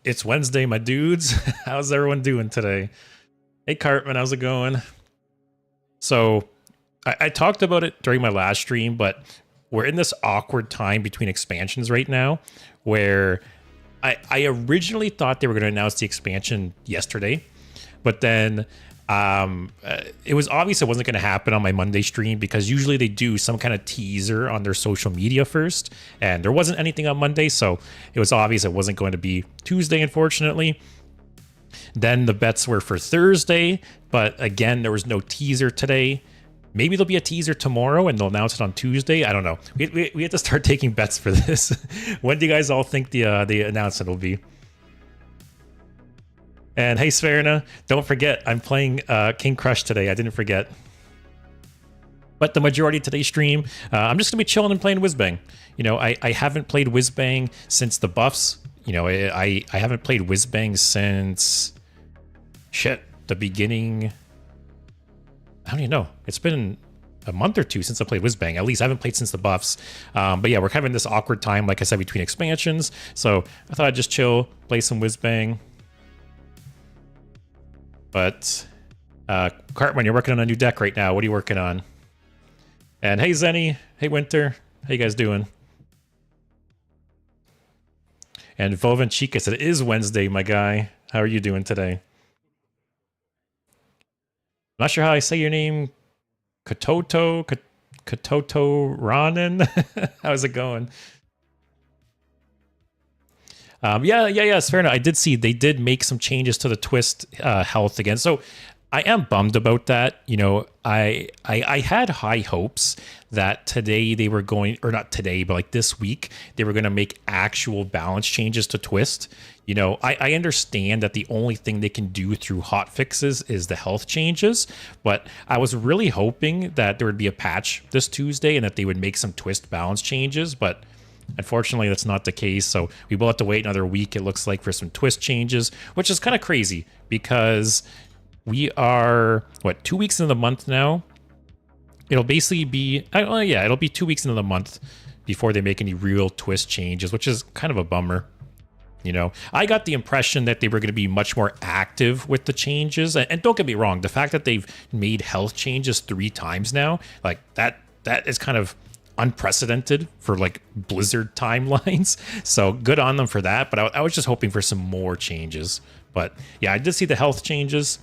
It's Wednesday, my dudes. How's everyone doing today? Hey, Cartman, how's it going? So, I talked about it during my last stream, but we're in this awkward time between expansions right now where I originally thought they were going to announce the expansion yesterday, but then it was obvious it wasn't going to happen on my Monday stream because usually they do some kind of teaser on their social media first, and there wasn't anything on Monday, so it was obvious it wasn't going to be Tuesday, unfortunately. Then the bets were for Thursday, but again, there was no teaser today. Maybe there'll be a teaser tomorrow and they'll announce it on Tuesday. I don't know. We have to start taking bets for this. When do you guys all think the announcement will be? And hey, Sverna, don't forget, I'm playing King Crush today. I didn't forget. But the majority of today's stream, I'm just going to be chilling and playing Whizbang. You know, I haven't played Whizbang since the buffs. You know, I haven't played Whizbang since... Shit, the beginning... I don't even know. It's been a month or two since I played Whizbang. At least I haven't played since the buffs. But yeah, we're having this awkward time, like I said, between expansions. So I thought I'd just chill, play some Whizbang. But Cartman, you're working on a new deck right now. What are you working on? And hey, Zenny. Hey, Winter. How you guys doing? And Vovan Chica said, it is Wednesday, my guy. How are you doing today? I'm not sure how I say your name. Katoto Ranen. How's it going? Yeah, it's fair enough. I did see they did make some changes to the twist health again. So I am bummed about that. You know, I had high hopes that today they were going, or not today, but like this week, they were going to make actual balance changes to twist. You know, I understand that the only thing they can do through hot fixes is the health changes, but I was really hoping that there would be a patch this Tuesday and that they would make some twist balance changes, but unfortunately that's not the case. So we will have to wait another week, it looks like, for some twist changes, which is kind of crazy because we are, what, 2 weeks into the month now? It'll basically be, yeah, it'll be 2 weeks into the month before they make any real twist changes, which is kind of a bummer. You know, I got the impression that they were going to be much more active with the changes. And don't get me wrong, the fact that they've made health changes 3 times now, like that is kind of unprecedented for like Blizzard timelines. So good on them for that. But I was just hoping for some more changes. But yeah, I did see the health changes.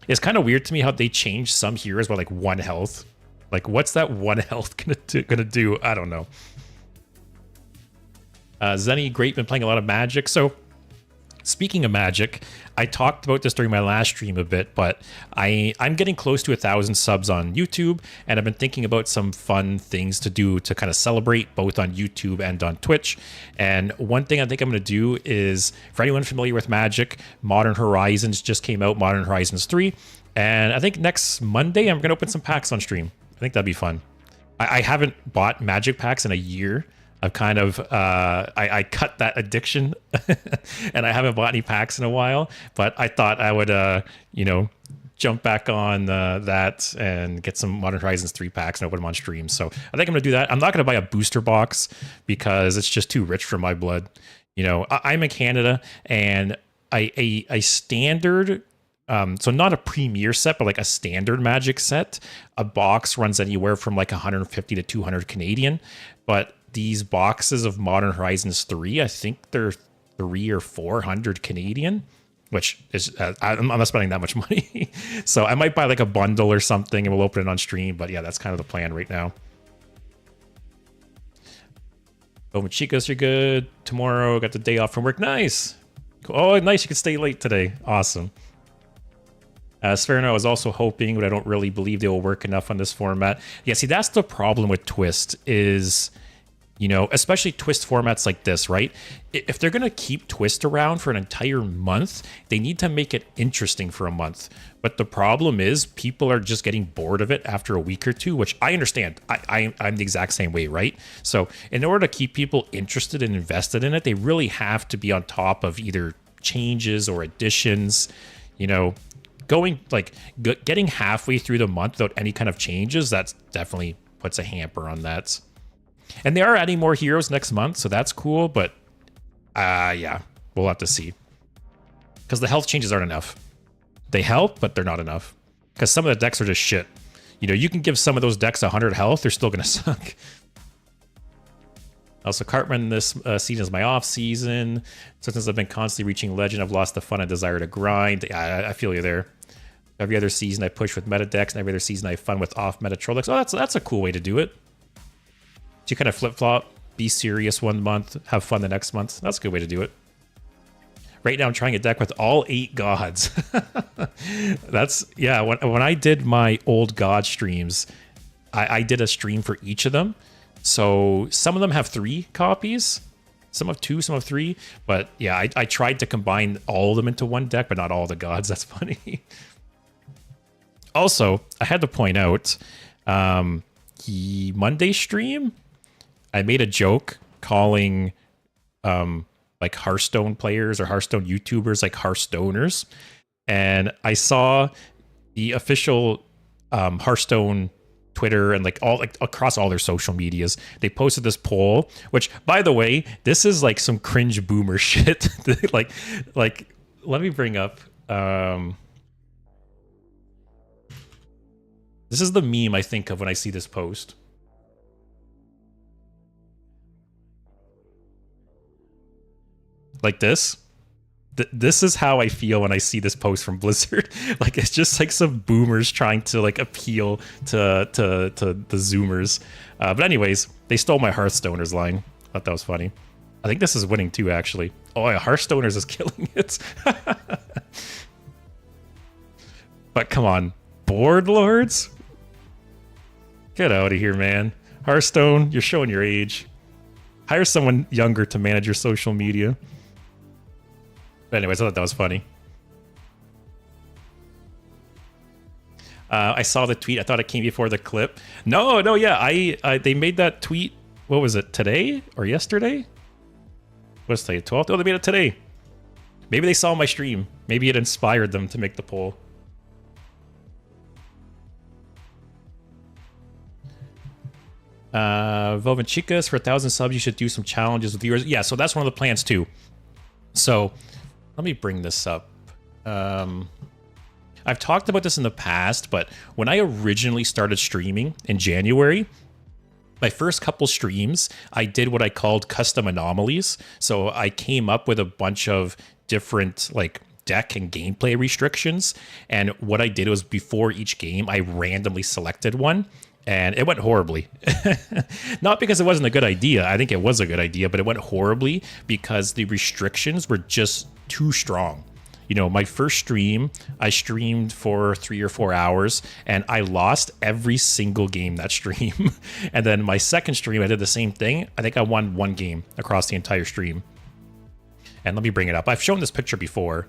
It's kind of weird to me how they changed some heroes by like 1 health. Like, what's that 1 health gonna do? I don't know. Zenny, great, been playing a lot of Magic. So, speaking of Magic, I talked about this during my last stream a bit, but I'm getting close to 1,000 subs on YouTube, and I've been thinking about some fun things to do to kind of celebrate both on YouTube and on Twitch. And one thing I think I'm going to do is, for anyone familiar with Magic, Modern Horizons just came out, Modern Horizons 3, and I think next Monday I'm going to open some packs on stream. I think that'd be fun. I haven't bought Magic packs in a year. I've kind of, I cut that addiction and I haven't bought any packs in a while, but I thought I would, you know, jump back on that and get some Modern Horizons 3 packs and open them on stream. So I think I'm going to do that. I'm not going to buy a booster box because it's just too rich for my blood. You know, I'm in Canada, and a standard, so not a premier set, but like a standard Magic set, a box runs anywhere from like 150 to 200 Canadian, but these boxes of Modern Horizons 3, I think they're 300 or 400 Canadian, which is, I'm not spending that much money. So I might buy like a bundle or something and we'll open it on stream. But yeah, that's kind of the plan right now. Oh, Chicos, you're good. Tomorrow, got the day off from work. Nice. Cool. Oh, nice. You can stay late today. Awesome. Sferno, I was also hoping, but I don't really believe they will work enough on this format. Yeah, see, that's the problem with Twist is, you know, especially Twist formats like this, right? If they're going to keep Twist around for an entire month, they need to make it interesting for a month. But the problem is people are just getting bored of it after a week or two, which I understand. I'm the exact same way, right? So in order to keep people interested and invested in it, they really have to be on top of either changes or additions, you know. Going like getting halfway through the month without any kind of changes, that's definitely puts a hamper on that. And they are adding more heroes next month, so that's cool. But yeah, we'll have to see, because the health changes aren't enough. They help, but they're not enough, because some of the decks are just shit. You know, you can give some of those decks 100 health, they're still gonna suck. Also, Cartman, this season is my off season. So since I've been constantly reaching Legend, I've lost the fun and desire to grind. I feel you there. Every other season I push with meta decks, and every other season I have fun with off meta troll decks. Oh, that's a cool way to do it. So you kind of flip flop, be serious 1 month, have fun the next month. That's a good way to do it. Right now I'm trying a deck with all 8 gods. That's, yeah, when I did my old god streams, I did a stream for each of them. So some of them have 3 copies, some have 2, some have 3. But yeah, I tried to combine all of them into one deck, but not all the gods. That's funny. Also, I had to point out, the Monday stream, I made a joke calling like Hearthstone players or Hearthstone YouTubers like Hearthstoners. And I saw the official Hearthstone Twitter and like all like across all their social medias, they posted this poll, which, by the way, this is like some cringe boomer shit. like let me bring up this is the meme I think of when I see this post. Like this. This is how I feel when I see this post from Blizzard. Like, it's just like some boomers trying to like appeal to the Zoomers. But anyways, they stole my Hearthstoners line. Thought that was funny. I think this is winning too, actually. Oh yeah, Hearthstoners is killing it. But come on, Board Lords? Get out of here, man. Hearthstone, you're showing your age. Hire someone younger to manage your social media. But anyways, I thought that was funny. I saw the tweet. I thought it came before the clip. No, yeah. They made that tweet. What was it? Today or yesterday? What's today? 12th? Oh, they made it today. Maybe they saw my stream. Maybe it inspired them to make the poll. Velvet Chicas, for 1,000 subs, you should do some challenges with viewers. Yeah, so that's one of the plans too. So let me bring this up. I've talked about this in the past, but when I originally started streaming in January, my first couple streams, I did what I called custom anomalies. So I came up with a bunch of different like deck and gameplay restrictions. And what I did was before each game, I randomly selected one. And it went horribly. Not because it wasn't a good idea. I think it was a good idea, but it went horribly because the restrictions were just too strong. You know, my first stream, I streamed for 3 or 4 hours and I lost every single game that stream. And then my second stream, I did the same thing. I think I won 1 game across the entire stream. And let me bring it up. I've shown this picture before,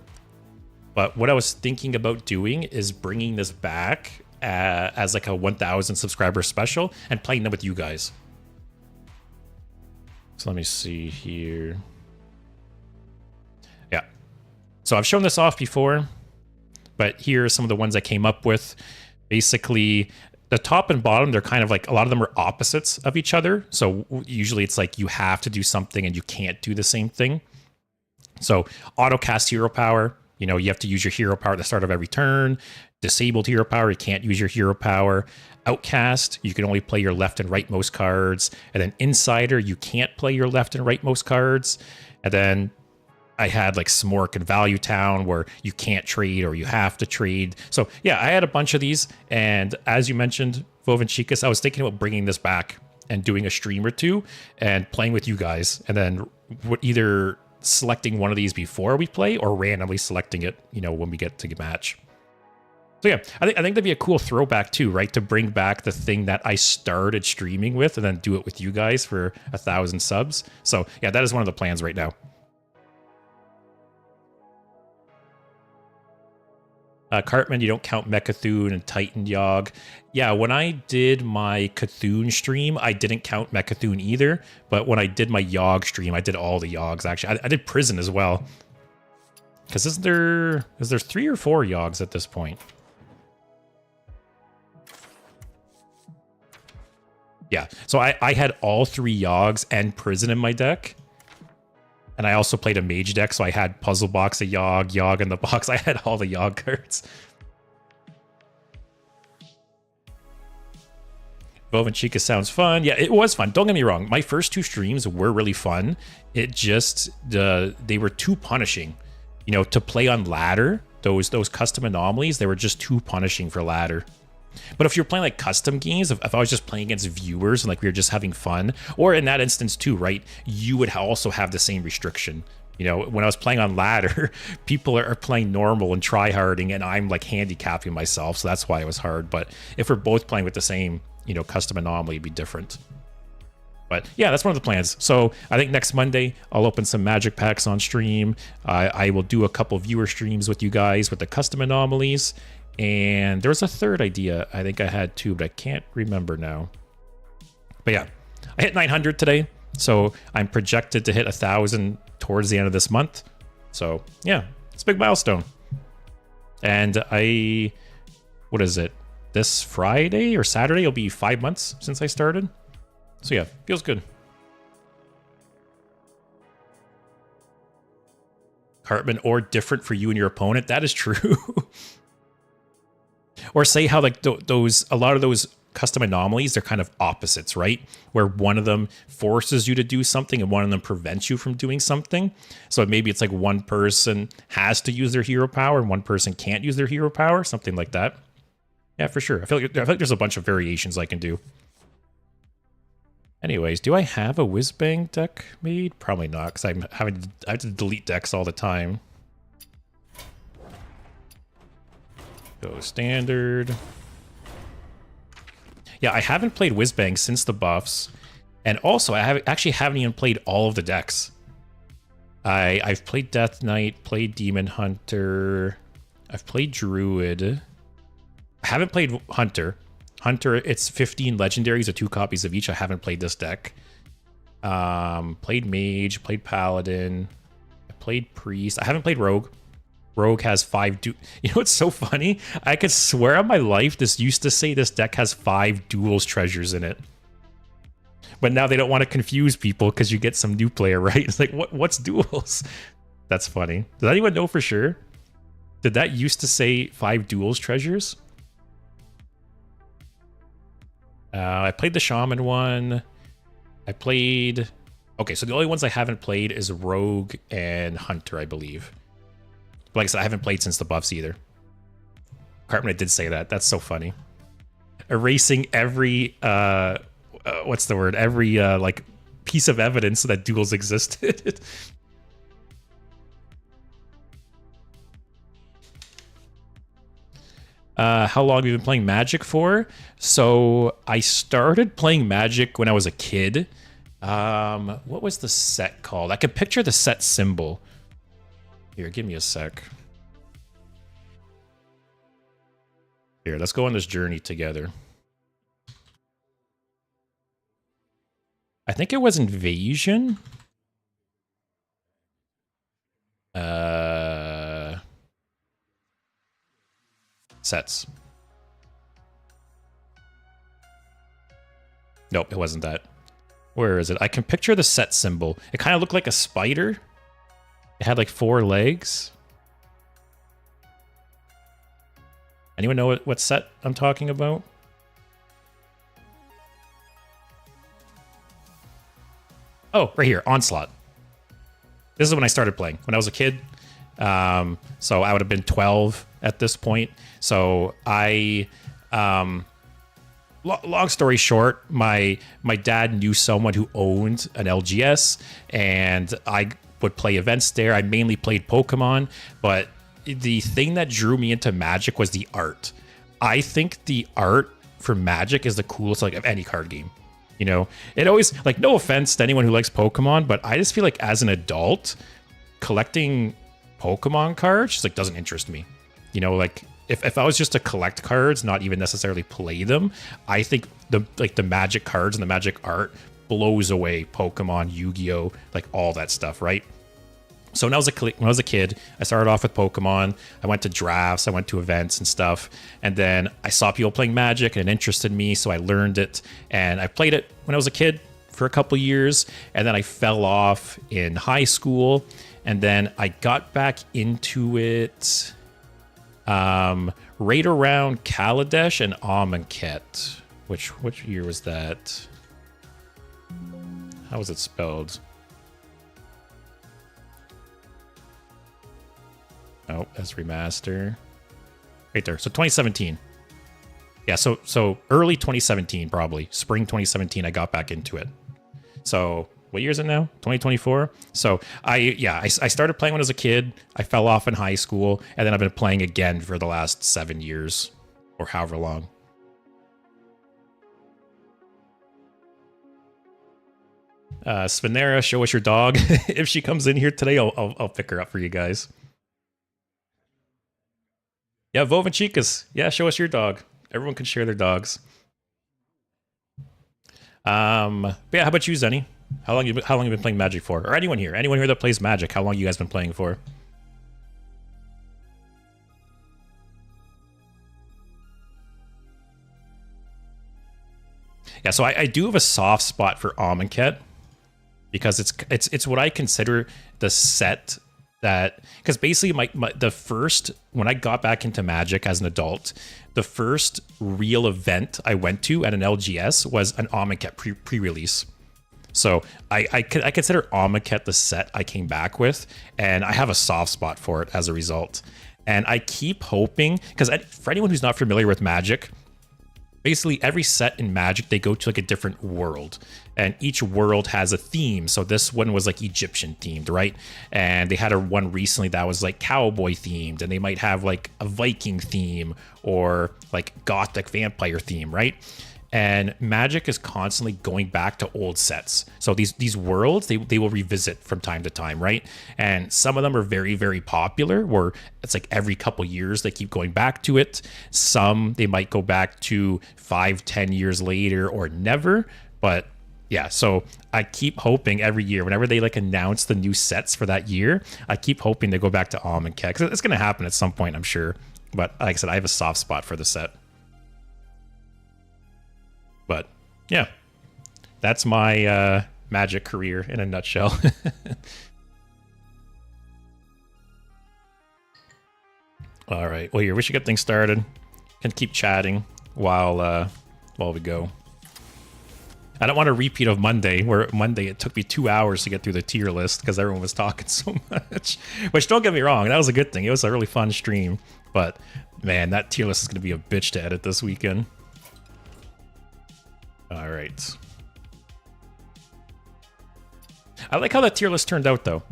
but what I was thinking about doing is bringing this back as like a 1,000 subscriber special and playing them with you guys. So let me see here. Yeah. So I've shown this off before, but here are some of the ones I came up with. Basically, the top and bottom, they're kind of like, a lot of them are opposites of each other. So usually it's like you have to do something and you can't do the same thing. So auto cast hero power, you know, you have to use your hero power at the start of every turn. Disabled hero power, you can't use your hero power. Outcast, you can only play your left and rightmost cards. And then Insider, you can't play your left and rightmost cards. And then I had like Smork and Value Town where you can't trade or you have to trade. So yeah, I had a bunch of these. And as you mentioned, Vovenchikas, I was thinking about bringing this back and doing a stream or two and playing with you guys. And then either selecting one of these before we play or randomly selecting it, you know, when we get to match. So yeah, I think that'd be a cool throwback too, right? To bring back the thing that I started streaming with and then do it with you guys for 1,000 subs. So yeah, that is one of the plans right now. Cartman, you don't count Mecha'thun and Titan Yogg. Yeah, when I did my Cthulhu stream, I didn't count Mecha'thun either. But when I did my Yogg stream, I did all the Yoggs actually. I did Prison as well. Because is there 3 or 4 Yoggs at this point? Yeah, so I had all 3 Yoggs and Prison in my deck. And I also played a mage deck, so I had Puzzle Box, a Yogg, Yogg in the box. I had all the Yogg cards. Vovenchikas sounds fun. Yeah, it was fun. Don't get me wrong. My first 2 streams were really fun. It just, they were too punishing. You know, to play on ladder, those custom anomalies, they were just too punishing for ladder. But if you're playing like custom games, if I was just playing against viewers and like we were just having fun, or in that instance too, right, you would also have the same restriction. You know, when I was playing on ladder, people are playing normal and try-harding, and I'm like handicapping myself, so that's why it was hard. But if we're both playing with the same, you know, custom anomaly, it'd be different. But yeah, that's one of the plans. So I think next Monday, I'll open some magic packs on stream. I will do a couple viewer streams with you guys with the custom anomalies. And there was a third idea I think I had too, but I can't remember now. But yeah, I hit 900 today. So I'm projected to hit 1,000 towards the end of this month. So yeah, it's a big milestone. And what is it? This Friday or Saturday, it'll be 5 months since I started. So yeah, feels good. Cartman, or different for you and your opponent. That is true. Or say how like a lot of those custom anomalies, they're kind of opposites, right? Where one of them forces you to do something and one of them prevents you from doing something. So maybe it's like one person has to use their hero power and one person can't use their hero power, something like that. Yeah, for sure. I feel like there's a bunch of variations I can do. Anyways, do I have a Whizbang deck made? Probably not, because I have to delete decks all the time. Go standard. Yeah, I haven't played Whizbang since the buffs. And also, I actually haven't even played all of the decks. I've played Death Knight, played Demon Hunter. I've played Druid. I haven't played Hunter. Hunter, it's 15 legendaries or 2 copies of each. I haven't played this deck. Played Mage, played Paladin. I played Priest. I haven't played Rogue. Rogue has 5 You know what's so funny? I could swear on my life this used to say this deck has 5 duels treasures in it. But now they don't want to confuse people because you get some new player, right? It's like, what's duels? That's funny. Does anyone know for sure? Did that used to say 5 duels treasures? I played the shaman one. I played... Okay, so the only ones I haven't played is Rogue and Hunter, I believe. But like I said, I haven't played since the buffs either. Cartman, I did say that. That's so funny. Erasing every... what's the word? Every, like, piece of evidence that duels existed. How long have you been playing Magic for? So I started playing Magic when I was a kid. What was the set called? I can picture the set symbol. Here, give me a sec. Here, let's go on this journey together. I think it was Invasion. Sets. Nope, it wasn't that. Where is it? I can picture the set symbol. It kind of looked like a spider. It had like 4 legs. Anyone know what set I'm talking about? Oh, right here, Onslaught. This is when I started playing, when I was a kid. So I would have been 12 at this point. So I, long story short, my dad knew someone who owned an LGS, and I would play events there. I mainly played Pokemon, but the thing that drew me into Magic was the art. I think the art for Magic is the coolest like of any card game. You know, it always, like, no offense to anyone who likes Pokemon, but I just feel like as an adult, collecting Pokemon cards just like doesn't interest me. You know, like if I was just to collect cards, not even necessarily play them, I think the Magic cards and the Magic art blows away Pokemon, Yu-Gi-Oh, like all that stuff, right? So when I was a kid, I started off with Pokemon. I went to drafts, I went to events and stuff, and then I saw people playing Magic and it interested me, so I learned it, and I played it when I was a kid for a couple years, and then I fell off in high school, and then I got back into it right around Kaladesh and Amonkhet. Which year was that? How was it spelled? Oh, that's remaster. Right there. So 2017. Yeah, so early 2017, probably. Spring 2017, I got back into it. So what year is it now? 2024? So I started playing when I was a kid. I fell off in high school, and then I've been playing again for the last 7 years, or however long. Svenera, show us your dog. If she comes in here today, I'll pick her up for you guys. Yeah, Vov and Chicas. Yeah, show us your dog. Everyone can share their dogs. But yeah, how about you, Zenny? How long you been playing Magic for? Or anyone here that plays Magic? How long you guys been playing for? Yeah, so I do have a soft spot for Amonkhet because it's what I consider the set that, because basically the first, when I got back into Magic as an adult, the first real event I went to at an LGS was an Amonkhet pre-release. So I consider Amonkhet the set I came back with, and I have a soft spot for it as a result. And I keep hoping, because for anyone who's not familiar with Magic, basically every set in Magic, they go to like a different world, and each world has a theme. So this one was like Egyptian themed, right? And they had one recently that was like cowboy themed, and they might have like a Viking theme or like Gothic vampire theme, right? And Magic is constantly going back to old sets. So these worlds, they will revisit from time to time, right? And some of them are very, very popular, where it's like every couple years they keep going back to it. Some they might go back to 5-10 years later or never. But yeah, so I keep hoping every year, whenever they like announce the new sets for that year, I keep hoping they go back to Amonkhet, because it's going to happen at some point, I'm sure. But like I said, I have a soft spot for the set. But yeah, that's my Magic career in a nutshell. All right. Well, here we should get things started. Can keep chatting while we go. I don't want a repeat of Monday, where Monday it took me 2 hours to get through the tier list because everyone was talking so much. Which, don't get me wrong, that was a good thing. It was a really fun stream. But, man, that tier list is going to be a bitch to edit this weekend. All right. I like how that tier list turned out, though.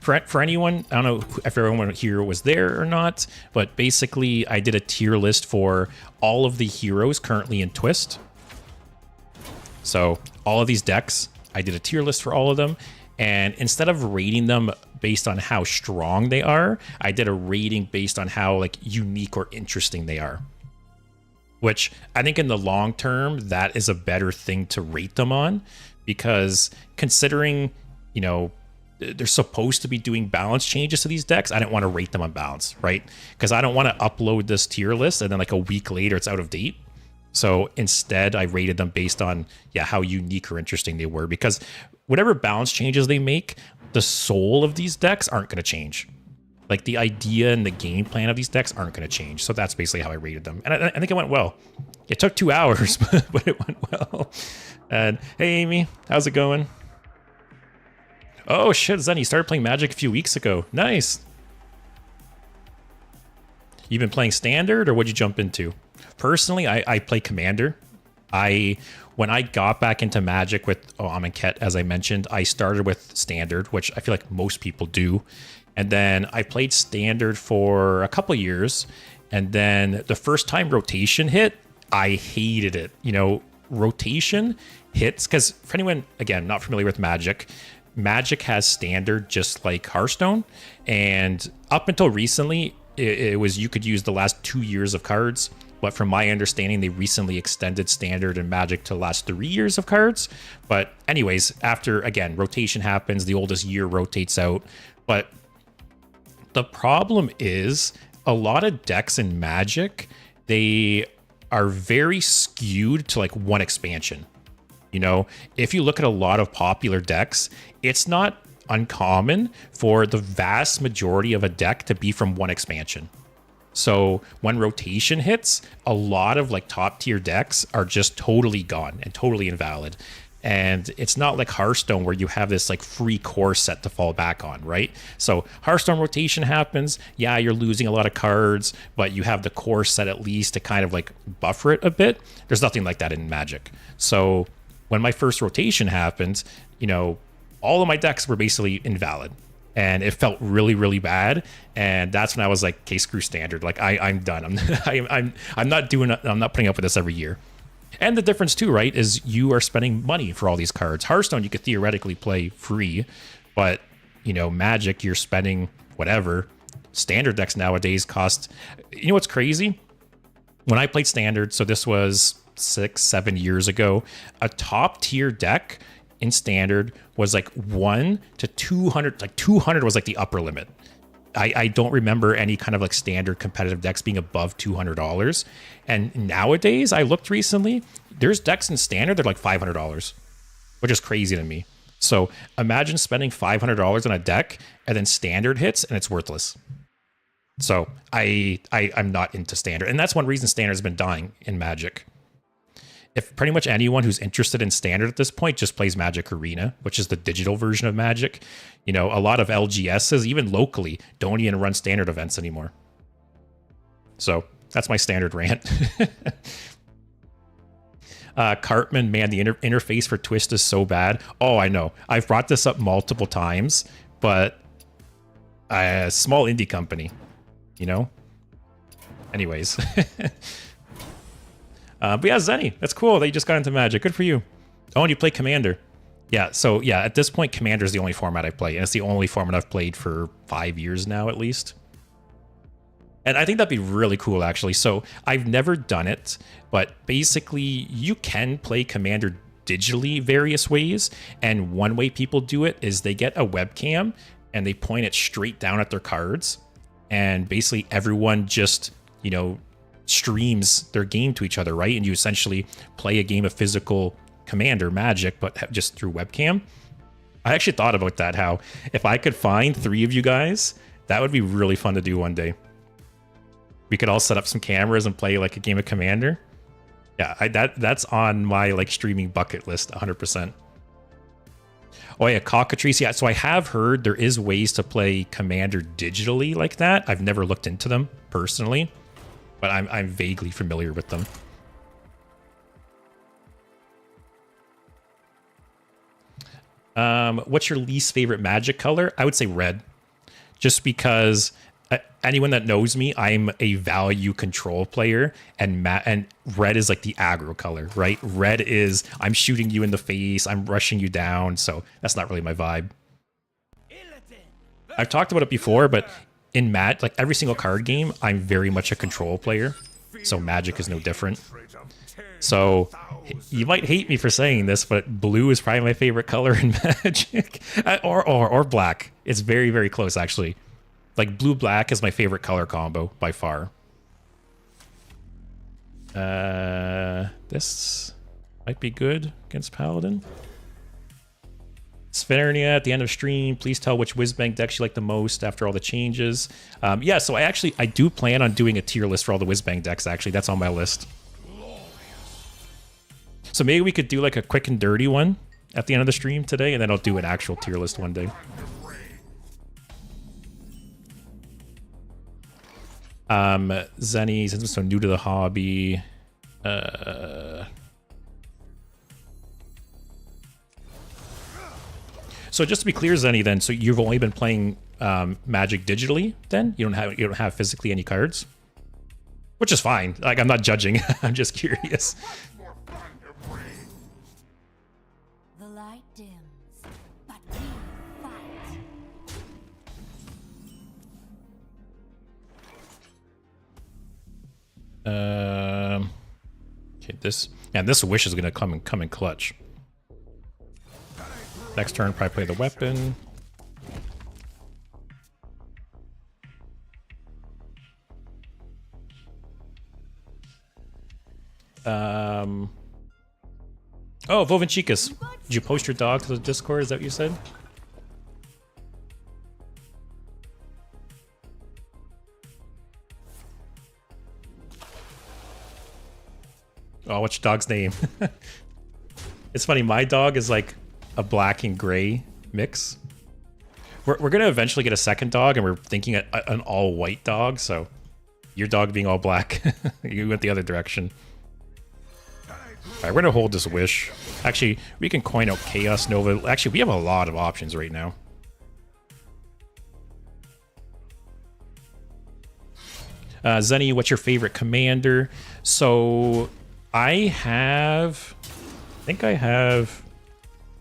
For anyone, I don't know if everyone here was there or not, but basically I did a tier list for all of the heroes currently in Twist. So all of these decks, I did a tier list for all of them. And instead of rating them based on how strong they are, I did a rating based on how like unique or interesting they are. Which I think in the long term, that is a better thing to rate them on, because considering, you know, they're supposed to be doing balance changes to these decks, I didn't want to rate them on balance, right? Because I don't want to upload this tier list and then like a week later it's out of date. So instead I rated them based on, yeah, how unique or interesting they were, because whatever balance changes they make, the soul of these decks aren't going to change. Like the idea and the game plan of these decks aren't going to change. So that's basically how I rated them. And I think it went well. It took 2 hours, but it went well. And hey, Amy, how's it going? Oh shit, Zen, you started playing Magic a few weeks ago. Nice. You've been playing Standard, or what'd you jump into? Personally, I play Commander. When I got back into Magic with Amonkhet, as I mentioned, I started with Standard, which I feel like most people do. And then I played Standard for a couple years. And then the first time Rotation hit, I hated it. You know, Rotation hits, because for anyone, again, not familiar with Magic, Magic has Standard just like Hearthstone, and up until recently it was you could use the last 2 years of cards, but from my understanding they recently extended Standard and Magic to the last 3 years of cards. But anyways, after, again, Rotation happens, the oldest year rotates out. But the problem is a lot of decks in Magic, they are very skewed to like one expansion. You know, if you look at a lot of popular decks, it's not uncommon for the vast majority of a deck to be from one expansion. So when Rotation hits, a lot of like top tier decks are just totally gone and totally invalid. And it's not like Hearthstone where you have this like free core set to fall back on, right? So Hearthstone Rotation happens. Yeah, you're losing a lot of cards, but you have the core set at least to kind of like buffer it a bit. There's nothing like that in Magic. So when my first Rotation happened, you know, all of my decks were basically invalid, and it felt really, really bad. And that's when I was like, okay, screw Standard. Like I'm done. I'm not putting up with this every year. And the difference too, right, is you are spending money for all these cards. Hearthstone, you could theoretically play free, but you know, Magic, you're spending whatever. Standard decks nowadays cost, you know what's crazy? When I played Standard, so this was 6-7 years ago, a top tier deck in Standard was like 1 to 200. Like 200 was like the upper limit. I don't remember any kind of like Standard competitive decks being above $200. And nowadays, I looked recently, there's decks in Standard that are like $500, which is crazy to me. So imagine spending $500 on a deck and then Standard hits and it's worthless. So I'm not into Standard, and that's one reason Standard has been dying in Magic. If pretty much anyone who's interested in Standard at this point just plays Magic Arena, which is the digital version of Magic, you know, a lot of LGSs, even locally, don't even run Standard events anymore. So that's my Standard rant. Cartman, man, the interface for Twist is so bad. Oh, I know. I've brought this up multiple times, but a small indie company, you know? Anyways. But yeah, Zenny, that's cool that you just got into Magic. Good for you. Oh, and you play Commander. Yeah, so yeah, at this point, Commander is the only format I play, and it's the only format I've played for 5 years now, at least. And I think that'd be really cool, actually. So I've never done it, but basically you can play Commander digitally various ways. And one way people do it is they get a webcam and they point it straight down at their cards. And basically everyone just, you know, streams their game to each other, right? And you essentially play a game of physical Commander Magic, but just through webcam. I actually thought about that, how if I could find 3 of you guys, that would be really fun to do one day. We could all set up some cameras and play like a game of Commander. Yeah, that's on my like streaming bucket list, 100%. Oh yeah, cockatrice. Yeah, so I have heard there is ways to play Commander digitally like that. I've never looked into them personally, but I'm vaguely familiar with them. What's your least favorite Magic color? I would say red, just because anyone that knows me, I'm a value control player, and red is like the aggro color, right? Red is I'm shooting you in the face, I'm rushing you down, so that's not really my vibe. I've talked about it before, but in like every single card game, I'm very much a control player, so Magic is no different. So you might hate me for saying this, but blue is probably my favorite color in Magic, or black. It's very, very close actually. Like blue-black is my favorite color combo by far. This might be good against Paladin. Sphenonia at the end of stream. Please tell which Whizbang decks you like the most after all the changes. Yeah, so I do plan on doing a tier list for all the Whizbang decks. Actually, that's on my list. So maybe we could do like a quick and dirty one at the end of the stream today, and then I'll do an actual tier list one day. Zenny, since I'm so new to the hobby, so just to be clear, Zenny, then, so you've only been playing Magic digitally, then? You don't have physically any cards? Which is fine. Like, I'm not judging. I'm just curious. The light dims, but we fight. Okay, this wish is gonna come in clutch. Next turn, probably play the weapon. Oh, Vovenchikas. Did you post your dog to the Discord? Is that what you said? Oh, what's your dog's name? It's funny, my dog is like a black and gray mix. We're gonna eventually get a second dog, and we're thinking an all-white dog, so your dog being all black, you went the other direction. Alright, we're gonna hold this wish. Actually, we can coin out Chaos Nova. Actually, we have a lot of options right now. Zenny, what's your favorite commander? So I think I have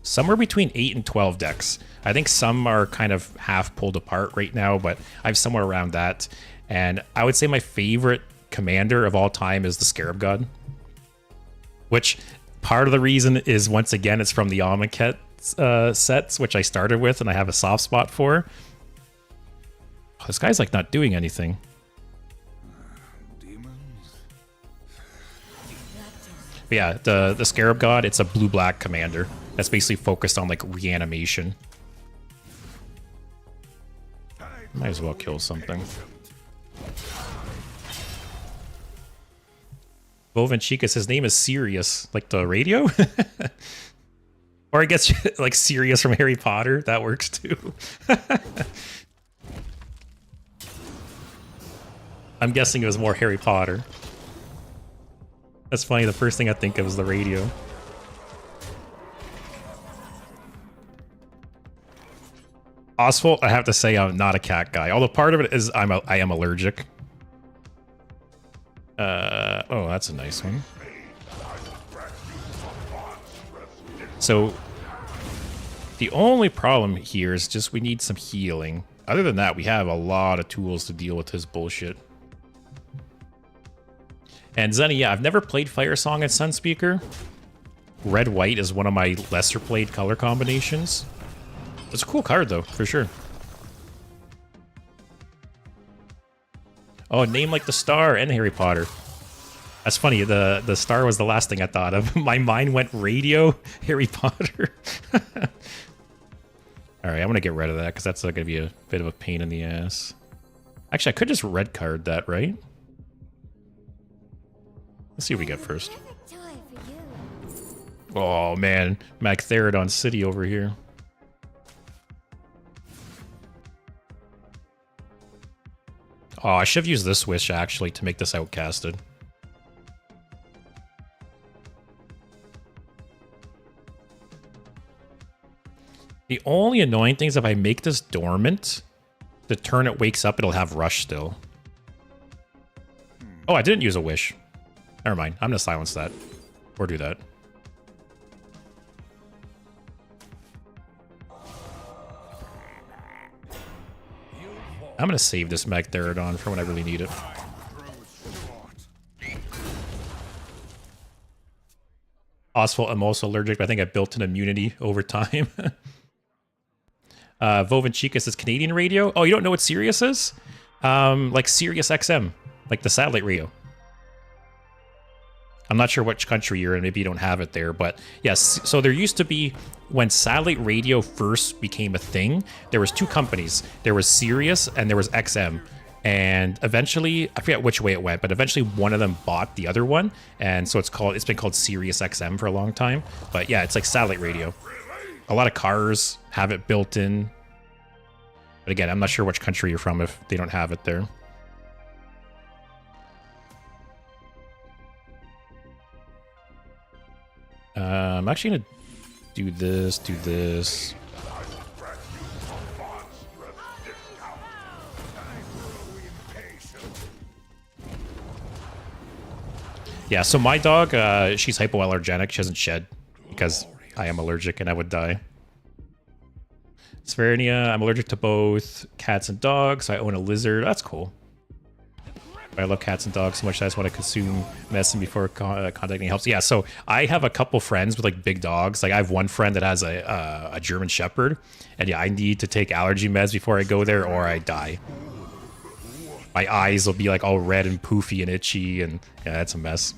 somewhere between 8 and 12 decks. I think some are kind of half pulled apart right now, but I have somewhere around that. And I would say my favorite commander of all time is the Scarab God. Which part of the reason is, once again, it's from the Amonkhet sets, which I started with and I have a soft spot for. Oh, this guy's like not doing anything. But yeah, the Scarab God, it's a blue-black commander that's basically focused on like reanimation. Might as well kill something. Vovenchikas, his name is Sirius, like the radio? Or I guess like Sirius from Harry Potter, that works too. I'm guessing it was more Harry Potter. That's funny, the first thing I think of is the radio. Oswald, I have to say I'm not a cat guy, although part of it is I am allergic. Oh, that's a nice one. So the only problem here is just we need some healing. Other than that, we have a lot of tools to deal with his bullshit. And Zenny, yeah, I've never played Fire Song and Sunspeaker. Red-white is one of my lesser played color combinations. It's a cool card though, for sure. Oh, name like the star and Harry Potter. That's funny, the star was the last thing I thought of. My mind went radio, Harry Potter. Alright, I'm gonna get rid of that because that's gonna be a bit of a pain in the ass. Actually, I could just red card that, right? Let's see what we get first. Perfect toy for you. Oh man, Magtheridon City over here. Oh, I should have used this wish actually to make this outcasted. The only annoying thing is if I make this dormant, the turn it wakes up, it'll have rush still. Oh, I didn't use a wish. Never mind. I'm gonna silence that. Or do that. I'm gonna save this Magtheridon for when I really need it. Oswald, I'm also allergic, but I think I built an immunity over time. Vovin Chica says Canadian radio. Oh, you don't know what Sirius is? Like Sirius XM, like the satellite radio. I'm not sure which country you're in. Maybe you don't have it there, but yes. So there used to be, when satellite radio first became a thing, there was two companies. There was Sirius and there was XM. And eventually, I forget which way it went, but eventually one of them bought the other one, and so it's been called Sirius XM for a long time. But yeah, it's like satellite radio. A lot of cars have it built in. But again, I'm not sure which country you're from if they don't have it there. I'm actually gonna do this. Yeah, so my dog, she's hypoallergenic. She doesn't shed because I am allergic and I would die. Svernia, I'm allergic to both cats and dogs. I own a lizard. That's cool. I love cats and dogs so much I just want to consume medicine before contacting help. Yeah, so I have a couple friends with like big dogs. Like I have one friend that has a German Shepherd, and yeah, I need to take allergy meds before I go there or I die. My eyes will be like all red and poofy and itchy, and yeah, that's a mess.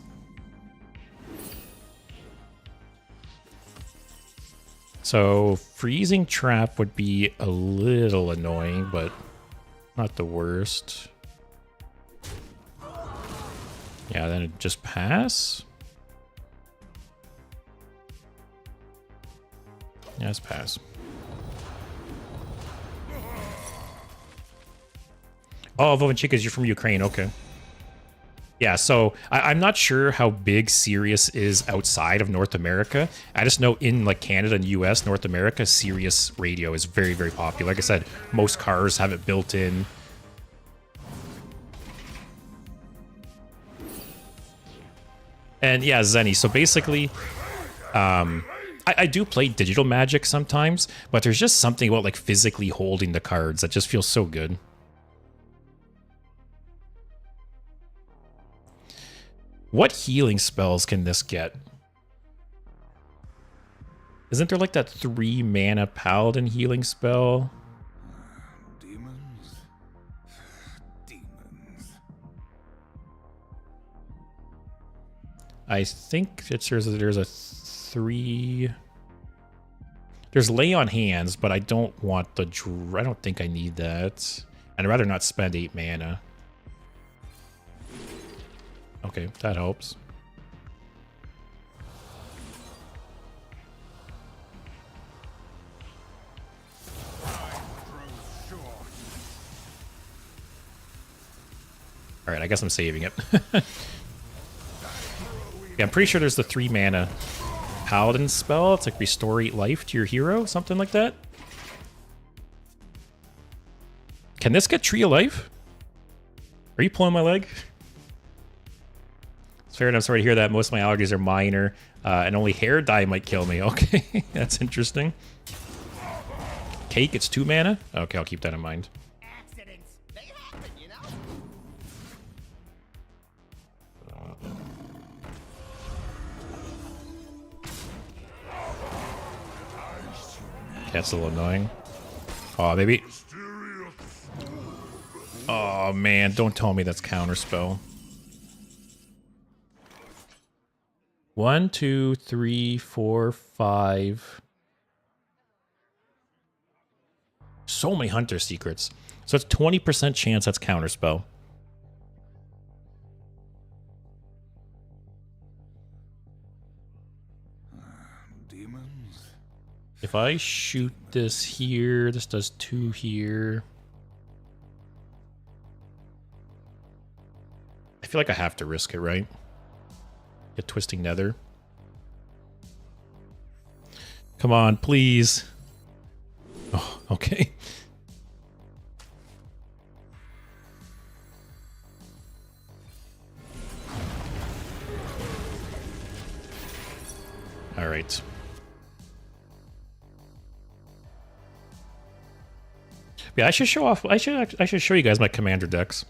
So freezing trap would be a little annoying, but not the worst. Yeah, then it just pass. Yeah, it's pass. Oh, Vovenchika, you're from Ukraine. Okay. Yeah, so I'm not sure how big Sirius is outside of North America. I just know in like Canada and US, North America, Sirius radio is very, very popular. Like I said, most cars have it built in. And yeah, Zenny. So basically, I do play digital Magic sometimes, but there's just something about like physically holding the cards that just feels so good. What healing spells can this get? Isn't there like that 3 mana paladin healing spell? Demons. I think there's a 3. There's lay on hands, but I don't want the. I don't think I need that. I'd rather not spend 8 mana. Okay, that helps. All right, I guess I'm saving it. Yeah, I'm pretty sure there's the 3 mana paladin spell. It's like restore 8 life to your hero, something like that. Can this get Tree of Life? Are you pulling my leg? It's fair enough. Sorry to hear that. Most of my allergies are minor, and only hair dye might kill me. Okay, that's interesting. Cake, it's 2 mana? Okay, I'll keep that in mind. Accidents. They happen, you know? That's a little annoying. Oh, maybe. Oh, man. Don't tell me that's counterspell. 1, 2, 3, 4, 5. So many hunter secrets. So it's 20% chance that's counterspell. If I shoot this here, this does 2 here. I feel like I have to risk it, right? Get Twisting Nether. Come on, please. Oh, okay. All right. Yeah, I should show off. I should show you guys my commander decks.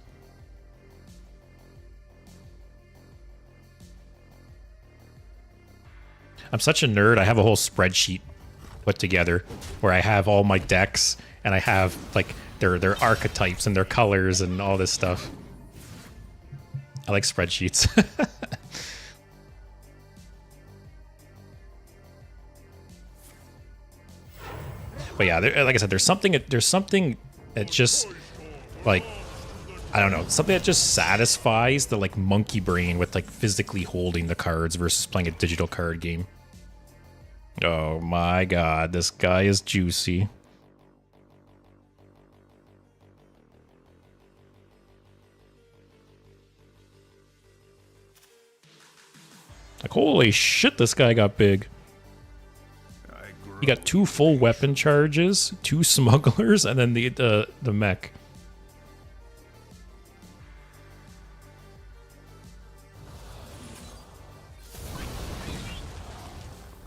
I'm such a nerd. I have a whole spreadsheet put together where I have all my decks and I have like their archetypes and their colors and all this stuff. I like spreadsheets. But yeah, like I said, there's something that just like, I don't know, something that just satisfies the like monkey brain with like physically holding the cards versus playing a digital card game. Oh my god, this guy is juicy. Like, holy shit, this guy got big. He got 2 full weapon charges, 2 smugglers, and then the mech.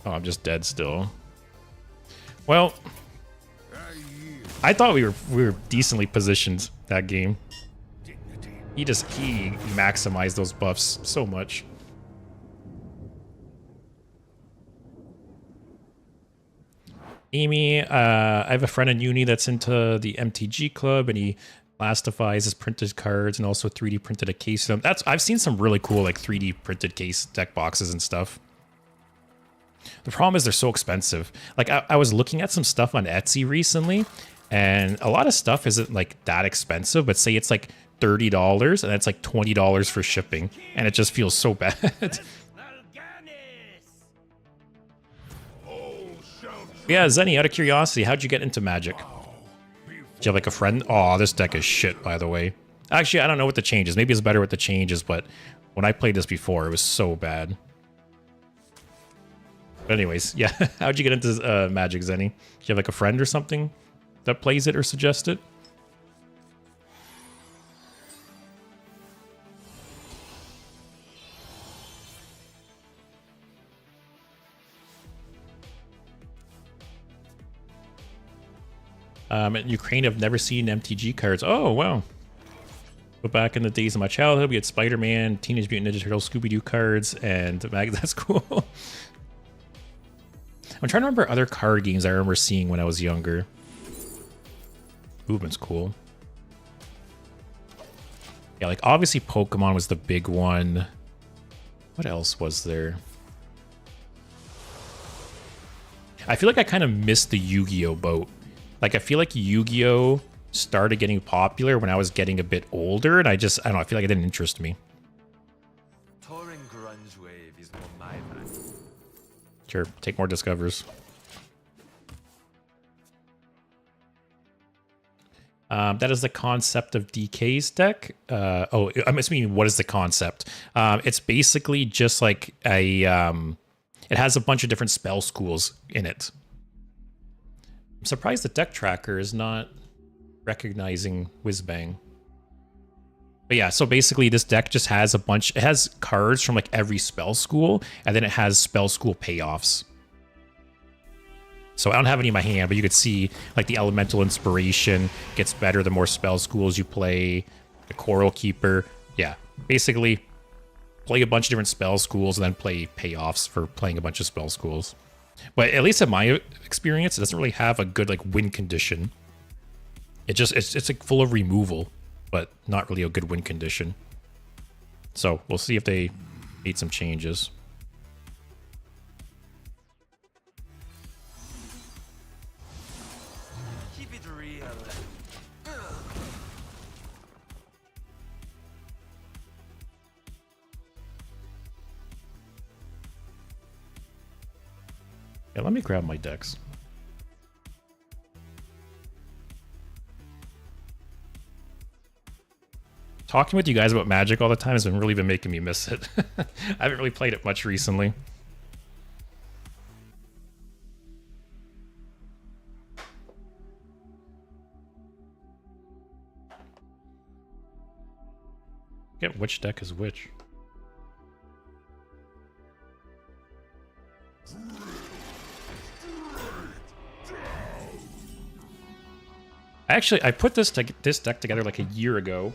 Oh, I'm just dead still. Well, I thought we were decently positioned that game. He maximized those buffs so much. Amy, I have a friend in uni that's into the MTG club, and he plastifies his printed cards and also 3D printed a case of them. I've seen some really cool like 3D printed case deck boxes and stuff. The problem is they're so expensive. Like I was looking at some stuff on Etsy recently, and a lot of stuff isn't like that expensive, but say it's like $30 and it's like $20 for shipping, and it just feels so bad. Yeah, Zenny, out of curiosity, how'd you get into Magic? Do you have like a friend? Oh, this deck is shit, by the way. Actually, I don't know what the changes. Maybe it's better with the changes, but when I played this before, it was so bad. But anyways, yeah, how'd you get into Magic, Zenny? Do you have like a friend or something that plays it or suggests it? In Ukraine, I've never seen MTG cards. Oh, wow. But back in the days of my childhood, we had Spider-Man, Teenage Mutant Ninja Turtles, Scooby-Doo cards, and that's cool. I'm trying to remember other card games I remember seeing when I was younger. Movement's cool. Yeah, like obviously Pokemon was the big one. What else was there? I feel like I kind of missed the Yu-Gi-Oh boat. Like, I feel like Yu-Gi-Oh started getting popular when I was getting a bit older, and I don't know, I feel like it didn't interest me. Touring grunge wave is more my vibe. Sure, take more discovers. That is the concept of DK's deck. Oh, I'm assuming what is the concept? It's basically just like a... it has a bunch of different spell schools in it. I'm surprised the deck tracker is not recognizing Whizbang. But yeah, so basically this deck just has a bunch... It has cards from like every spell school, and then it has spell school payoffs. So I don't have any in my hand, but you could see like the Elemental Inspiration gets better the more spell schools you play. The Coral Keeper. Yeah, basically play a bunch of different spell schools and then play payoffs for playing a bunch of spell schools. But at least in my experience, it doesn't really have a good like win condition. It's like full of removal, but not really a good win condition. So we'll see if they made some changes. Keep it real. Yeah, let me grab my decks. Talking with you guys about Magic all the time has really been making me miss it. I haven't really played it much recently. Get which deck is which. Actually, I put this deck together like a year ago.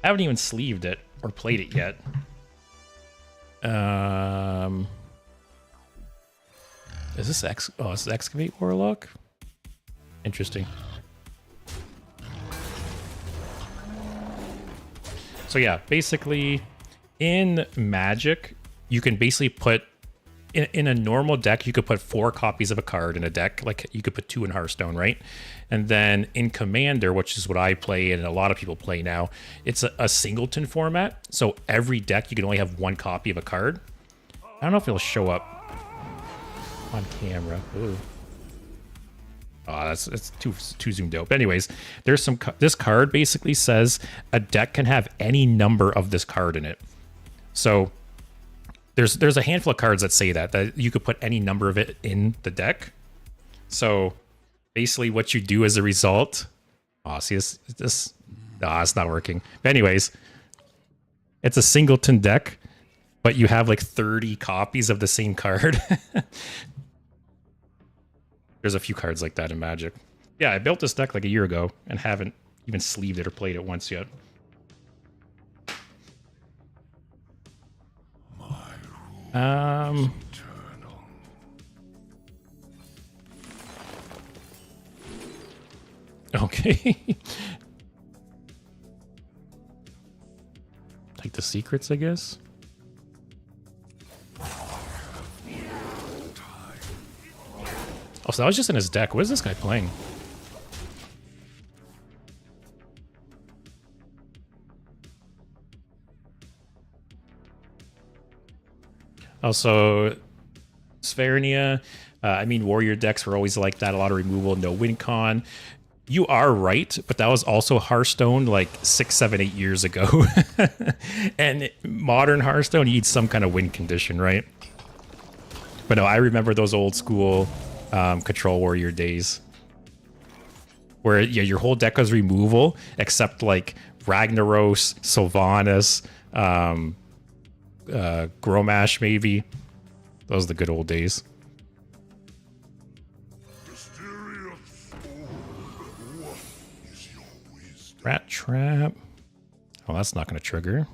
I haven't even sleeved it or played it yet. Is this oh, this is Excavate Warlock? Interesting. So yeah, basically in Magic, you can basically put in a normal deck, you could put 4 copies of a card in a deck. Like you could put 2 in Hearthstone, right? And then in Commander, which is what I play and a lot of people play now, it's a singleton format. So every deck, you can only have 1 copy of a card. I don't know if it'll show up on camera. Ooh. Oh, it's too zoomed out. But anyways, there's this card basically says a deck can have any number of this card in it. So there's a handful of cards that say that you could put any number of it in the deck. So basically what you do as a result, see this it's not working. But anyways, it's a singleton deck, but you have like 30 copies of the same card. There's a few cards like that in Magic. Yeah, I built this deck like a year ago and haven't even sleeved it or played it once yet. Okay. Like the secrets, I guess. Oh, so that was just in his deck. What is this guy playing? Also, Sphaernia, I mean, warrior decks were always like that. A lot of removal, no win con. You are right, but that was also Hearthstone like 6, 7, 8 years ago. And modern Hearthstone, you need some kind of win condition, right? But no, I remember those old school control warrior days. Where, yeah, your whole deck was removal, except like Ragnaros, Sylvanas, Gromash, maybe. Those are the good old days. Rat Trap. Oh, that's not going to trigger.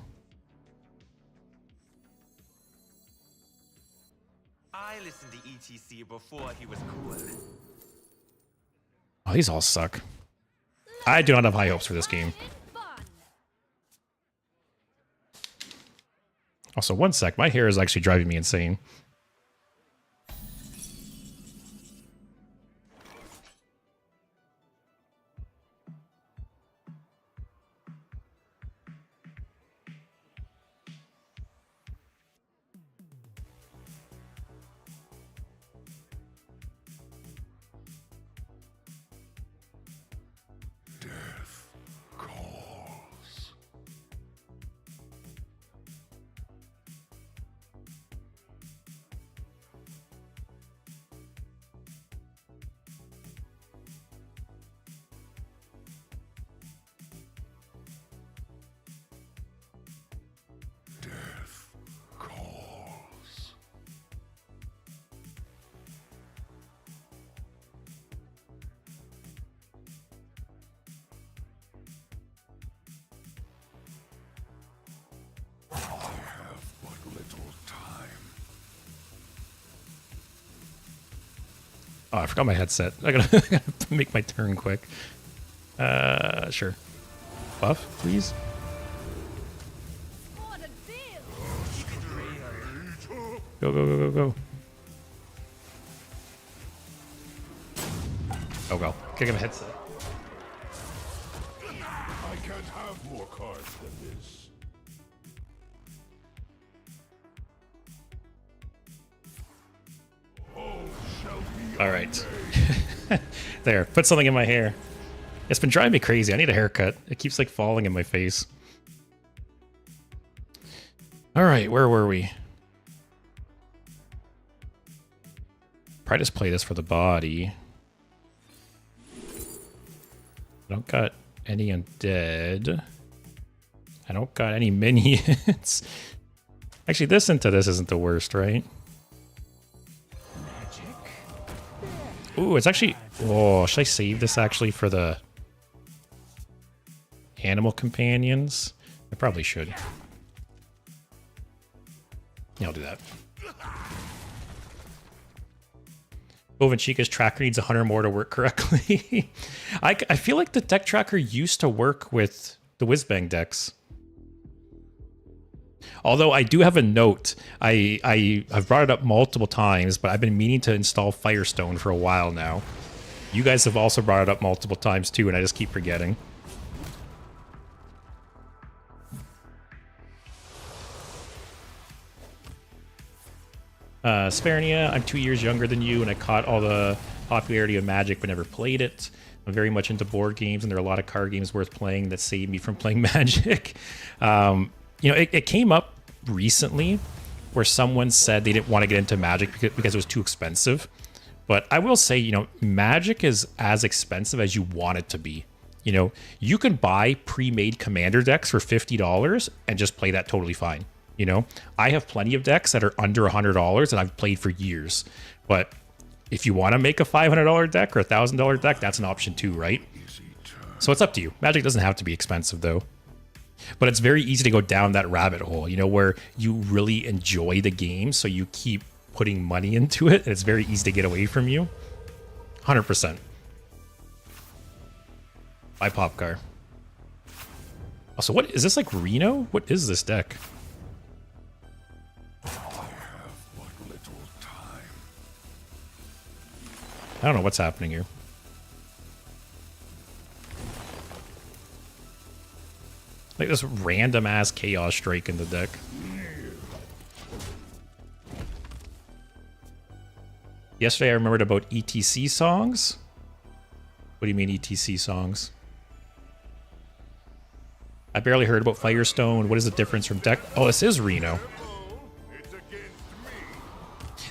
I listened to ETC before he was cool. Oh, these all suck. I do not have high hopes for this game. Also, one sec. My hair is actually driving me insane. Oh, I forgot my headset. I gotta make my turn quick. Sure. Buff, please. Go, go, go, go, go. Oh, well. Kick him a headset. I can't have more cards than this. Oh, All right. There, put something in my hair. It's been driving me crazy. I need a haircut. It keeps like falling in my face. All right, where were we? Probably just play this for the body. I don't got any undead. I don't got any minions. Actually, this into this isn't the worst, right? Ooh, it's actually... Oh, should I save this actually for the animal companions? I probably should. Yeah, I'll do that. Chica's tracker needs 100 more to work correctly. I feel like the deck tracker used to work with the Whizbang decks. Although I do have a note. I've brought it up multiple times, but I've been meaning to install Firestone for a while now. You guys have also brought it up multiple times too, and I just keep forgetting. Spernia, I'm 2 years younger than you, and I caught all the popularity of Magic but never played it. I'm very much into board games, and there are a lot of card games worth playing that saved me from playing Magic. You know, it came up recently where someone said they didn't want to get into Magic because it was too expensive. But I will say, you know, Magic is as expensive as you want it to be. You know, you can buy pre-made commander decks for $50 and just play that totally fine. You know, I have plenty of decks that are under $100 and I've played for years. But if you want to make a $500 deck or a $1,000 deck, that's an option too, right? So it's up to you. Magic doesn't have to be expensive though. But it's very easy to go down that rabbit hole, you know, where you really enjoy the game, so you keep putting money into it, and it's very easy to get away from you. 100%. Buy Popcar. Also, what is this, like Reno? What is this deck? I have but little time. I don't know what's happening here. Like this random ass Chaos Strike in the deck. Yesterday I remembered about ETC songs. What do you mean ETC songs? I barely heard about Firestone. What is the difference from deck? Oh, this is Reno.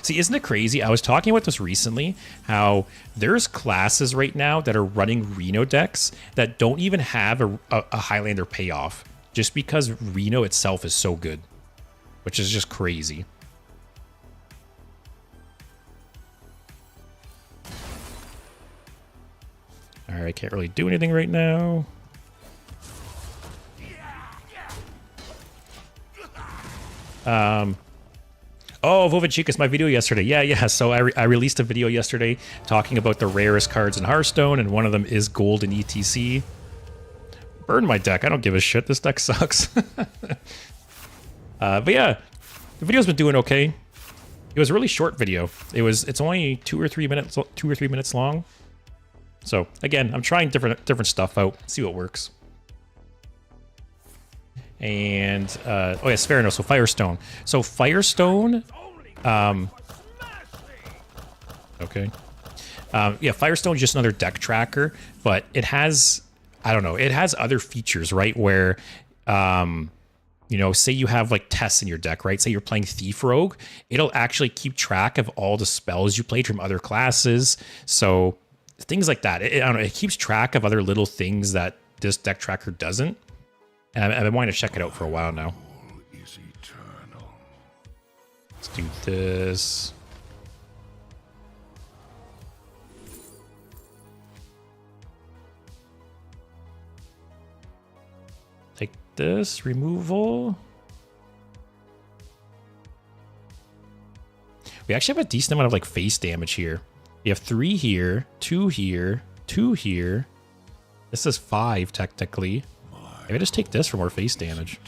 See, isn't it crazy? I was talking about this recently, how there's classes right now that are running Reno decks that don't even have a Highlander payoff, just because Reno itself is so good, which is just crazy. All right, I can't really do anything right now. Oh, Vovachika's my video yesterday. Yeah. So I released a video yesterday talking about the rarest cards in Hearthstone, and one of them is gold in ETC. Burn my deck. I don't give a shit. This deck sucks. But yeah, the video's been doing okay. It was a really short video. It's only 2 or 3 minutes long. So again, I'm trying different stuff out. See what works. And oh yeah, Spherinos, so Firestone. So Firestone, okay. Yeah, Firestone is just another deck tracker, but it has, I don't know, it has other features, right? Where, you know, say you have like tests in your deck, right? Say you're playing Thief Rogue, it'll actually keep track of all the spells you played from other classes. So things like that. I don't know, it keeps track of other little things that this deck tracker doesn't. And I've been wanting to check it out for a while now. Let's do this. Take this, removal. We actually have a decent amount of like face damage here. We have 3 here, 2 here, 2 here. This is 5 technically. Maybe I just take this for more face damage.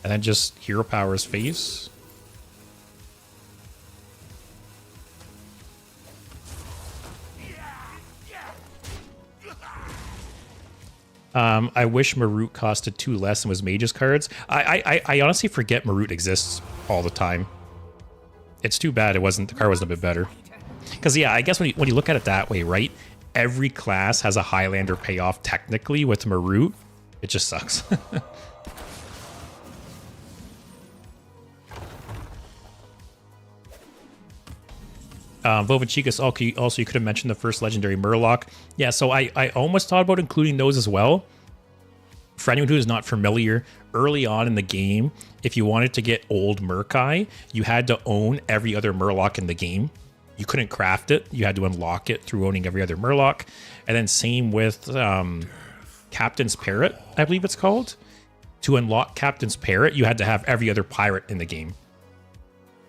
And then just hero power his face. I wish Marut costed 2 less and was mage's cards. I honestly forget Marut exists all the time. It's too bad the card wasn't a bit better. Because yeah, I guess when you look at it that way, right? Every class has a Highlander payoff technically with Marut. It just sucks. Vovachikas, also you could have mentioned the first legendary Murloc. Yeah, so I almost thought about including those as well. For anyone who is not familiar, early on in the game, if you wanted to get old Murkai, you had to own every other Murloc in the game. You couldn't craft it. You had to unlock it through owning every other Murloc. And then same with Captain's Parrot, I believe it's called. To unlock Captain's Parrot, you had to have every other pirate in the game.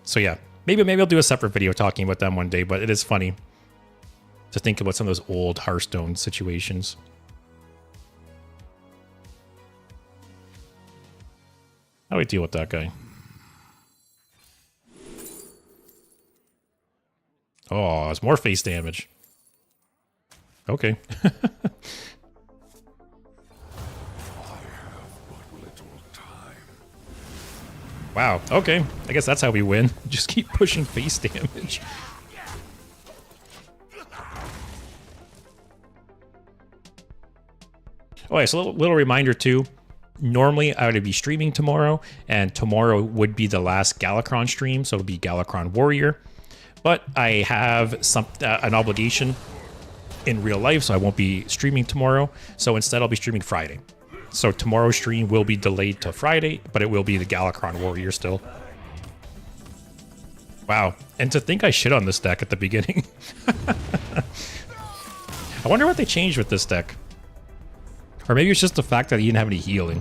So yeah, maybe I'll do a separate video talking about them one day, but it is funny to think about some of those old Hearthstone situations. How do we deal with that guy? Oh, it's more face damage. Okay. Wow, okay. I guess that's how we win. Just keep pushing face damage. Oh, yeah, so a little reminder too. Normally, I would be streaming tomorrow, and tomorrow would be the last Galakron stream, so it'll be Galakron Warrior. But I have an obligation in real life, so I won't be streaming tomorrow. So instead, I'll be streaming Friday. So tomorrow's stream will be delayed to Friday, but it will be the Galakron Warrior still. Wow, and to think I shit on this deck at the beginning. I wonder what they changed with this deck. Or maybe it's just the fact that he didn't have any healing.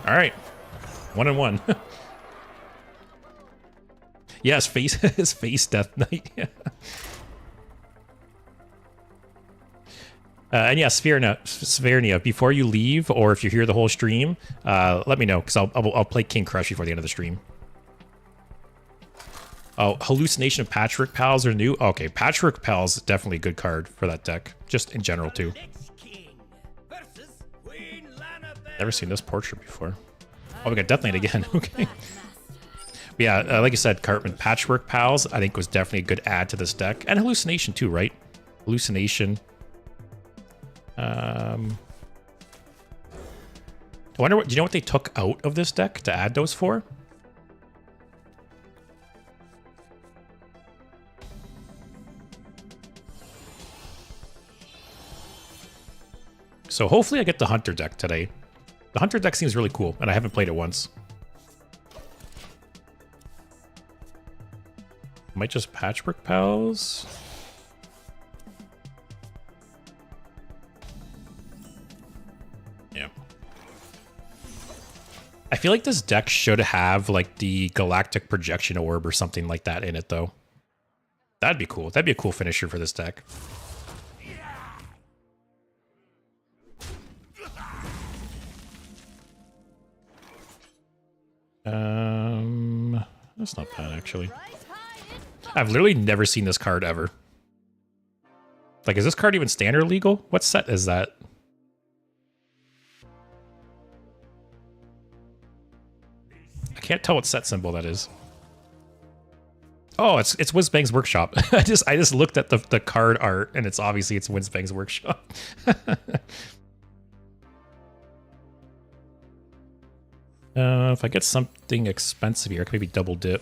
Alright. 1-1. Yes, his face Death Knight. Yeah. And yeah, Svernia, before you leave, or if you're here the whole stream, let me know, because I'll play King Crush before the end of the stream. Oh, Hallucination of Patchwork Pals are new? Okay, Patchwork Pals is definitely a good card for that deck, just in general too. Never seen this portrait before. Oh, we got Death Knight again, okay. But yeah, like I said, Cartman, Patchwork Pals, I think was definitely a good add to this deck. And Hallucination too, right? Hallucination. I wonder do you know what they took out of this deck to add those for? So hopefully I get the Hunter deck today. The Hunter deck seems really cool, and I haven't played it once. Might just Patchwork Pals. Yeah. I feel like this deck should have like the Galactic Projection Orb or something like that in it, though. That'd be cool. That'd be a cool finisher for this deck. That's not bad, actually. I've literally never seen this card ever. Like, is this card even standard legal? What set is that? I can't tell what set symbol that is. Oh, it's Whizbang's Workshop. I just looked at the card art, and it's Whizbang's Workshop. If I get something expensive here, I could maybe double dip.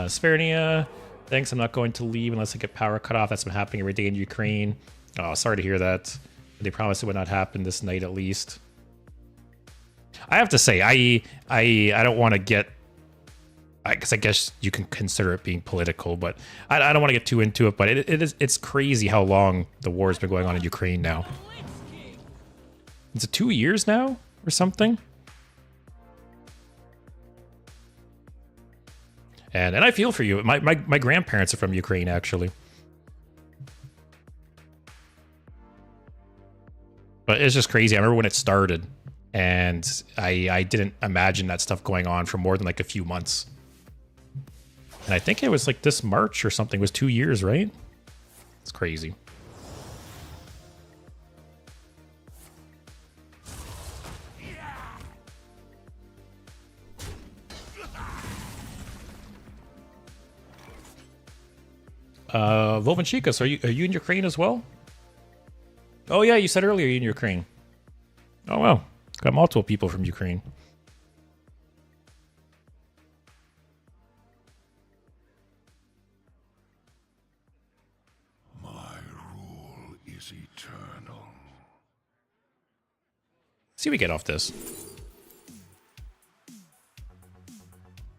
Svernia, thanks. I'm not going to leave unless I get power cut off. That's been happening every day in Ukraine. Oh, sorry to hear that. They promised it would not happen this night at least. I have to say, I don't want to get, because I guess you can consider it being political, but I don't want to get too into it, but it's crazy how long the war has been going on in Ukraine now. Is it 2 years now or something? And I feel for you. My grandparents are from Ukraine, actually. But it's just crazy. I remember when it started, And I didn't imagine that stuff going on for more than like a few months. And I think it was like this March or something. It was 2 years, right? It's crazy. Volvanchikas, are you in Ukraine as well? Oh yeah, you said earlier you're in Ukraine. Oh wow, got multiple people from Ukraine. My rule is eternal. See what we get off this.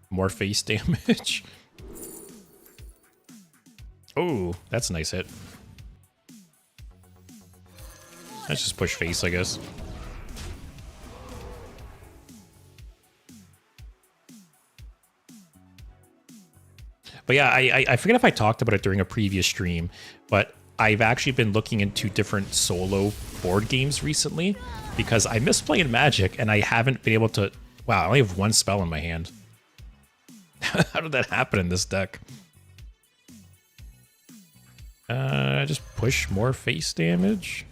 More face damage. Oh, that's a nice hit. Let's just push face, I guess. But yeah, I forget if I talked about it during a previous stream, but I've actually been looking into different solo board games recently because I miss playing Magic and I haven't been able to... Wow, I only have one spell in my hand. How did that happen in this deck? Just push more face damage.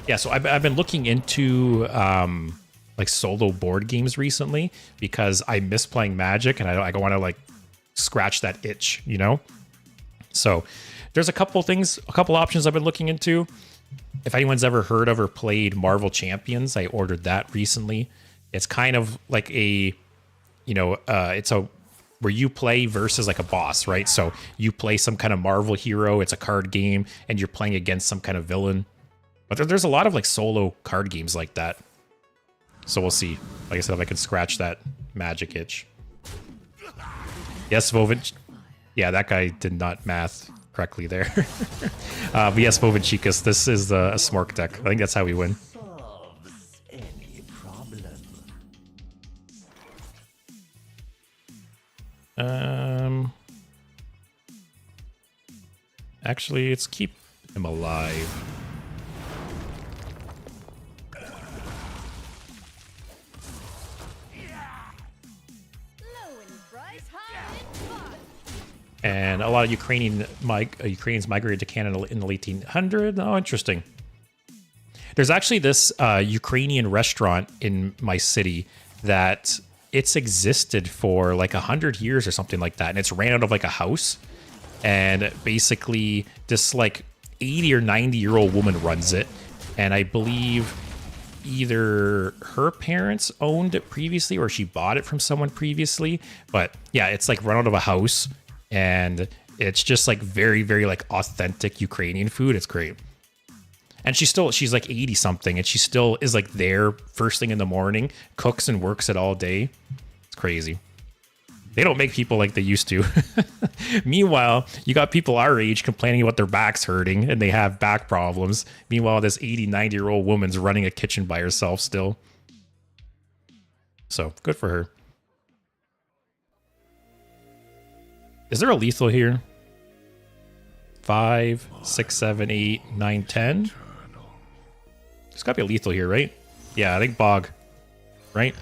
Yeah, so I've been looking into like solo board games recently because I miss playing Magic and I want to like scratch that itch, you know? So there's a couple things, a couple options I've been looking into. If anyone's ever heard of or played Marvel Champions, I ordered that recently. It's kind of like a, you know, it's a where you play versus like a boss, right? So you play some kind of Marvel hero, it's a card game, and you're playing against some kind of villain. But there's a lot of like solo card games like that. So we'll see. Like I said, if I can scratch that Magic itch. Yes, Vovin. Yeah, that guy did not math correctly there. But yes, Vovinchikas, this is a Smork deck. I think that's how we win. Solves any problem. Actually, let's keep him alive. Low in price, high in cost. And a lot of Ukrainians migrated to Canada in the late 1800s. Oh, interesting. There's actually this Ukrainian restaurant in my city that it's existed for like 100 years or something like that. And it's ran out of like a house. And basically this like 80 or 90-year-old woman runs it. And I believe either her parents owned it previously or she bought it from someone previously. But yeah, it's like run out of a house. And it's just like very, very like authentic Ukrainian food. It's great. And she's like 80 something and she still is like there first thing in the morning, cooks and works it all day. It's crazy. They don't make people like they used to. Meanwhile, you got people our age complaining about their backs hurting and they have back problems. Meanwhile, this 80, 90-year-old woman's running a kitchen by herself still. So good for her. Is there a lethal here? 5, 6, 7, 8, 9, 10. There's gotta be a lethal here, right? Yeah, I think Bog. Right?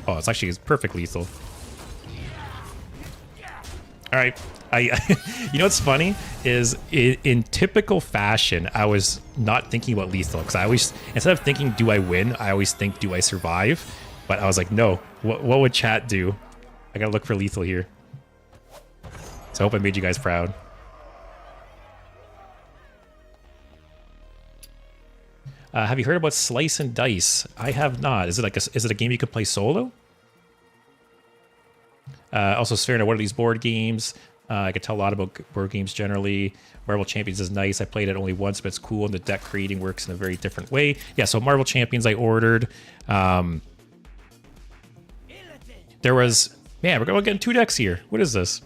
Oh, it's perfect lethal. Alright. You know what's funny? Is in typical fashion, I was not thinking about lethal. Because I always, instead of thinking, do I win? I always think, do I survive? But I was like, no. What would chat do? I gotta look for lethal here. So I hope I made you guys proud. Have you heard about Slice and Dice? I have not. Is it a game you can play solo? Also, Sphera, what are these board games? I could tell a lot about board games generally. Marvel Champions is nice. I played it only once, but it's cool, and the deck creating works in a very different way. Yeah, so Marvel Champions I ordered. There was... Man, we're getting 2 decks here. What is this?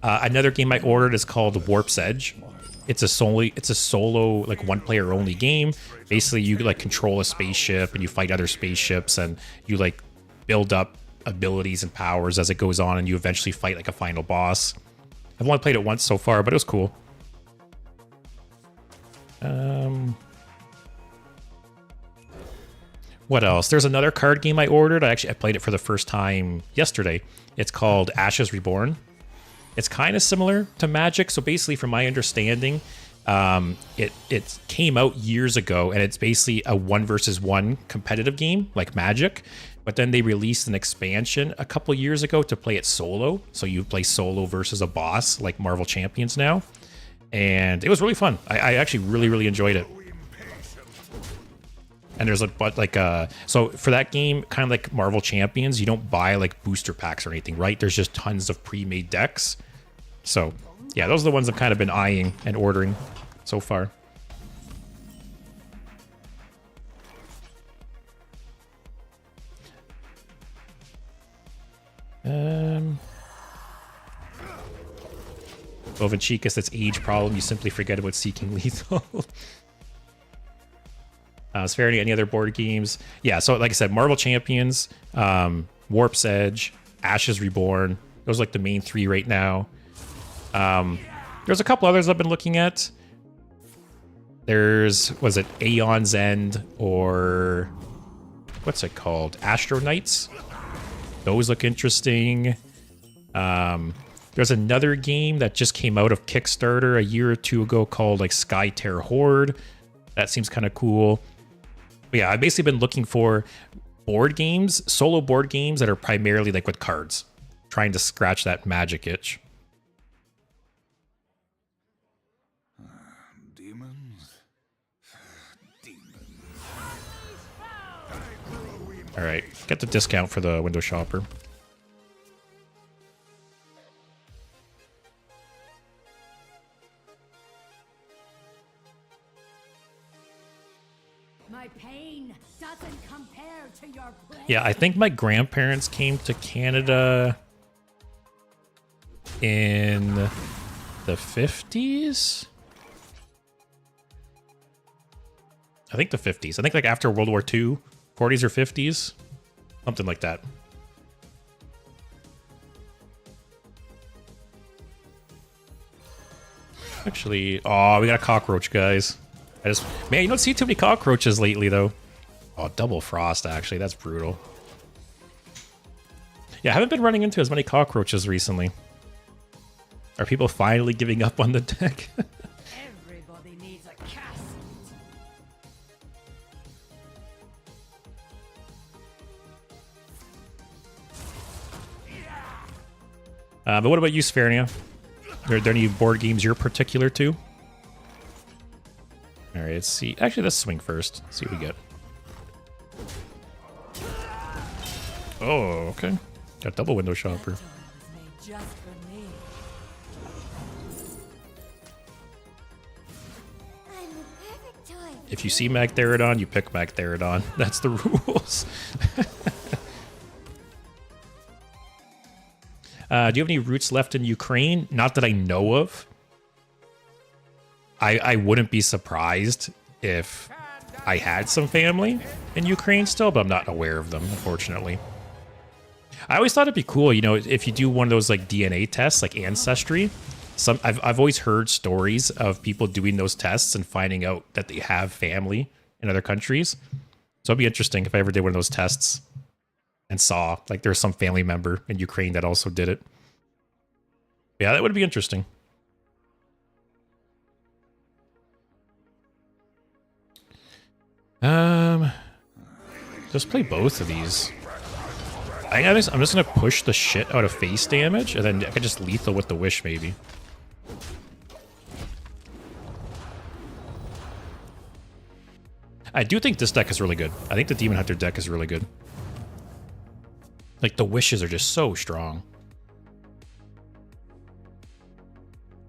Another game I ordered is called Warp's Edge. It's a solo like one player only game. Basically, you like control a spaceship and you fight other spaceships and you like build up abilities and powers as it goes on, and you eventually fight like a final boss. I've only played it once so far, but it was cool. What else? There's another card game I ordered. I played it for the first time yesterday. It's called Ashes Reborn. It's kind of similar to Magic. So basically, from my understanding, it came out years ago, and it's basically a 1v1 competitive game like Magic. But then they released an expansion a couple years ago to play it solo. So you play solo versus a boss like Marvel Champions now. And it was really fun. I actually really enjoyed it. And there's so for that game, kind of like Marvel Champions, you don't buy like booster packs or anything, right? There's just tons of pre-made decks. So yeah, those are the ones I've kind of been eyeing and ordering so far. Bovenchicus, that's age problem. You simply forget about seeking lethal. Spherinia, any other board games? Yeah, so like I said, Marvel Champions, Warp's Edge, Ashes Reborn. Those are like the main three right now. There's a couple others I've been looking at. Was it Aeon's End, or what's it called? Astro Knights. Those look interesting. There's another game that just came out of Kickstarter a year or two ago called like Skytear Horde. That seems kind of cool. But yeah, I've basically been looking for board games, solo board games that are primarily like with cards, trying to scratch that Magic itch. Demons. All right, get the discount for the window shopper. My pain doesn't compare to your pain. Yeah, I think my grandparents came to Canada in the 50s. I think the 50s. I think like after World War II, 40s or 50s, something like that. Actually, oh, we got a cockroach, guys. Man, you don't see too many cockroaches lately, though. Oh, double frost, actually. That's brutal. Yeah, I haven't been running into as many cockroaches recently. Are people finally giving up on the deck? Everybody needs a cast. But what about you, Spherinia? Are there any board games you're particular to? All right, let's see. Actually, let's swing first. See what we get. Oh, okay. Got double window shopper. It was made just for me. I'm the perfect toy. If you see Magtheridon, you pick Magtheridon. That's the rules. Do you have any roots left in Ukraine? Not that I know of. I wouldn't be surprised if I had some family in Ukraine still, but I'm not aware of them, unfortunately. I always thought it'd be cool, you know, if you do one of those like DNA tests, like Ancestry. I've always heard stories of people doing those tests and finding out that they have family in other countries. So it'd be interesting if I ever did one of those tests and saw like there's some family member in Ukraine that also did it. Yeah, that would be interesting. Just play both of these. I'm just gonna push the shit out of face damage, and then I can just lethal with the wish, maybe. I do think this deck is really good. I think the Demon Hunter deck is really good. Like, the wishes are just so strong.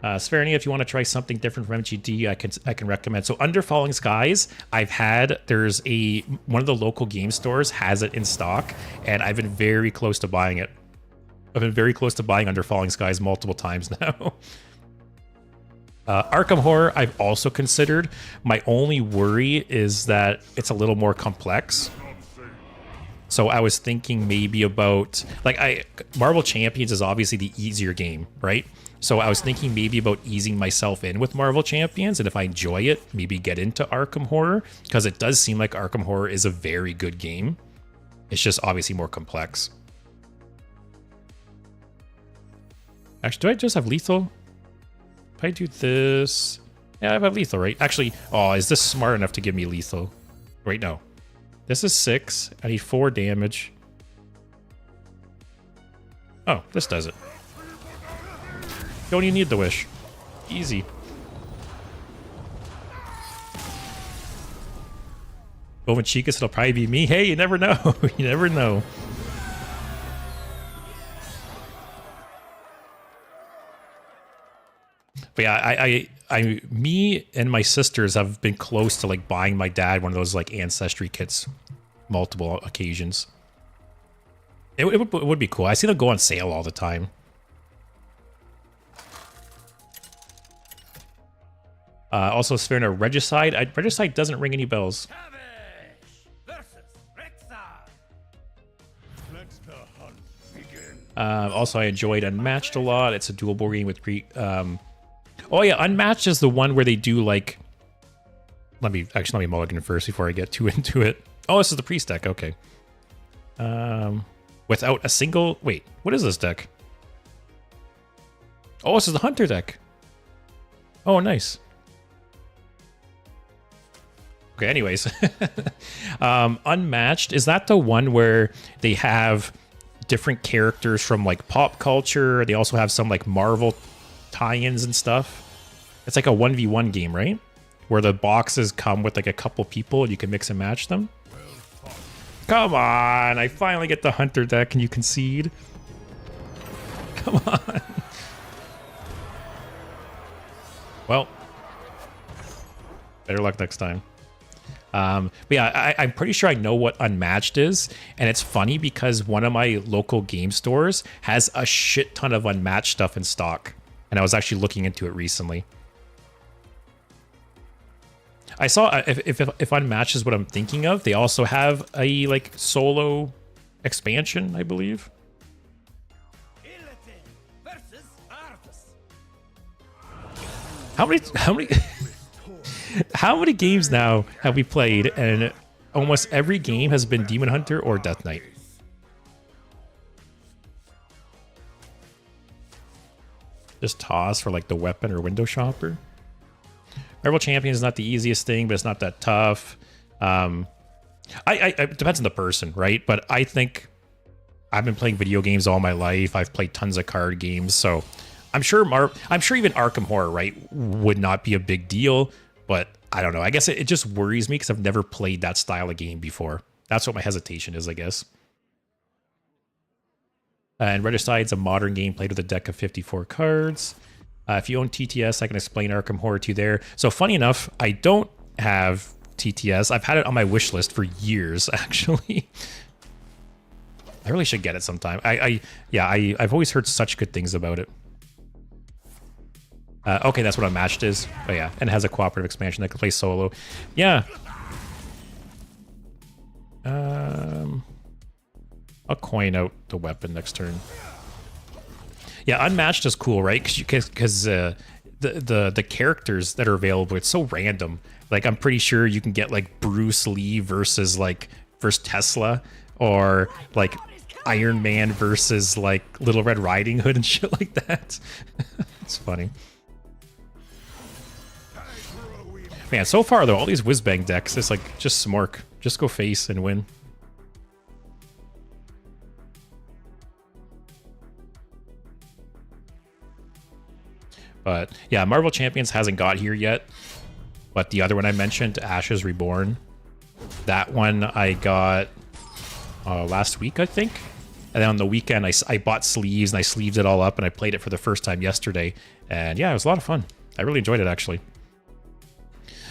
Spherinia, if you want to try something different from MGD, I can recommend. So Under Falling Skies, there's one of the local game stores has it in stock, and I've been very close to buying it. I've been very close to buying Under Falling Skies multiple times now. Arkham Horror, I've also considered. My only worry is that it's a little more complex. So I was thinking maybe about Marvel Champions is obviously the easier game, right? So I was thinking maybe about easing myself in with Marvel Champions, and if I enjoy it, maybe get into Arkham Horror, because it does seem like Arkham Horror is a very good game. It's just obviously more complex. Actually, do I just have lethal? If I do this... Yeah, I have lethal, right? Actually, oh, is this smart enough to give me lethal? Wait, no. This is 6. I need 4 damage. Oh, this does it. Don't even need the wish. Easy. Over Chicas, it'll probably be me. Hey, you never know. You never know. But yeah, me and my sisters have been close to like buying my dad one of those like ancestry kits, multiple occasions. It would be cool. I see them go on sale all the time. Also, Sphere Regicide. Regicide doesn't ring any bells. Also, I enjoyed Unmatched a lot. It's a dual board game with oh yeah, Unmatched is the one where they do like. Let me mulligan first before I get too into it. Oh, this is the priest deck. Okay. Without a single. Wait, what is this deck? Oh, this is the hunter deck. Oh, nice. Okay, anyways. Unmatched, is that the one where they have different characters from like pop culture? They also have some like Marvel tie-ins and stuff. It's like a 1v1 game, right? Where the boxes come with like a couple people and you can mix and match them. Come on, I finally get the hunter deck and you concede. Come on. Well, better luck next time. But yeah, I'm pretty sure I know what Unmatched is, and it's funny because one of my local game stores has a shit ton of Unmatched stuff in stock, and I was actually looking into it recently. I saw if Unmatched is what I'm thinking of, they also have a like solo expansion, I believe. How many how many games now have we played, and almost every game has been Demon Hunter or Death Knight? Just toss for like the weapon or window shopper. Marvel Champion is not the easiest thing, but it's not that tough. It depends on the person, right? But I think I've been playing video games all my life. I've played tons of card games, so I'm sure even Arkham Horror, right, would not be a big deal. But I don't know. I guess it just worries me because I've never played that style of game before. That's what my hesitation is, I guess. And Regicide's a modern game played with a deck of 54 cards. If you own TTS, I can explain Arkham Horror to you there. So funny enough, I don't have TTS. I've had it on my wish list for years, actually. I really should get it sometime. I've always heard such good things about it. Okay, that's what Unmatched is. Oh yeah, and it has a cooperative expansion that can play solo. Yeah. I'll coin out the weapon next turn. Yeah, Unmatched is cool, right? Because the characters that are available, it's so random. Like I'm pretty sure you can get like Bruce Lee versus Tesla, or like Iron Man versus like Little Red Riding Hood and shit like that. It's funny. Man, so far though, all these Whizbang decks, it's like just smork. Just go face and win. But yeah, Marvel Champions hasn't got here yet. But the other one I mentioned, Ashes Reborn, that one I got last week, I think. And then on the weekend, I bought sleeves and I sleeved it all up and I played it for the first time yesterday. And yeah, it was a lot of fun. I really enjoyed it, actually.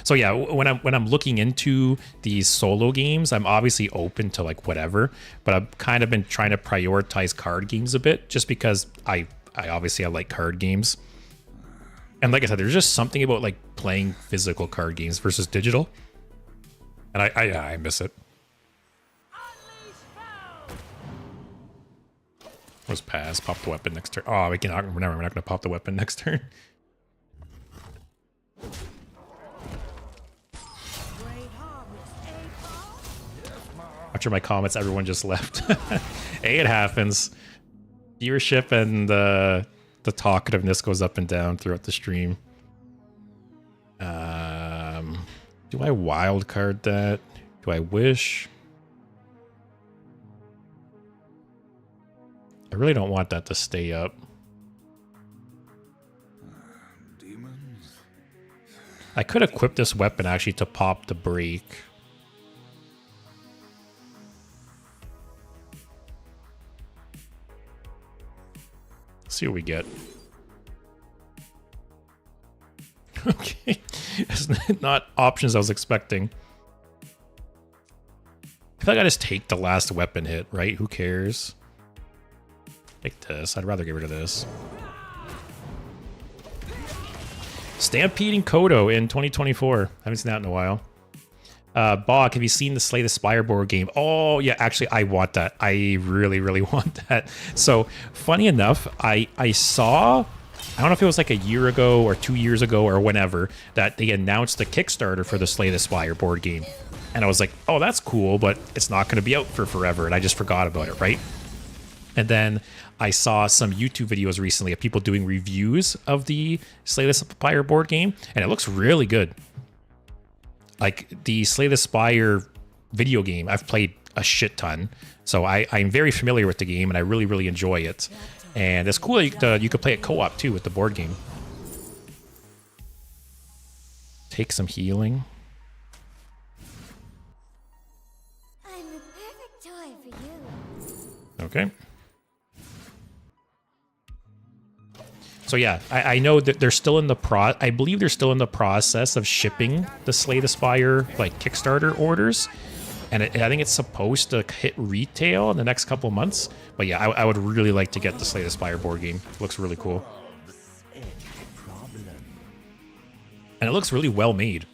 So yeah, when I'm looking into these solo games, I'm obviously open to like whatever, but I've kind of been trying to prioritize card games a bit, just because I like card games. And like I said, there's just something about like playing physical card games versus digital, and I miss it. Was pass. Pop the weapon next turn. Oh, we can. We're not going to pop the weapon next turn. After my comments, everyone just left. Hey, it happens. Viewership and the talkativeness goes up and down throughout the stream. Do I wildcard that? Do I wish? I really don't want that to stay up. Demons? I could equip this weapon actually to pop the break. Let's see what we get. Okay. It's not options I was expecting. I feel like I just take the last weapon hit, right? Who cares? Take this. I'd rather get rid of this. Stampeding Kodo in 2024. I haven't seen that in a while. Bog, have you seen the Slay the Spire board game? Oh, yeah, actually, I want that. I really, really want that. So, funny enough, I saw, I don't know if it was like a year ago or 2 years ago or whenever, that they announced the Kickstarter for the Slay the Spire board game. And I was like, oh, that's cool, but it's not going to be out for forever. And I just forgot about it, right? And then I saw some YouTube videos recently of people doing reviews of the Slay the Spire board game, and it looks really good. Like, the Slay the Spire video game, I've played a shit ton. So I'm very familiar with the game, and I really, really enjoy it. And it's cool that you could play it co-op, too, with the board game. Take some healing. I'm the perfect toy for you. Okay. So yeah, I know that they're still in the I believe they're still in the process of shipping the Slay the Spire like Kickstarter orders, and I think it's supposed to hit retail in the next couple of months. But yeah, I would really like to get the Slay the Spire board game. It looks really cool, and it looks really well made.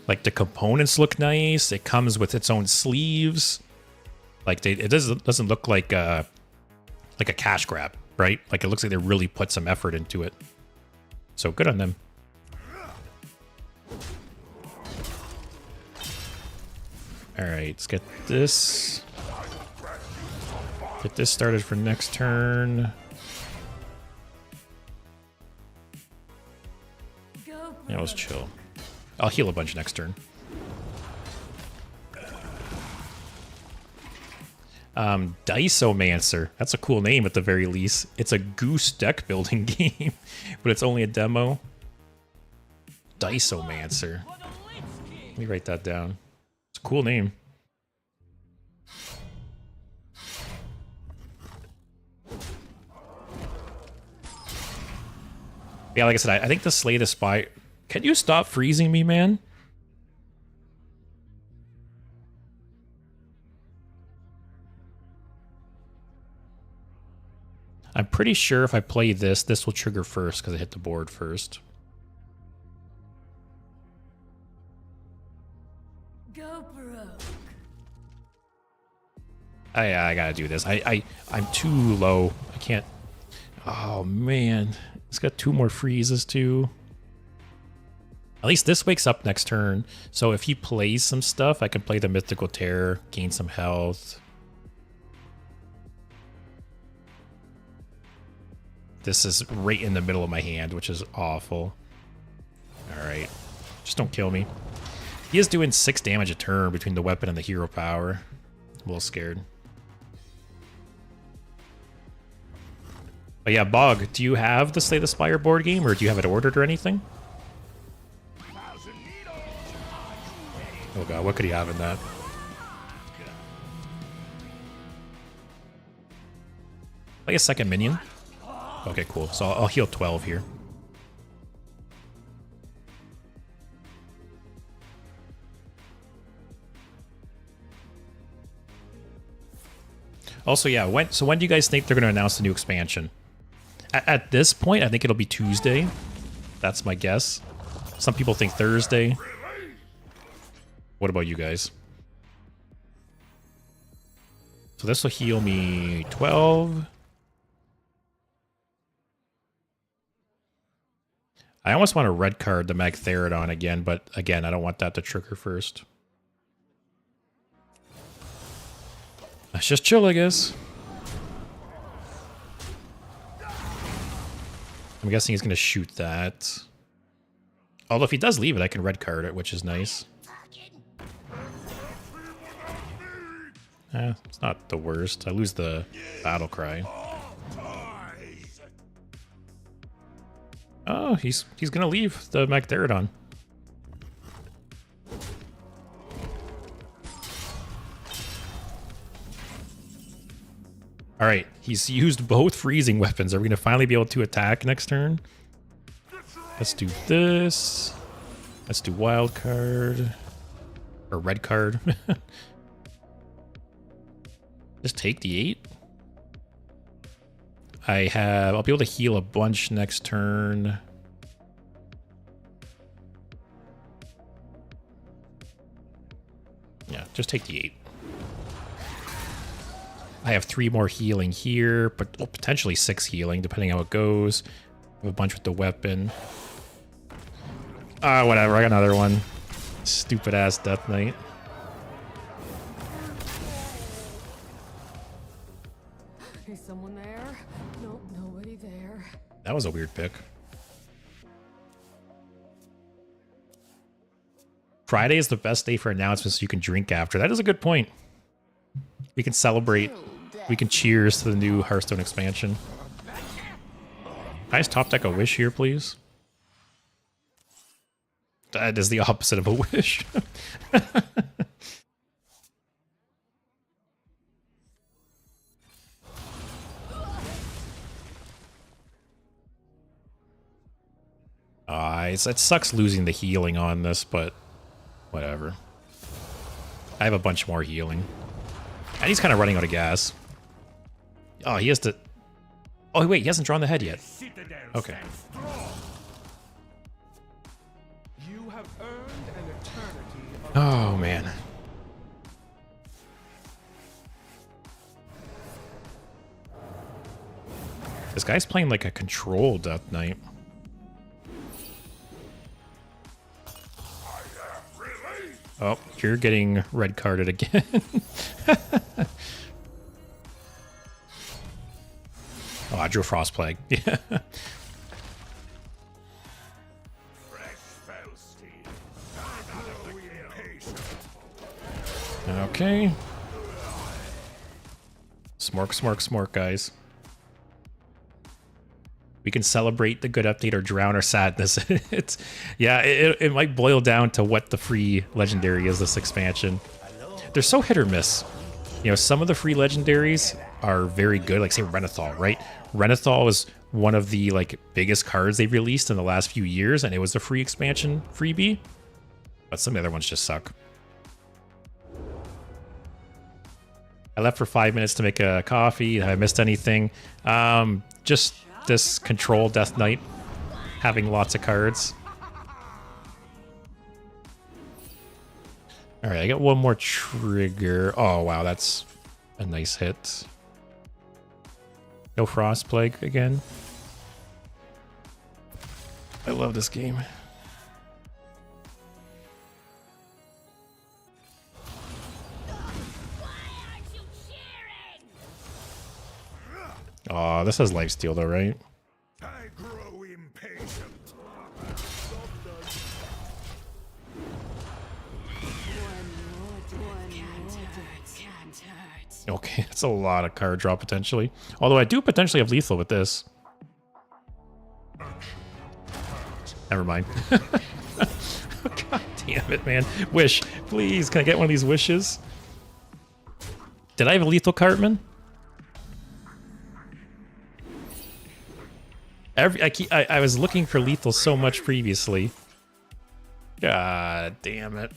Like, the components look nice. It comes with its own sleeves. Like, it doesn't look like a cash grab. Right? Like, it looks like they really put some effort into it. So good on them. Alright, let's get this. Get this started for next turn. Yeah, let's chill. I'll heal a bunch next turn. Diceomancer. That's a cool name at the very least. It's a goose deck building game, but it's only a demo. Diceomancer. Let me write that down. It's a cool name. Yeah, like I said, I think the Slay the Spire... Can you stop freezing me, man? I'm pretty sure if I play this, this will trigger first because I hit the board first. Go broke. I gotta do this. I'm too low. I can't. Oh man, it's got 2 more freezes too. At least this wakes up next turn. So if he plays some stuff, I can play the Mythical Terror, gain some health. This is right in the middle of my hand, which is awful. Alright. Just don't kill me. He is doing 6 damage a turn between the weapon and the hero power. I'm a little scared. But yeah, Bog, do you have the Slay the Spire board game, or do you have it ordered or anything? Oh god, what could he have in that? Like a second minion? Okay, cool. So I'll heal 12 here. Also, yeah, when do you guys think they're going to announce the new expansion? At this point, I think it'll be Tuesday. That's my guess. Some people think Thursday. What about you guys? So this will heal me 12. I almost want to red card the Magtheridon again, but again, I don't want that to trigger first. Let's just chill, I guess. I'm guessing he's going to shoot that. Although if he does leave it, I can red card it, which is nice. It's not the worst. I lose the battle cry. Oh, he's gonna leave the Magtheridon. All right, he's used both freezing weapons. Are we gonna finally be able to attack next turn? Let's do this. Let's do wild card or red card. Just take the 8. I'll be able to heal a bunch next turn. Yeah, just take the 8. I have 3 more healing here, but potentially 6 healing, depending how it goes. I have a bunch with the weapon. Whatever, I got another one. Stupid ass Death Knight. Is someone there? Nope, nobody there. That was a weird pick. Friday is the best day for announcements so you can drink after. That is a good point. We can celebrate. We can cheers to the new Hearthstone expansion. Nice top deck a wish here, please. That is the opposite of a wish. It sucks losing the healing on this, but whatever. I have a bunch more healing. And he's kind of running out of gas. Oh, he has to... Oh, wait, he hasn't drawn the head yet. Okay. You have earned an eternity of Oh, man. This guy's playing like a control Death Knight. Oh, you're getting red carded again. Oh, I drew a Frost Plague. Yeah. Okay. Smork, smork, smork, guys. We can celebrate the good update or drown our sadness. It might boil down to what the free legendary is this expansion. They're so hit or miss. You know, some of the free legendaries are very good, like say Renathal, right? Renathal is one of the biggest cards they've released in the last few years, and it was a free expansion freebie. But some of the other ones just suck. I left for 5 minutes to make a coffee. Have I missed anything? Just this control Death Knight having lots of cards. All right, I got one more trigger. Oh, wow, that's a nice hit. No Frost Plague again. I love this game. Oh, this has lifesteal though, right? I grow impatient. Okay, that's a lot of card draw potentially. Although I do potentially have lethal with this. Never mind. God damn it, man. Wish, please. Can I get one of these wishes? Did I have a lethal Cartman? I was looking for lethal so much previously. God damn it.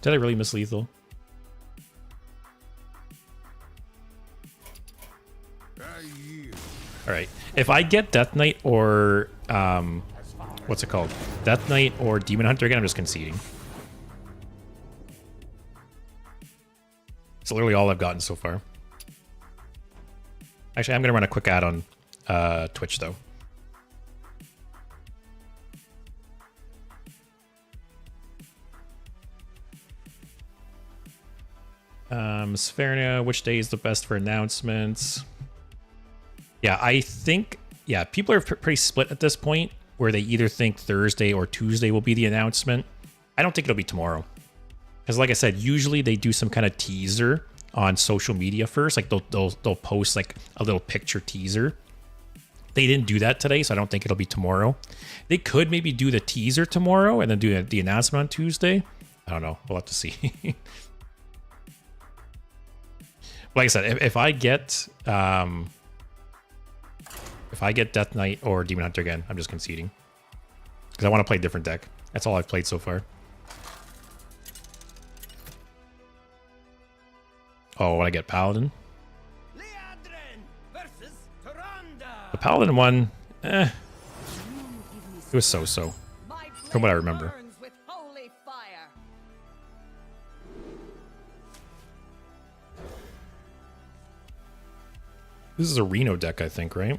Did I really miss lethal? Alright. If I get Death Knight or what's it called? Death Knight or Demon Hunter again, I'm just conceding. It's literally all I've gotten so far. Actually, I'm gonna run a quick ad on Twitch though. Svernia, which day is the best for announcements? Yeah, I think, yeah, people are pretty split at this point, where they either think Thursday or Tuesday will be the announcement. I don't think it'll be tomorrow. Because like I said, usually they do some kind of teaser on social media first. Like they'll post like a little picture teaser. They didn't do that today, so I don't think it'll be tomorrow. They could maybe do the teaser tomorrow and then do the announcement on Tuesday. I don't know. We'll have to see. Like I said, if I get Death Knight or Demon Hunter again, I'm just conceding. Because I want to play a different deck. That's all I've played so far. Oh, when I get Paladin. The Paladin one, it was so-so, from what I remember. This is a Reno deck, I think, right?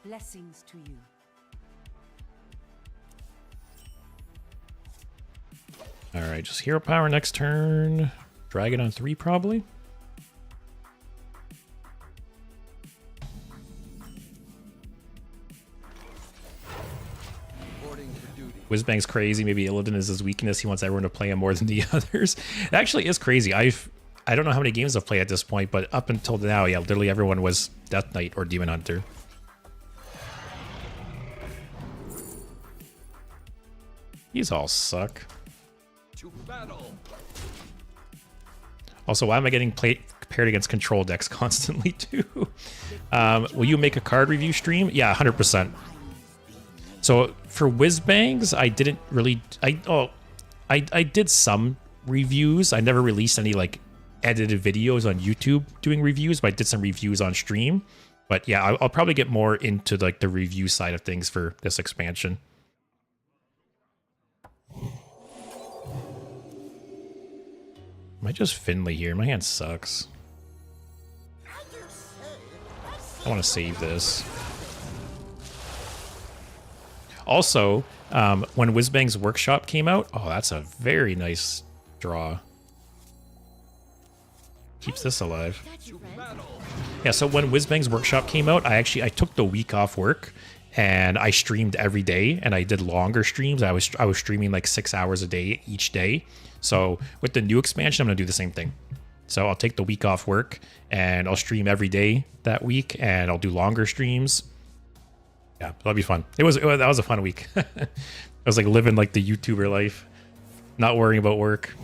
Blessings to you. All right, just hero power next turn. Dragon on 3, probably. Whizbang's crazy. Maybe Illidan is his weakness. He wants everyone to play him more than the others. It actually is crazy. I don't know how many games I've played at this point, but up until now, yeah, literally everyone was Death Knight or Demon Hunter. These all suck. Also, why am I getting paired against control decks constantly too? Will you make a card review stream? Yeah, 100%. So for Whizbangs, I didn't really. I did some reviews. I never released any like edited videos on YouTube doing reviews, but I did some reviews on stream. But yeah, I'll probably get more into like the review side of things for this expansion. Am I just Finley here? My hand sucks. I want to save this. Also, when Whizbang's Workshop came out, oh, that's a very nice draw. Keeps this alive. Yeah, so when Whizbang's Workshop came out, I took the week off work and I streamed every day, and I did longer streams. I was streaming like 6 hours a day each day. So with the new expansion, I'm gonna do the same thing. So I'll take the week off work and I'll stream every day that week, and I'll do longer streams. Yeah, that'll be fun. That was a fun week. I was like living like the YouTuber life, not worrying about work.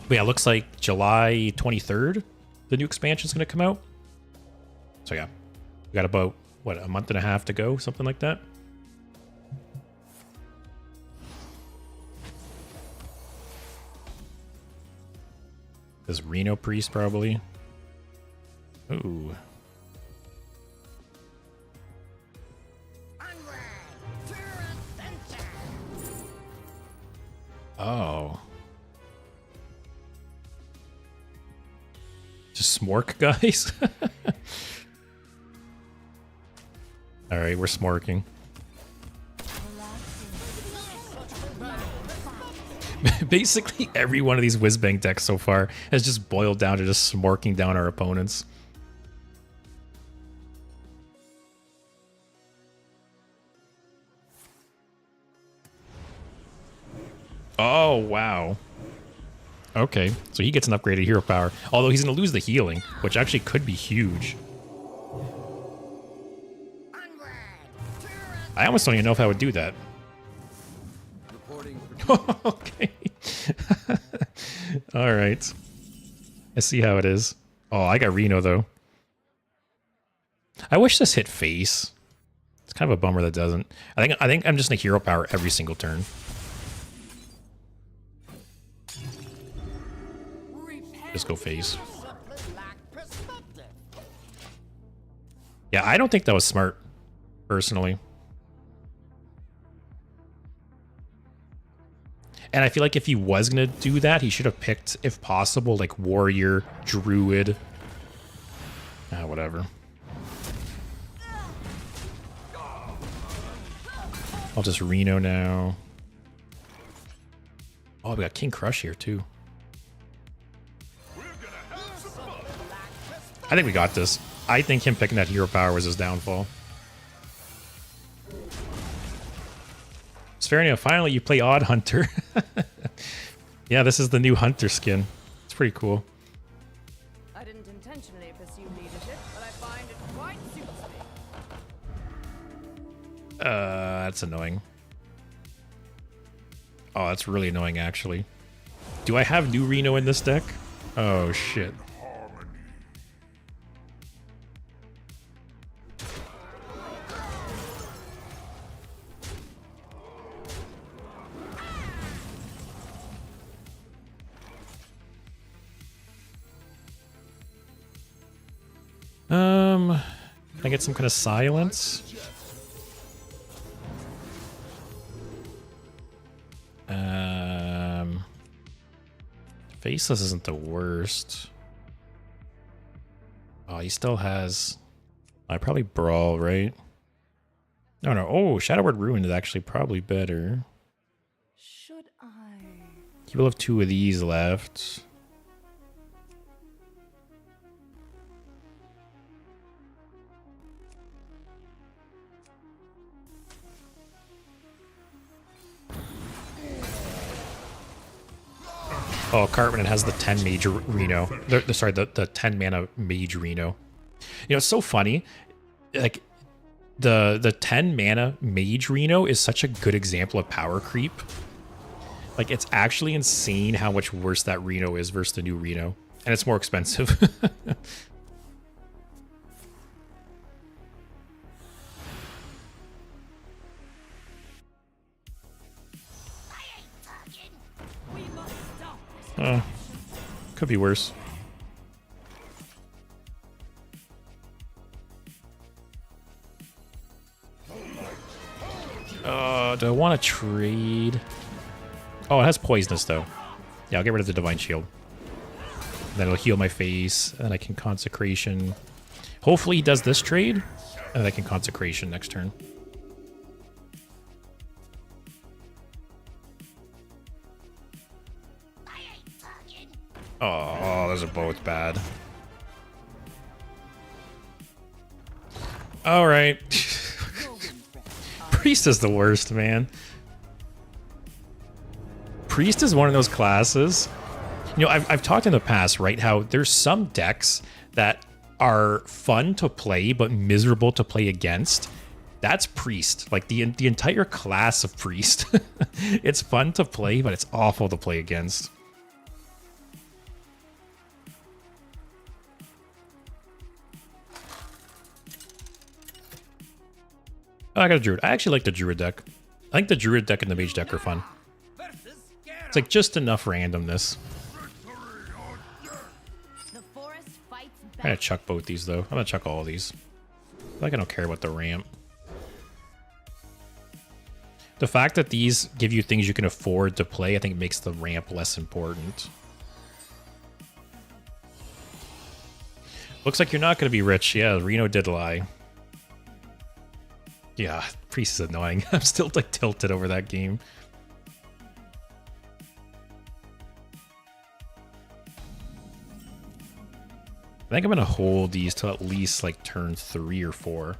But yeah, it looks like July 23rd, the new expansion is gonna come out. So yeah, we got about what, a month and a half to go, something like that. This Reno Priest probably. Ooh. Oh. Just smork, guys? Alright, we're smorking. Basically, every one of these Whizbang decks so far has just boiled down to just smorking down our opponents. Oh, wow. Okay, so he gets an upgraded hero power. Although he's going to lose the healing, which actually could be huge. I almost don't even know if I would do that. Okay. All right. I see how it is. Oh, I got Reno though. I wish this hit face. It's kind of a bummer that doesn't. I think I'm just gonna hero power every single turn. Just go face. Yeah, I don't think that was smart. personally. And I feel like if he was going to do that, he should have picked, if possible, like warrior, druid. Whatever. I'll just Reno now. Oh, we got King Crush here too. I think we got this. I think him picking that hero power was his downfall. Spherinio, finally you play Odd Hunter. Yeah, this is the new Hunter skin. It's pretty cool. I didn't intentionally pursue leadership, but I find it quite suits me. That's annoying. Oh, that's really annoying, actually. Do I have new Reno in this deck? Oh, shit. Can I get some kind of silence? Faceless isn't the worst. Oh, he still has... I probably Brawl, right? No, no. Oh, Shadow Word Ruin is actually probably better. Should I? He will have 2 of these left. Oh, Cartman has the 10 Mage Reno. Sorry, the 10 mana Mage Reno. You know, it's so funny. Like, the 10 mana Mage Reno is such a good example of power creep. Like, it's actually insane how much worse that Reno is versus the new Reno. And it's more expensive. Could be worse. Do I want to trade? Oh, it has poisonous though. Yeah, I'll get rid of the Divine Shield. Then it'll heal my face, and then I can Consecration. Hopefully he does this trade, and then I can Consecration next turn. Oh, those are both bad. All right. Priest is the worst, man. Priest is one of those classes. You know, I've talked in the past, right, how there's some decks that are fun to play but miserable to play against. That's Priest. Like the entire class of Priest. It's fun to play, but it's awful to play against. Oh, I got a Druid. I actually like the Druid deck. I think the Druid deck and the Mage deck are fun. It's like just enough randomness. The forest fights I'm back. gonna chuck both these though. I'm gonna chuck all of these. Like I don't care about the ramp. The fact that these give you things you can afford to play, I think makes the ramp less important. Looks like you're not gonna be rich. Yeah, Reno did lie. Yeah, Priest is annoying. I'm still like tilted over that game. I think I'm gonna hold these till at least like turn 3 or 4.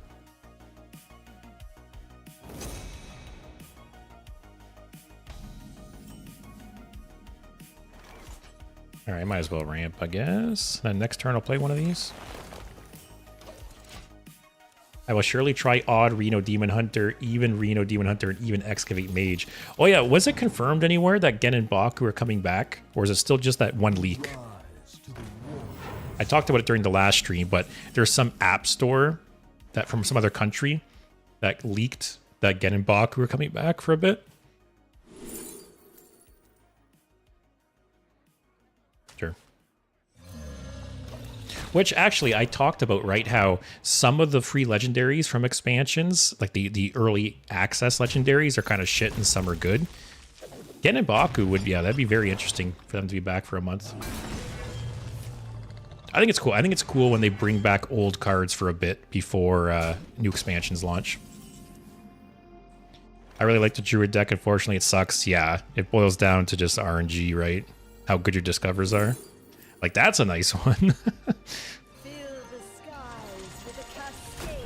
All right, might as well ramp, I guess. Then next turn I'll play one of these. I will surely try odd Reno Demon Hunter, even Reno Demon Hunter, and even Excavate Mage. Oh yeah, was it confirmed anywhere that Gen and Baku are coming back? Or is it still just that one leak? I talked about it during the last stream, but there's some app store that from some other country that leaked that Gen and Baku are coming back for a bit. Sure. Which actually I talked about, right? How some of the free legendaries from expansions, like the early access legendaries, are kind of shit and some are good. Getting Baku would, yeah, that'd be very interesting for them to be back for a month. I think it's cool. I think it's cool when they bring back old cards for a bit before new expansions launch. I really like the Druid deck. Unfortunately, it sucks. Yeah, it boils down to just RNG, right? How good your discovers are. Like, that's a nice one.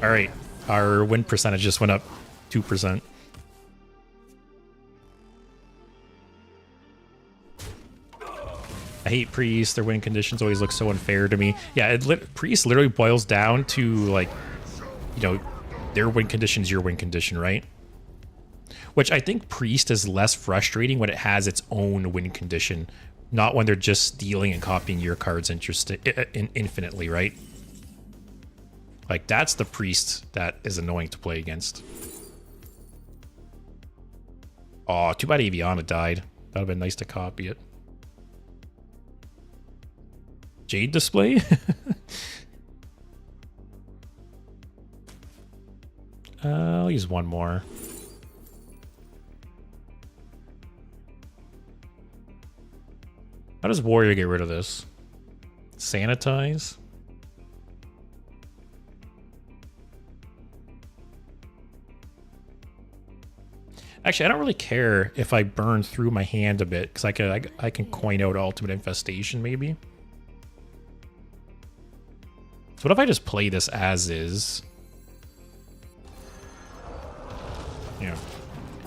All right, our win percentage just went up 2%. I hate Priest. Their win conditions always look so unfair to me. Yeah, Priest literally boils down to, like, you know, their win condition's your win condition, right? Which I think Priest is less frustrating when it has its own win condition, not when they're just stealing and copying your cards infinitely, right? Like, that's the Priest that is annoying to play against. Oh, too bad Aviana died. That would have been nice to copy it. Jade display? I'll use one more. How does Warrior get rid of this? Sanitize? Actually, I don't really care if I burn through my hand a bit, because I can coin out Ultimate Infestation, maybe. So what if I just play this as is? Yeah.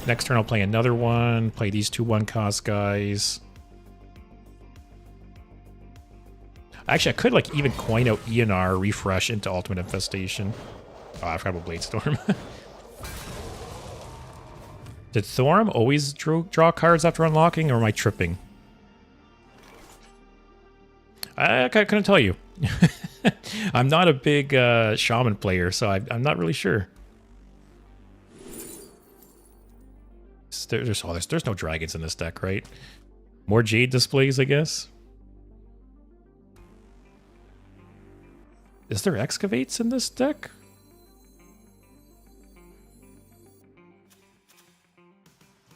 Next turn I'll play another one, play these two 1-cost guys. Actually, I could, like, even coin out ENR, refresh into Ultimate Infestation. Oh, I forgot about Blade Storm. Did Thorm always draw cards after unlocking, or am I tripping? I couldn't tell you. I'm not a big Shaman player, so I'm not really sure. There's no dragons in this deck, right? More Jade displays, I guess. Is there excavates in this deck?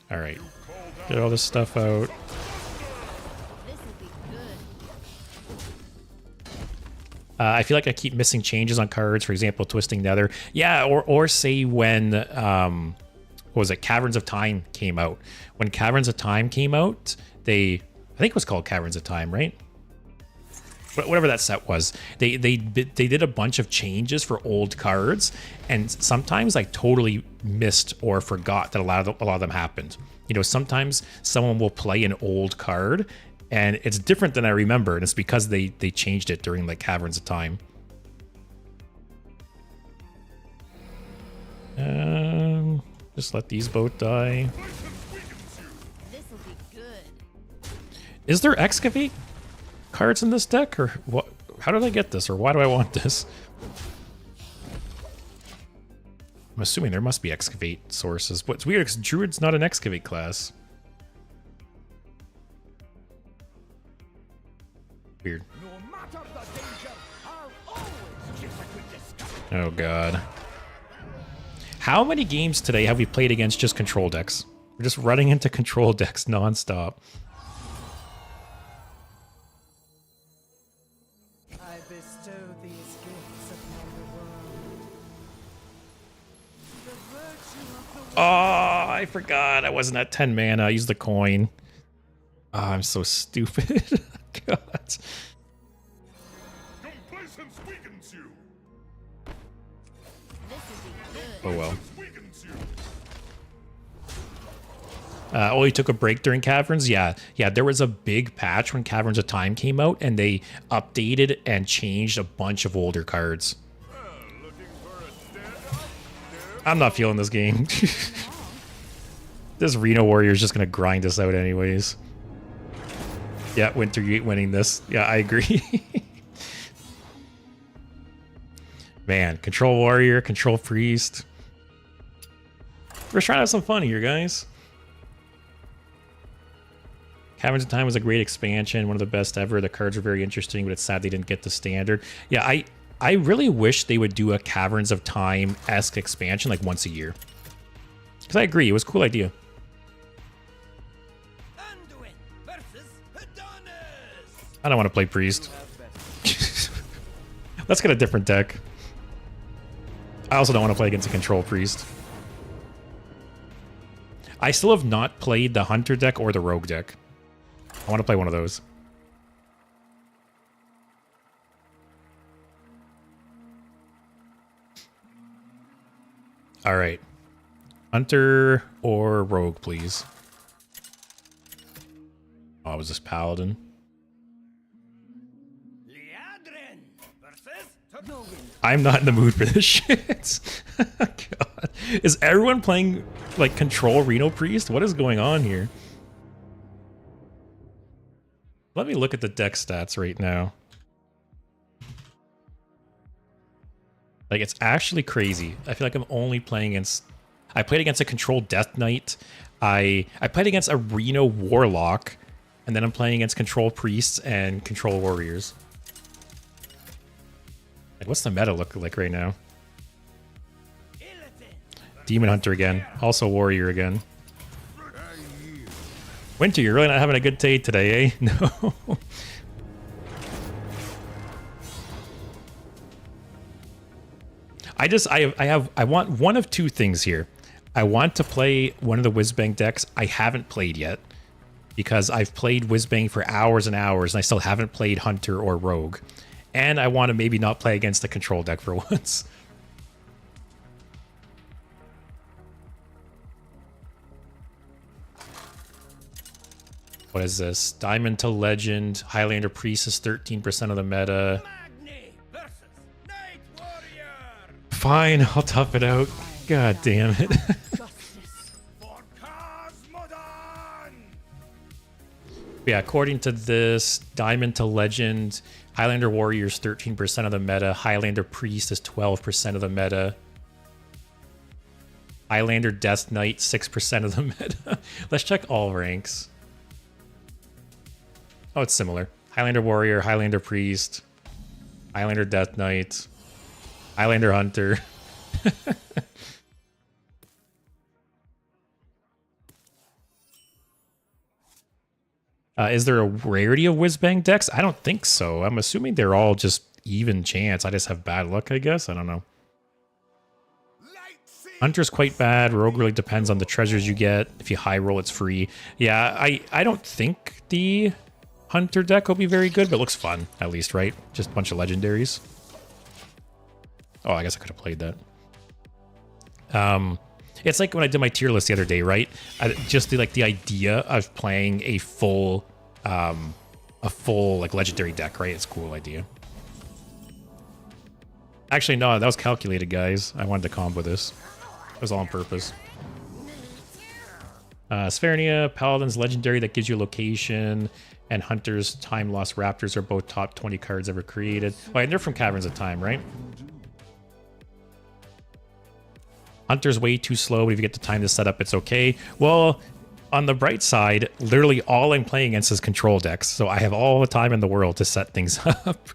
All right, get all this stuff out. I feel like I keep missing changes on cards. For example, Twisting Nether. Yeah, or say when what was it? Caverns of Time came out. When Caverns of Time came out, I think it was called Caverns of Time, right? Whatever that set was, they did a bunch of changes for old cards, and sometimes I totally missed or forgot that a lot of them happened. You know, sometimes someone will play an old card, and it's different than I remember, and it's because they changed it during like Caverns of Time. Just let these both die. This'll be good. Is there excavate cards in this deck, or what? How did I get this, or why do I want this? I'm assuming there must be excavate sources, but it's weird because Druid's not an excavate class. Weird. Oh god. How many games today have we played against just control decks? We're just running into control decks nonstop. I bestow these gifts upon the world. The virtue of the Oh, I forgot. I wasn't at 10 mana. I used the coin. Oh, I'm so stupid. God. Complacence weakens you. Oh well. Oh, he took a break during Caverns? Yeah, there was a big patch when Caverns of Time came out, and they updated and changed a bunch of older cards. I'm not feeling this game. This Reno Warrior is just going to grind us out anyways. Yeah, Winter, you ain't winning this. Yeah, I agree. Man, Control Warrior, Control Priest. We're trying to have some fun here, guys. Caverns of Time was a great expansion, one of the best ever. The cards were very interesting, but it's sad they didn't get the standard. Yeah, I really wish they would do a Caverns of Time-esque expansion like once a year. Because I agree, it was a cool idea. I don't want to play Priest. Let's get a different deck. I also don't want to play against a Control Priest. I still have not played the Hunter deck or the Rogue deck. I want to play one of those. All right. Hunter or Rogue, please. Oh, it was this Paladin. I'm not in the mood for this shit. God. Is everyone playing, like, Control Reno Priest? What is going on here? Let me look at the deck stats right now. Like, it's actually crazy. I feel like I'm only playing against... I played against a Control Death Knight. I played against a Reno Warlock. And then I'm playing against Control Priests and Control Warriors. Like, what's the meta look like right now? Demon Hunter again. Also Warrior again. Winter, you're really not having a good day today, eh? No. I want one of two things here. I want to play one of the Whizbang decks I haven't played yet. Because I've played Whizbang for hours and hours and I still haven't played Hunter or Rogue. And I want to maybe not play against the Control deck for once. What is this? Diamond to Legend. Highlander Priest is 13% of the meta. Fine, I'll tough it out. God damn it. Yeah, according to this, Diamond to Legend, Highlander Warrior is 13% of the meta. Highlander Priest is 12% of the meta. Highlander Death Knight, 6% of the meta. Let's check all ranks. Oh, it's similar. Highlander Warrior, Highlander Priest, Highlander Death Knight, Highlander Hunter. Is there a rarity of Whizbang decks? I don't think so. I'm assuming they're all just even chance. I just have bad luck, I guess. I don't know. Hunter's quite bad. Rogue really depends on the treasures you get. If you high roll, it's free. Yeah, I don't think the Hunter deck will be very good, but it looks fun, at least, right? Just a bunch of legendaries. Oh, I guess I could have played that. It's like when I did my tier list the other day, right? Just the idea of playing a full like legendary deck, right? It's a cool idea. Actually, no, that was calculated, guys. I wanted to combo this. It was all on purpose. Sphernia, Paladin's legendary that gives you a location, and Hunter's Time Lost Raptors are both top 20 cards ever created. Oh, and they're from Caverns of Time, right? Hunter's way too slow, but if you get the time to set up, it's okay. Well, on the bright side, literally all I'm playing against is control decks, so I have all the time in the world to set things up.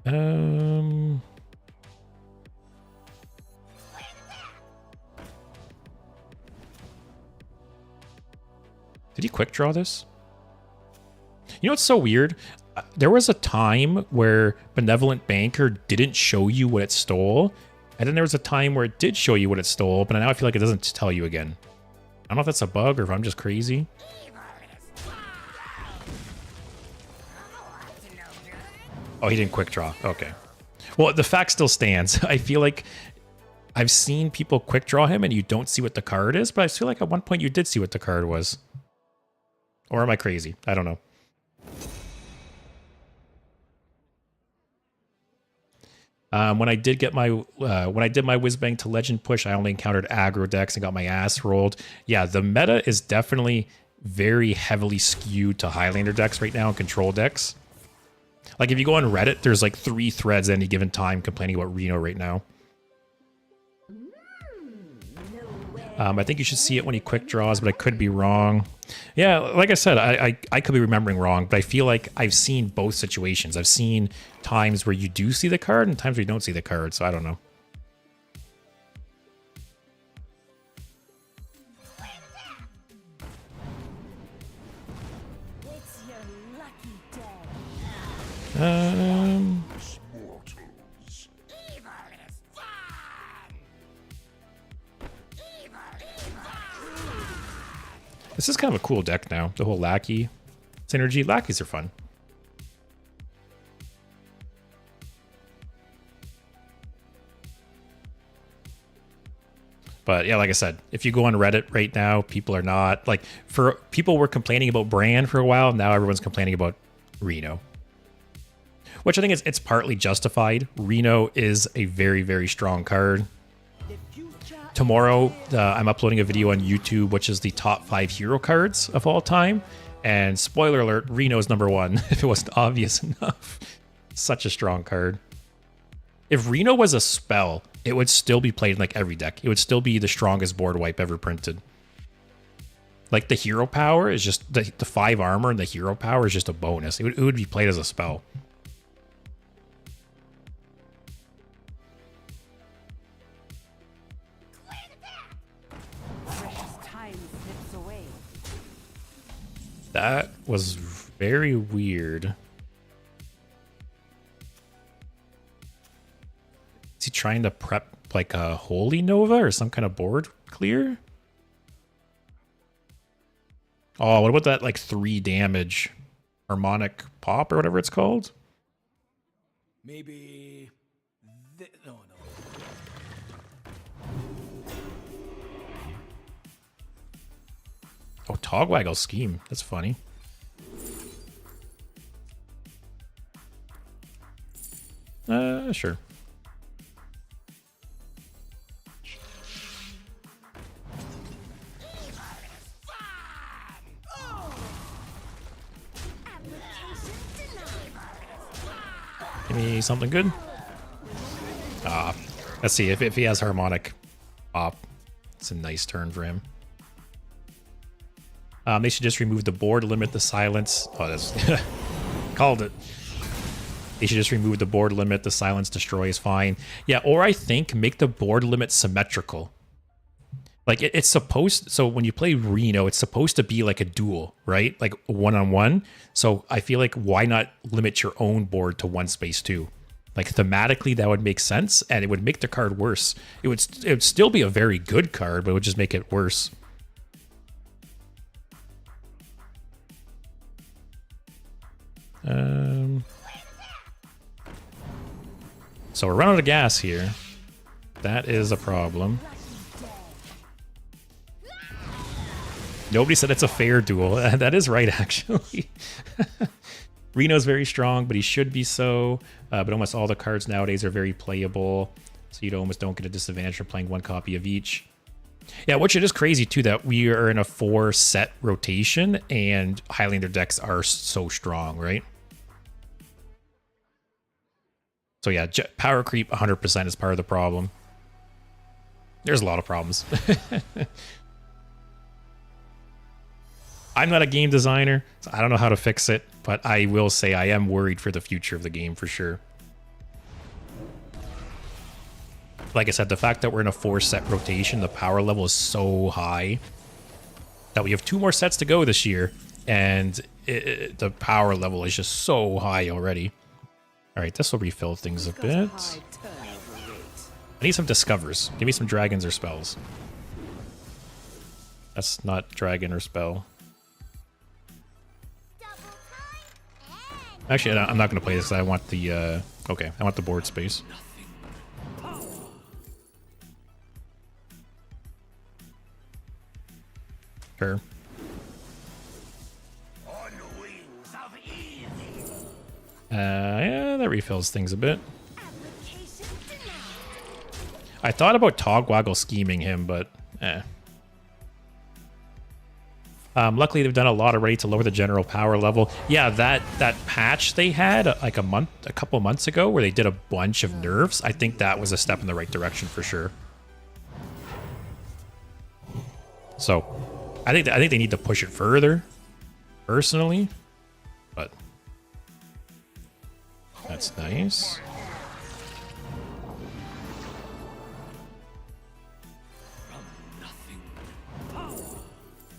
Did he quick draw this? You know what's so weird? There was a time where Benevolent Banker didn't show you what it stole, and then there was a time where it did show you what it stole, but now I feel like it doesn't tell you again. I don't know if that's a bug or if I'm just crazy. Oh, he didn't quick draw. Okay. Well, the fact still stands. I feel like I've seen people quick draw him and you don't see what the card is, but I feel like at one point you did see what the card was. Or am I crazy? I don't know. When I did my Whizbang to Legend push, I only encountered aggro decks and got my ass rolled. Yeah, the meta is definitely very heavily skewed to Highlander decks right now and control decks. Like if you go on Reddit, there's like 3 threads at any given time complaining about Reno right now. I think you should see it when he quick draws, but I could be wrong. Yeah, like I said, I could be remembering wrong, but I feel like I've seen both situations. I've seen times where you do see the card and times where you don't see the card, so I don't know. It's your lucky day. Mortals. This is kind of a cool deck now. The whole Lackey synergy. Lackeys are fun. But yeah, like I said, if you go on Reddit right now, people are not like people were complaining about Bran for a while. Now everyone's complaining about Reno, which I think it's partly justified. Reno is a very, very strong card. Tomorrow, I'm uploading a video on YouTube, which is the top 5 hero cards of all time. And spoiler alert, Reno is #1, if it wasn't obvious enough. Such a strong card. If Reno was a spell, it would still be played in like every deck. It would still be the strongest board wipe ever printed. Like the hero power is just, the 5 armor and the hero power is just a bonus. It would be played as a spell. That was very weird. Is he trying to prep like a Holy Nova or some kind of board clear? Oh, what about that like 3 damage harmonic pop or whatever it's called? Maybe... No. Oh, Togwaggle Scheme. That's funny. Sure. Give me something good. Let's see if he has harmonic pop. It's a nice turn for him. They should just remove the board, limit the silence. Oh, that's called it. They should just remove the board limit. The silence destroy is fine. Yeah, or I think make the board limit symmetrical. Like it's supposed. So when you play Reno, it's supposed to be like a duel, right? Like one-on-one. So I feel like why not limit your own board to 1 space too? Like thematically, that would make sense, and it would make the card worse. It would still be a very good card, but it would just make it worse. So we're running out of gas here. That is a problem. Nobody said it's a fair duel. That is right, actually. Reno's very strong, but he should be so. But almost all the cards nowadays are very playable, so you almost don't get a disadvantage for playing 1 copy of each. Yeah, which it is crazy, too, that we are in a 4-set rotation, and Highlander decks are so strong, right? So yeah, power creep 100% is part of the problem. There's a lot of problems. I'm not a game designer, so I don't know how to fix it, but I will say I am worried for the future of the game for sure. Like I said, the fact that we're in a 4-set rotation, the power level is so high that we have 2 more sets to go this year, and the power level is just so high already. All right, this will refill things a bit. I need some discovers. Give me some dragons or spells. That's not dragon or spell. Actually, I'm not going to play this. I want the okay, I want the board space. Sure. Yeah, that refills things a bit. I thought about Togwaggle scheming him, but luckily they've done a lot already to lower the general power level. Yeah, that patch they had like a couple months ago where they did a bunch of nerfs, I think that was a step in the right direction for sure. So I think they need to push it further, personally. But that's nice.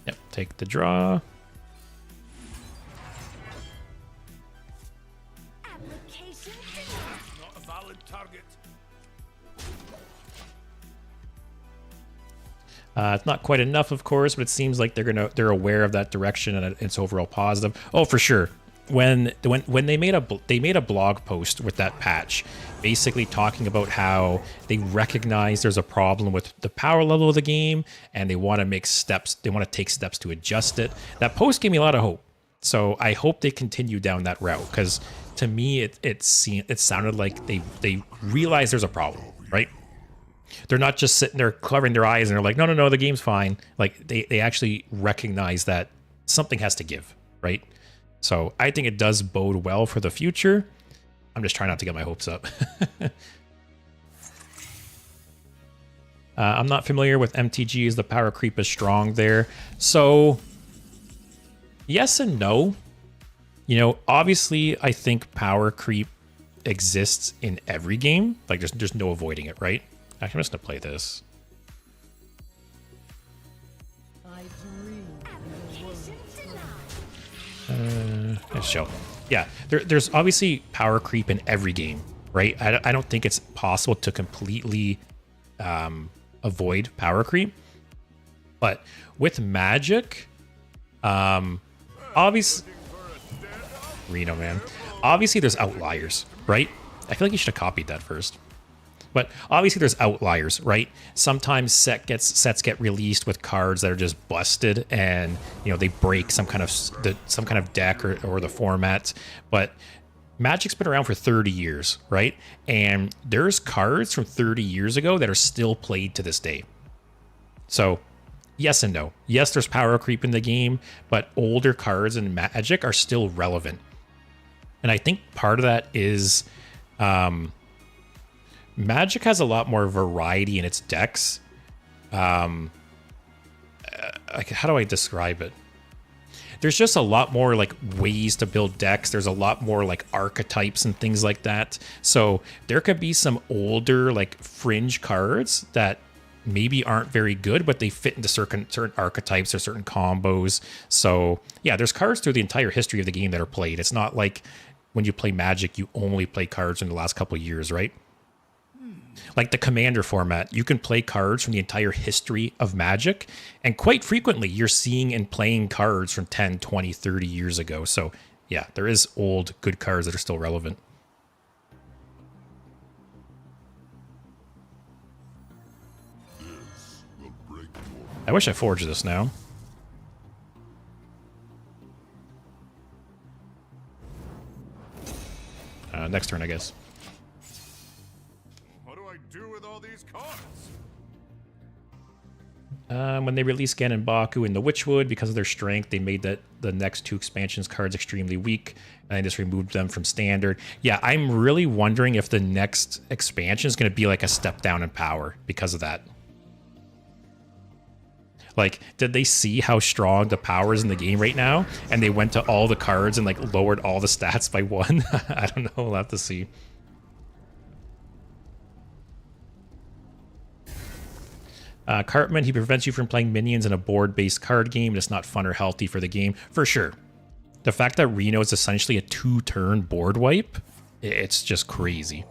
Yep, take the draw. Not a valid target. It's not quite enough, of course, but it seems like they're aware of that direction and it's overall positive. Oh, for sure. When they made a blog post with that patch, basically talking about how they recognize there's a problem with the power level of the game and they want to make steps. They want to take steps to adjust it. That post gave me a lot of hope. So I hope they continue down that route, because to me it sounded like they realize there's a problem, right? They're not just sitting there covering their eyes and they're like, no, the game's fine. Like they actually recognize that something has to give, right? So I think it does bode well for the future. I'm just trying not to get my hopes up. I'm not familiar with MTGs. The power creep is strong there. So yes and no. You know, obviously I think power creep exists in every game. Like there's no avoiding it, right? Actually, I'm just gonna play this. Let's show. Yeah, there's obviously power creep in every game, right? I don't think it's possible to completely avoid power creep, but with Magic, obviously, Reno, man, obviously there's outliers, right? I feel like you should have copied that first. But obviously there's outliers, right? Sometimes sets get released with cards that are just busted and, you know, they break some kind of deck or the format. But Magic's been around for 30 years, right? And there's cards from 30 years ago that are still played to this day. So yes and no. Yes, there's power creep in the game, but older cards in Magic are still relevant. And I think part of that is Magic has a lot more variety in its decks. Like, how do I describe it? There's just a lot more like ways to build decks. There's a lot more like archetypes and things like that. So there could be some older like fringe cards that maybe aren't very good, but they fit into certain archetypes or certain combos. So yeah, there's cards through the entire history of the game that are played. It's not like when you play Magic, you only play cards in the last couple of years, right? Like the Commander format, you can play cards from the entire history of Magic, and quite frequently you're seeing and playing cards from 10, 20, 30 years ago. So yeah, there is old good cards that are still relevant. I wish I forged this now. Next turn, I guess. Do with all these cards? When they released Gan and Baku in the Witchwood, because of their strength, they made the next two expansions cards extremely weak, and they just removed them from standard. Yeah, I'm really wondering if the next expansion is going to be like a step down in power because of that. Like, did they see how strong the power is in the game right now, and they went to all the cards and like lowered all the stats by one? I don't know. We'll have to see. Cartman, he prevents you from playing minions in a board-based card game. It's not fun or healthy for the game. For sure. The fact that Reno is essentially a 2-turn board wipe, it's just crazy.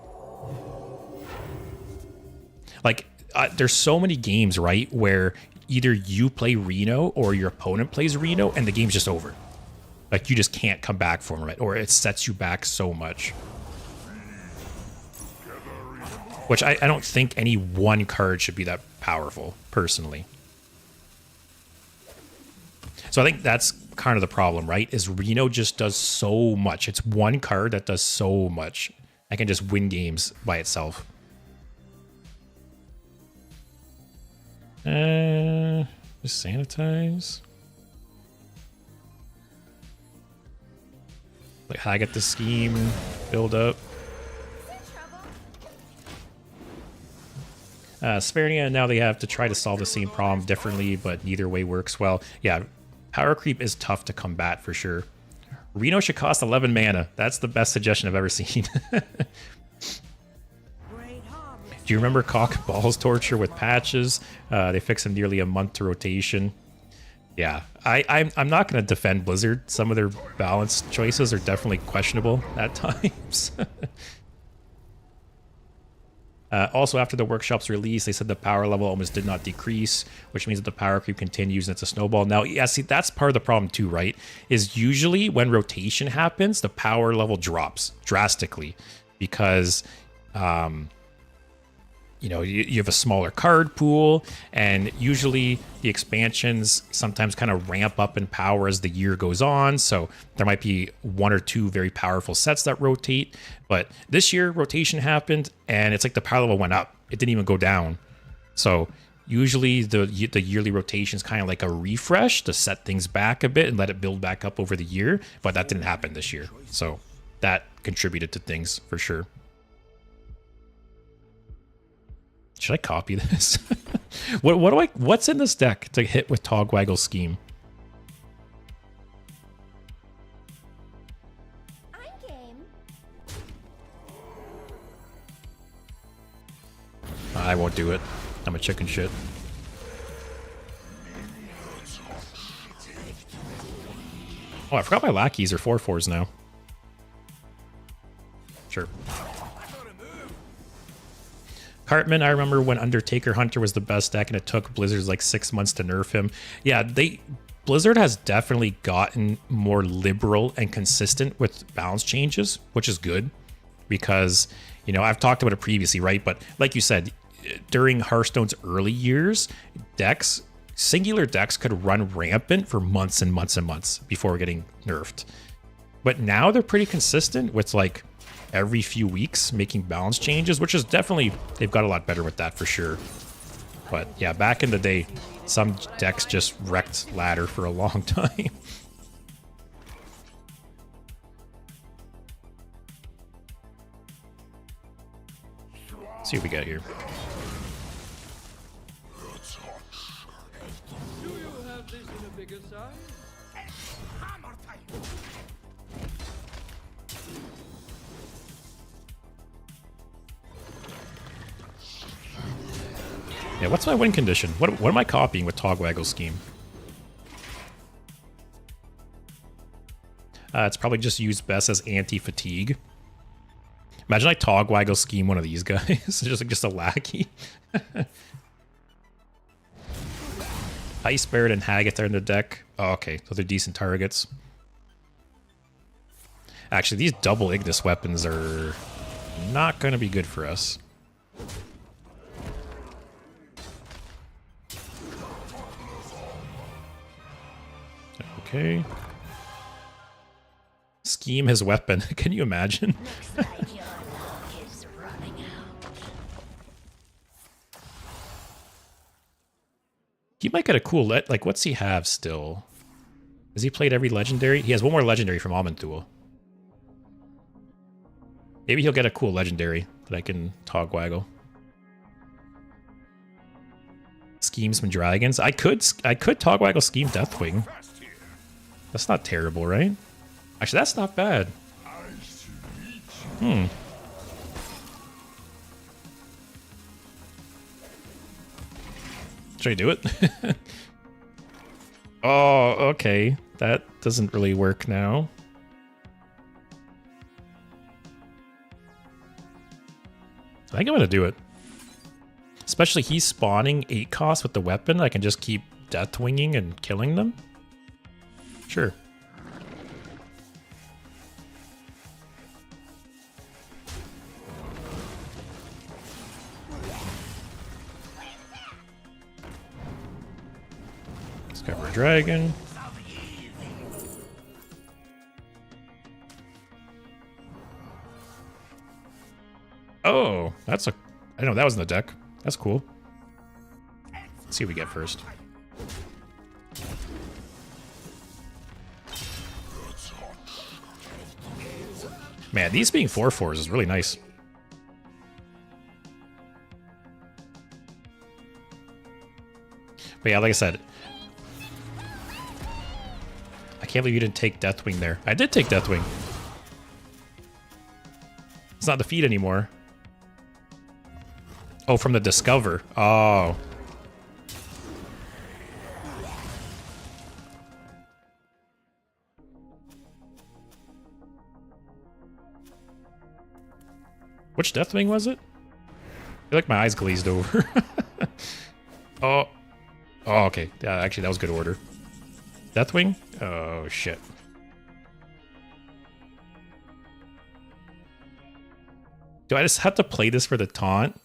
Like, there's so many games, right, where either you play Reno or your opponent plays Reno and the game's just over. Like, you just can't come back from it, or it sets you back so much. Which I don't think any one card should be that powerful, personally. So I think that's kind of the problem, right? Is Reno just does so much. It's one card that does so much. I can just win games by itself. Just sanitize. Like how I get the scheme build up. Spheringia, now they have to try to solve the same problem differently, but neither way works well. Yeah, power creep is tough to combat for sure. Reno should cost 11 mana. That's the best suggestion I've ever seen. Do you remember Cock Balls Torture with patches? They fixed him nearly a month to rotation. Yeah, I'm not going to defend Blizzard. Some of their balance choices are definitely questionable at times. Also, after the workshop's release, they said the power level almost did not decrease, which means that the power creep continues and it's a snowball. Now, yeah, see, that's part of the problem too, right? Is usually when rotation happens, the power level drops drastically because, you know, you have a smaller card pool, and usually the expansions sometimes kind of ramp up in power as the year goes on. So there might be one or two very powerful sets that rotate. But this year, rotation happened, and it's like the power level went up. It didn't even go down. So usually the yearly rotation is kind of like a refresh to set things back a bit and let it build back up over the year. But that didn't happen this year. So that contributed to things for sure. Should I copy this? What's in this deck to hit with Togwaggle Scheme? I'm game. I won't do it. I'm a chicken shit. Oh, I forgot my lackeys are 4/4s now. Sure. Cartman, I remember when Undertaker Hunter was the best deck and it took Blizzard's like 6 months to nerf him. Yeah, Blizzard has definitely gotten more liberal and consistent with balance changes, which is good because, you know, I've talked about it previously, right? But like you said, during Hearthstone's early years, singular decks could run rampant for months and months and months before getting nerfed. But now they're pretty consistent with like every few weeks making balance changes, which is definitely, they've got a lot better with that for sure. But yeah, back in the day, some decks just wrecked ladder for a long time. Let's see what we got here. Do you have this in a bigger size? Hammer time. Yeah, what's my win condition? What am I copying with Togwaggle Scheme? It's probably just used best as anti-fatigue. Imagine I Togwaggle Scheme one of these guys. just a lackey. Ice Barret and Haggith are in the deck. Oh, okay, so they're decent targets. Actually, these double Ignis weapons are not going to be good for us. Okay. Scheme his weapon. Can you imagine? Looks like your luck is running out. He might get a cool like, what's he have still? Has he played every legendary? He has one more legendary from Amantul. Maybe he'll get a cool legendary that I can Togwaggle. Scheme some dragons. I could Togwaggle Scheme Deathwing. That's not terrible, right? Actually, that's not bad. Should I do it? Oh, okay. That doesn't really work now. I think I'm gonna do it. Especially he's spawning 8 costs with the weapon. I can just keep Deathwinging and killing them. Sure. Discover a dragon. Oh, that's a... I know that was in the deck. That's cool. Let's see what we get first. Man, these being 4/4s is really nice. But yeah, like I said, I can't believe you didn't take Deathwing there. I did take Deathwing. It's not the feed anymore. Oh, from the Discover. Oh. Which Deathwing was it? I feel like my eyes glazed over. Oh. Oh, okay. Yeah, actually, that was good order. Deathwing? Oh, shit. Do I just have to play this for the taunt?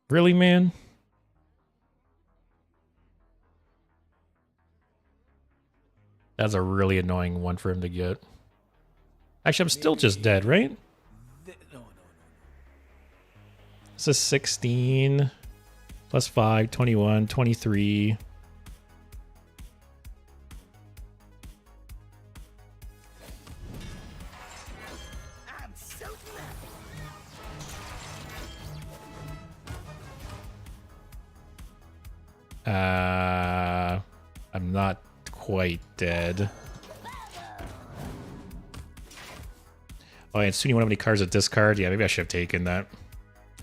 Really, man? That's a really annoying one for him to get. Actually, I'm still just dead, right? This is 16 plus 5, 21, 23. I'm not quite dead. Oh, and soon you want how many cards to discard? Yeah, maybe I should have taken that.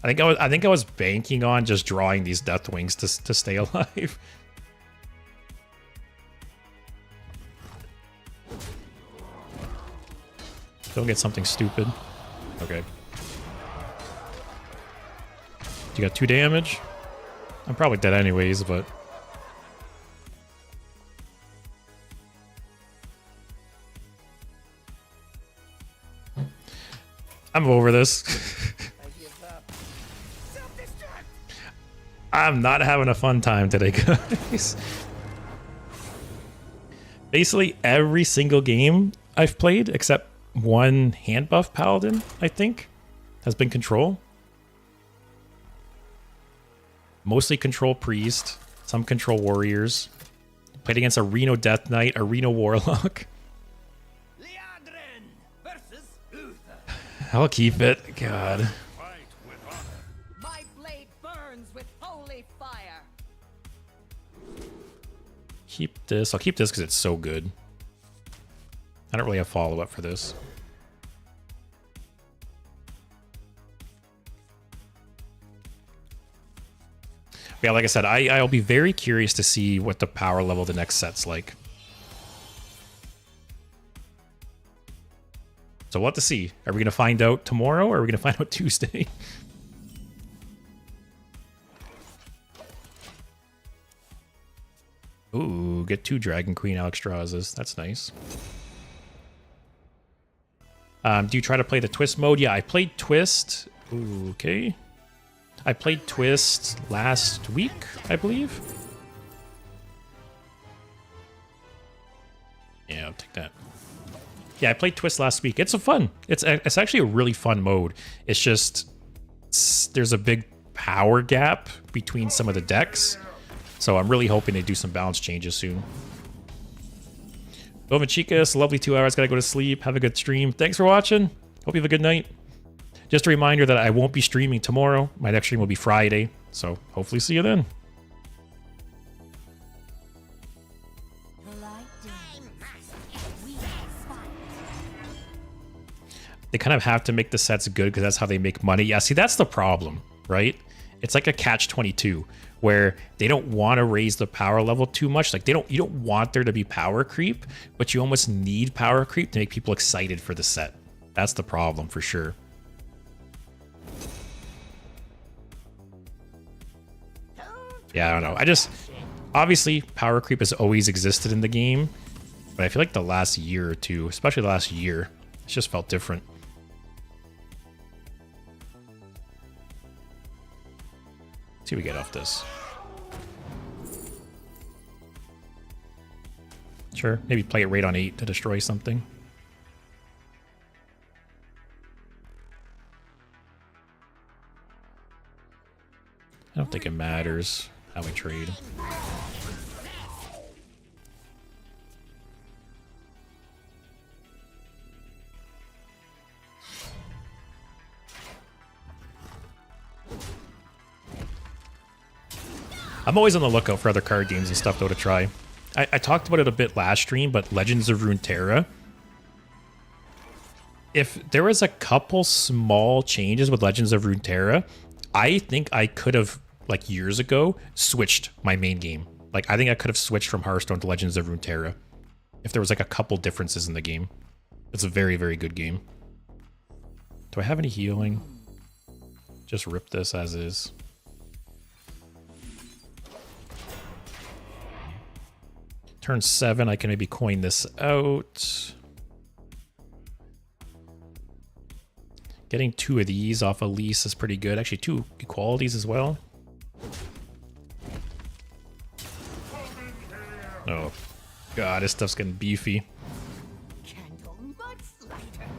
I think I was banking on just drawing these Deathwings to stay alive. Don't get something stupid. Okay. You got 2 damage? I'm probably dead anyways, but... I'm over this. I'm not having a fun time today, guys. Basically, every single game I've played, except one hand buff paladin, I think, has been control. Mostly control priest, some control warriors. Played against a Reno Death Knight, a Reno Warlock. I'll keep it. God. My blade burns with holy fire. Keep this. I'll keep this because it's so good. I don't really have follow-up for this. Yeah, like I said, I'll be very curious to see what the power level of the next set's like. So we'll have to see. Are we going to find out tomorrow or are we going to find out Tuesday? Ooh, get 2 Dragon Queen Alexstrasas. That's nice. Do you try to play the Twist mode? Yeah, I played Twist. Ooh, okay. I played Twist last week, I believe. Yeah, I'll take that. Yeah, I played Twist last week. It's fun. It's actually a really fun mode. It's just there's a big power gap between some of the decks. So I'm really hoping they do some balance changes soon. Nova Chicas, lovely 2 hours. Gotta go to sleep. Have a good stream. Thanks for watching. Hope you have a good night. Just a reminder that I won't be streaming tomorrow. My next stream will be Friday. So hopefully see you then. They kind of have to make the sets good because that's how they make money. Yeah, see, that's the problem, right? It's like a catch-22 where they don't want to raise the power level too much. Like you don't want there to be power creep, but you almost need power creep to make people excited for the set. That's the problem for sure. Yeah, I don't know. Obviously, power creep has always existed in the game, but I feel like the last year or two, especially the last year, it's just felt different. Let's see what we get off this. Sure, maybe play it right on 8 to destroy something. I don't think it matters how we trade. I'm always on the lookout for other card games and stuff though to try. I talked about it a bit last stream, but Legends of Runeterra. If there was a couple small changes with Legends of Runeterra, I think I could have, like years ago, switched my main game. Like, I think I could have switched from Hearthstone to Legends of Runeterra if there was like a couple differences in the game. It's a very, very good game. Do I have any healing? Just rip this as is. Turn 7, I can maybe coin this out. Getting 2 of these off a lease is pretty good. Actually, 2 equalities as well. Oh, God, this stuff's getting beefy. Candle much lighter.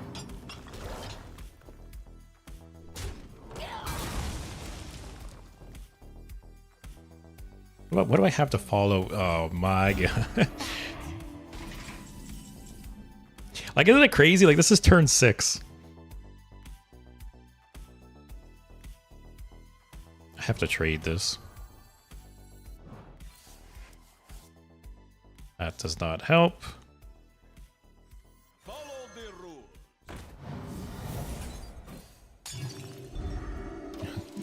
What do I have to follow? Oh my God. Like, isn't it crazy? Like, this is turn 6. I have to trade this. That does not help. Follow the rules.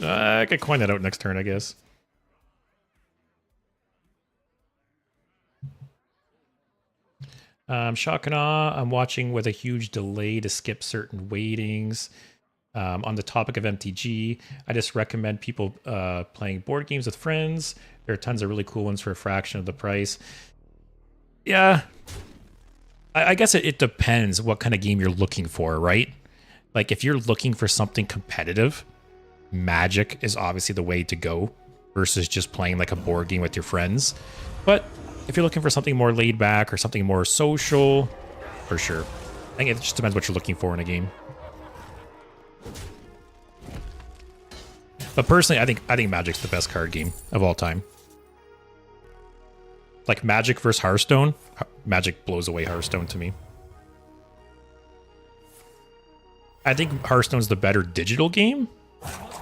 I could coin that out next turn, I guess. Shock and Awe, I'm watching with a huge delay to skip certain waitings. On the topic of MTG, I just recommend people playing board games with friends. There are tons of really cool ones for a fraction of the price. Yeah, I guess it depends what kind of game you're looking for, right? Like, if you're looking for something competitive, Magic is obviously the way to go versus just playing like a board game with your friends. But if you're looking for something more laid back or something more social, for sure. I think it just depends what you're looking for in a game. But personally, I think Magic's the best card game of all time. Like, Magic versus Hearthstone, Magic blows away Hearthstone to me. I think Hearthstone's the better digital game.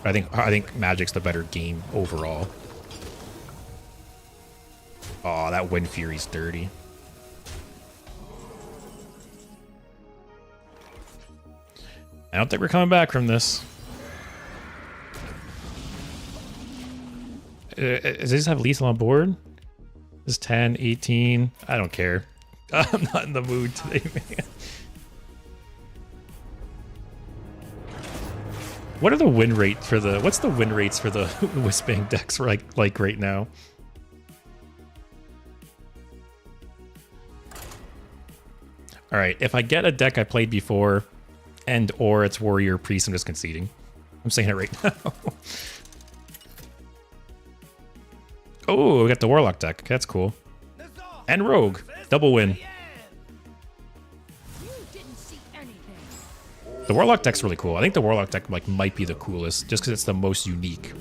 I think Magic's the better game overall. Oh, that Wind Fury's dirty. I don't think we're coming back from this. Does this have lethal on board? This is 10, 18. I don't care. I'm not in the mood today, man. What are the win rate for the... What's the win rates for the Whizbang decks like right now? All right, if I get a deck I played before and or it's Warrior Priest, I'm just conceding. I'm saying it right now. Oh, we got the Warlock deck. That's cool. And Rogue. Double win. You didn't see anything. The Warlock deck's really cool. I think the Warlock deck like might be the coolest just because it's the most unique.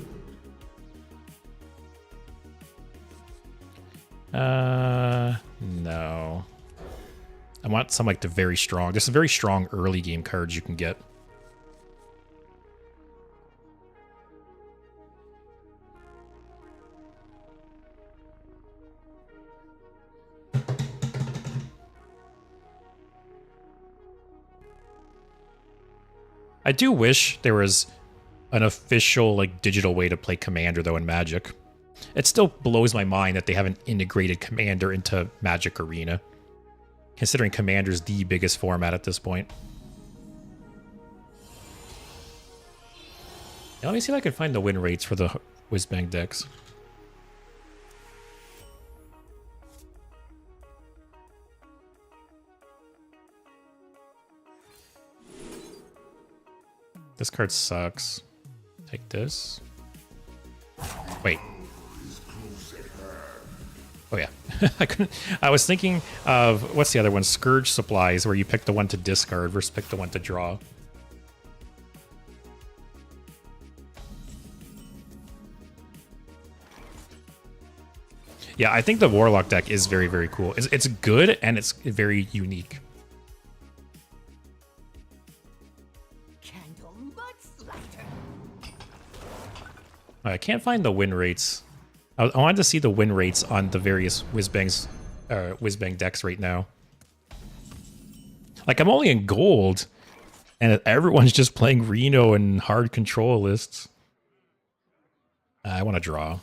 No. I want some like the very strong. There's some very strong early game cards you can get. I do wish there was an official like digital way to play Commander though in Magic. It still blows my mind that they haven't integrated Commander into Magic Arena, considering Commander's the biggest format at this point. Now, let me see if I can find the win rates for the Whizbang decks. This card sucks. Take this. Wait. Oh yeah. I was thinking of what's the other one? Scourge Supplies, where you pick the one to discard versus pick the one to draw. Yeah, I think the Warlock deck is very, very cool. It's good and it's very unique. I can't find the win rates. I wanted to see the win rates on the various Whizbang decks right now. Like, I'm only in gold, and everyone's just playing Reno and hard control lists. I want to draw.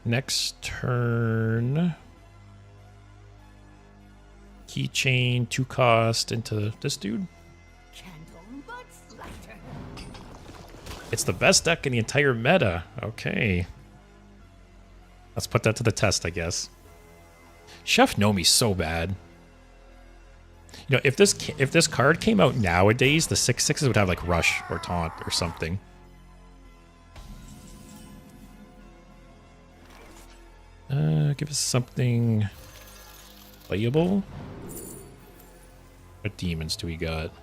Next turn. Keychain, 2 cost into this dude. It's the best deck in the entire meta. Okay. Let's put that to the test, I guess. Chef Nomi's so bad. You know, if this card came out nowadays, the 6/6s would have like Rush or Taunt or something. Give us something playable. What demons do we got?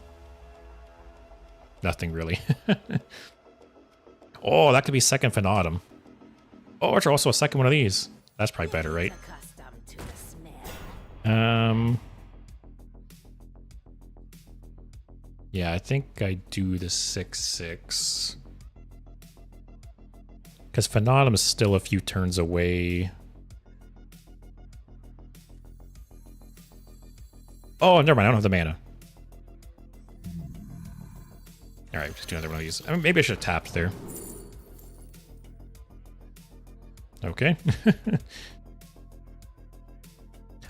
Nothing really. Oh, that could be second Fanatum. Oh, or also a second one of these. That's probably better, right? Yeah, I think I do the 6/6. Because Fanatum is still a few turns away. Oh, never mind. I don't have the mana. Alright, just do another one of these. I mean, maybe I should have tapped there. Okay.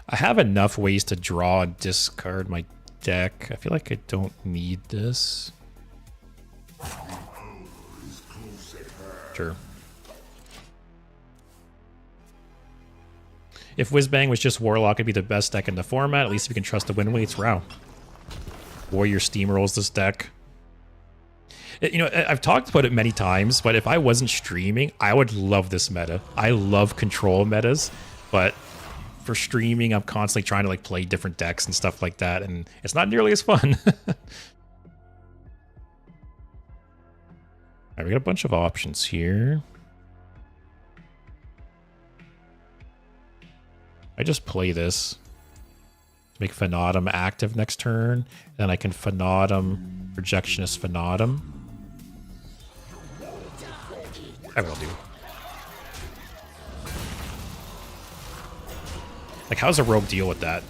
I have enough ways to draw and discard my deck. I feel like I don't need this. Sure. If Whizbang was just Warlock, it'd be the best deck in the format. At least if you can trust the win rates. Wow. Warrior steamrolls this deck. You know, I've talked about it many times, but if I wasn't streaming, I would love this meta. I love control metas, but for streaming, I'm constantly trying to like play different decks and stuff like that, and it's not nearly as fun. Alright, we got a bunch of options here. I just play this to make Fanatum active next turn, then I can Fanatum, Projectionist Fanatum. I will do. Like, how's a rogue deal with that?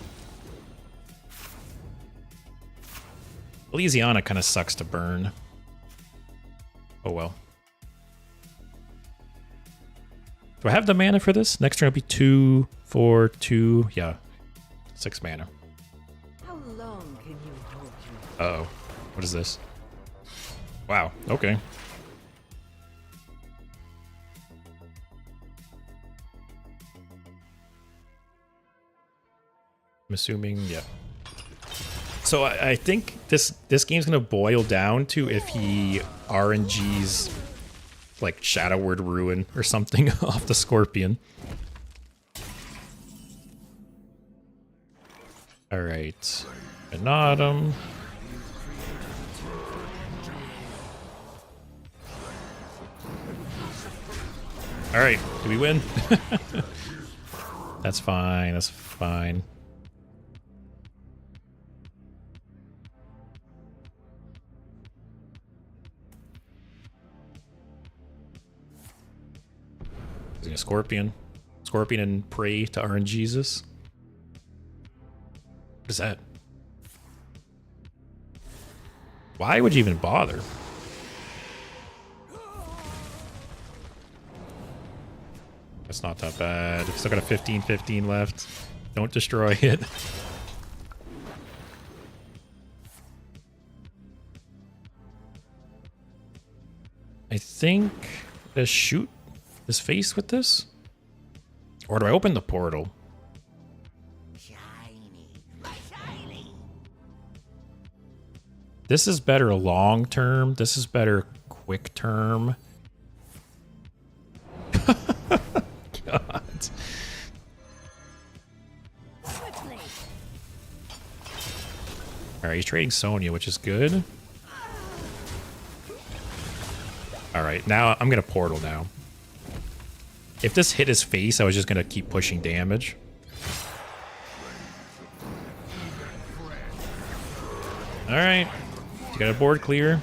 Elysiana kind of sucks to burn. Oh well. Do I have the mana for this? Next turn will be 2, 4, 2. Yeah. 6 mana. How long can you hold you? Uh-oh. What is this? Wow. Okay. I'm assuming, yeah. So I think this game's gonna boil down to if he RNG's like Shadow Word Ruin or something off the Scorpion. All right, Fanatum. All right, do we win? That's fine. That's fine. A Scorpion. Scorpion and pray to RNGesus. What is that? Why would you even bother? That's not that bad. Still got a 15-15 left. Don't destroy it. I think let's shoot his face with this? Or do I open the portal? Shiny, my shiny. This is better long term. This is better quick term. God. Alright, he's trading Sonya, which is good. Alright, now I'm gonna portal now. If this hit his face, I was just gonna keep pushing damage. Alright. You got a board clear.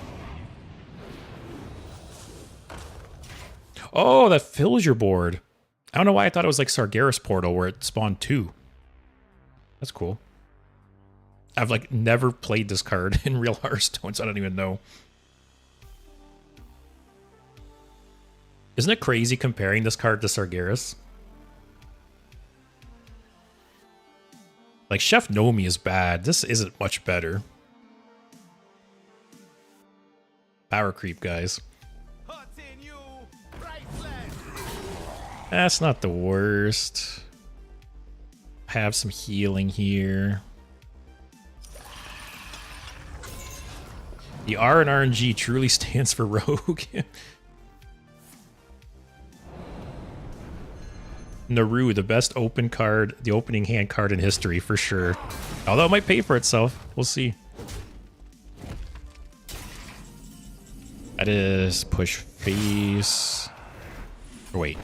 Oh, that fills your board. I don't know why I thought it was like Sargeras Portal where it spawned 2. That's cool. I've like never played this card in real Hearthstone, so I don't even know. Isn't it crazy comparing this card to Sargeras? Like, Chef Nomi is bad. This isn't much better. Power creep, guys. That's not the worst. Have some healing here. The R in RNG truly stands for Rogue. Naru, the best open card, the opening hand card in history for sure. Although it might pay for itself. We'll see. That is push face. Or wait.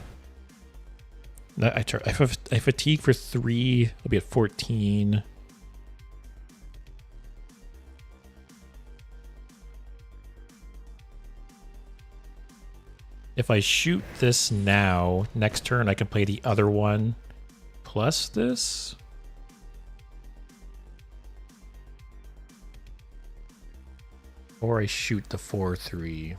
I fatigue for 3. I'll be at 14. If I shoot this now, next turn I can play the other one plus this. Or I shoot the 4/3.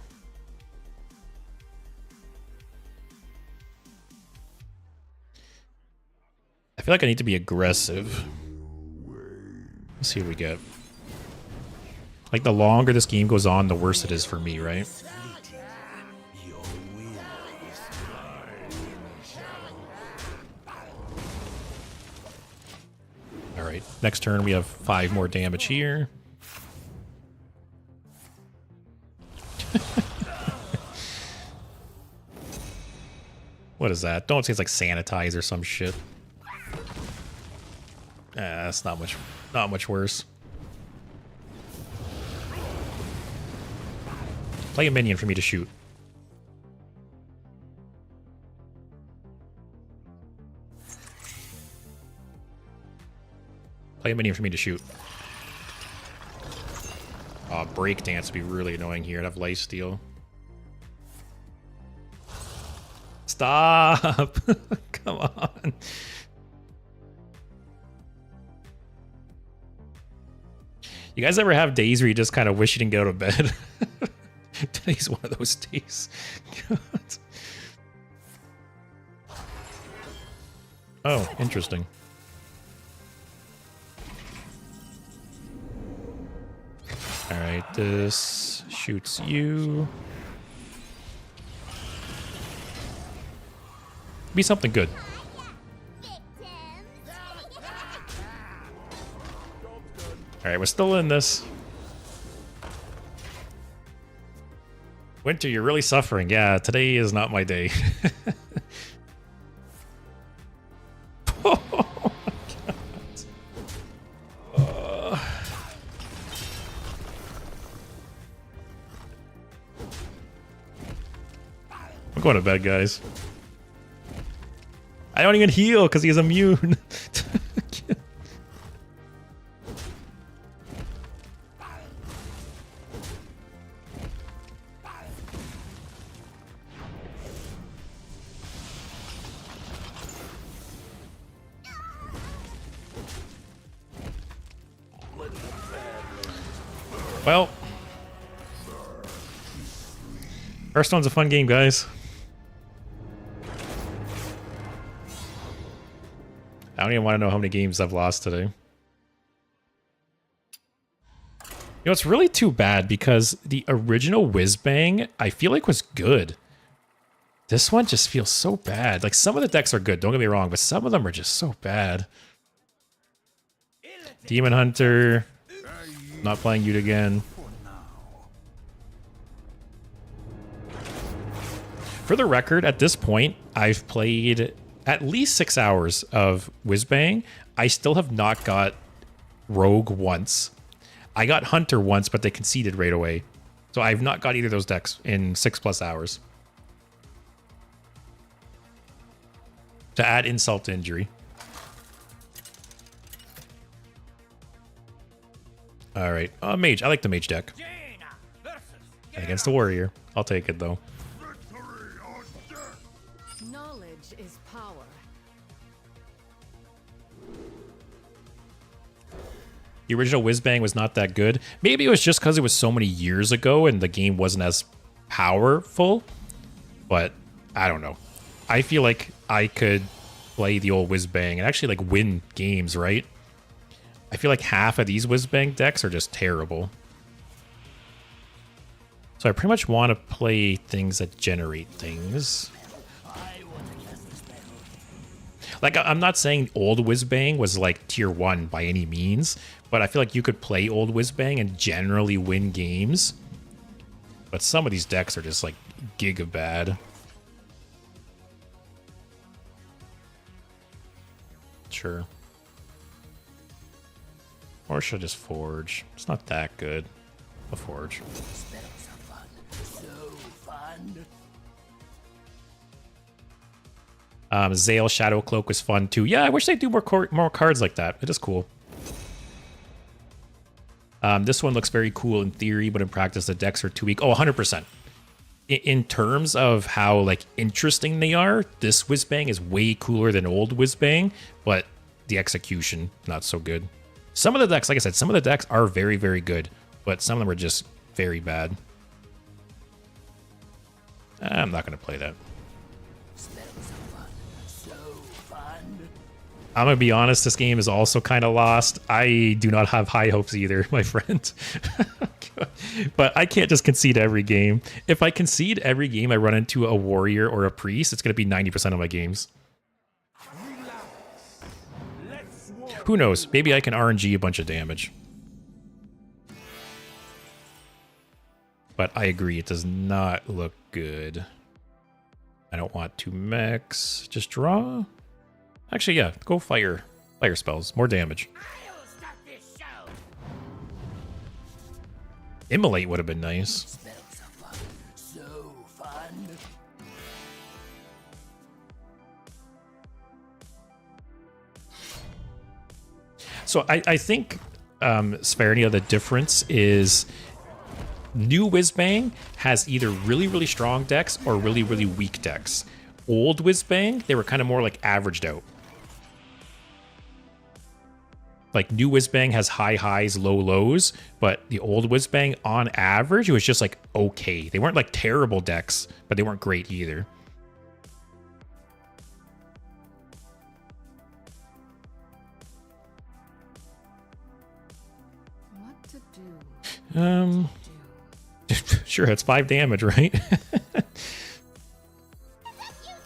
I feel like I need to be aggressive. Let's see what we get. Like, the longer this game goes on, the worse it is for me, right? Alright, next turn we have 5 more damage here. What is that? Don't say it's like sanitize or some shit. That's not much worse. Play a minion for me to shoot. Play a minion for me to shoot. Oh, breakdance would be really annoying here. I'd have lifesteal. Stop! Come on. You guys ever have days where you just kind of wish you didn't go to bed? Today's one of those days. God. Oh, interesting. Alright, this shoots you. Be something good. Alright, we're still in this. Winter, you're really suffering. Yeah, today is not my day. Oh my God. I'm going to bed, guys. I don't even heal because he's immune. Well, Hearthstone's a fun game, guys. I don't even want to know how many games I've lost today. You know, it's really too bad because the original Whizbang, I feel like was good. This one just feels so bad. Like, some of the decks are good, don't get me wrong, but some of them are just so bad. Demon Hunter. Not playing Ute again. For the record, at this point, I've played at least 6 hours of Whizbang. I still have not got Rogue once. I got Hunter once, but they conceded right away. So I've not got either of those decks in 6+ hours. To add insult to injury. Alright. Mage. I like the mage deck. Against the warrior. I'll take it, though. Knowledge is power. The original Whizbang was not that good. Maybe it was just because it was so many years ago and the game wasn't as powerful. But I don't know. I feel like I could play the old Whizbang and actually like win games, right? I feel like half of these Whizbang decks are just terrible. So I pretty much want to play things that generate things. Like, I'm not saying old Whizbang was like tier 1 by any means, but I feel like you could play old Whizbang and generally win games. But some of these decks are just like giga bad. Sure. Or should I just Forge? It's not that good. A Forge. Zale Shadow Cloak was fun too. Yeah, I wish they'd do more cards like that. It is cool. This one looks very cool in theory, but in practice the decks are too weak. Oh, 100%. In terms of how like interesting they are, this Whizbang is way cooler than old Whizbang, but the execution not so good. Some of the decks, like I said, some of the decks are very, very good, but some of them are just very bad. I'm not going to play that. I'm going to be honest, this game is also kind of lost. I do not have high hopes either, my friend. But I can't just concede every game. If I concede every game I run into a warrior or a priest, it's going to be 90% of my games. Who knows? Maybe I can RNG a bunch of damage. But I agree, it does not look good. I don't want to mix. Just draw? Actually, yeah, go fire. Fire spells. More damage. I'll start this show. Immolate would have been nice. So fun. So I think, Sphärnia, the difference is new Whizbang has either really, really strong decks or really, really weak decks. Old Whizbang, they were kind of more like averaged out. Like new Whizbang has high highs, low lows, but the old Whizbang on average, it was just like okay. They weren't like terrible decks, but they weren't great either. What to do? Sure, it's 5 damage, right? You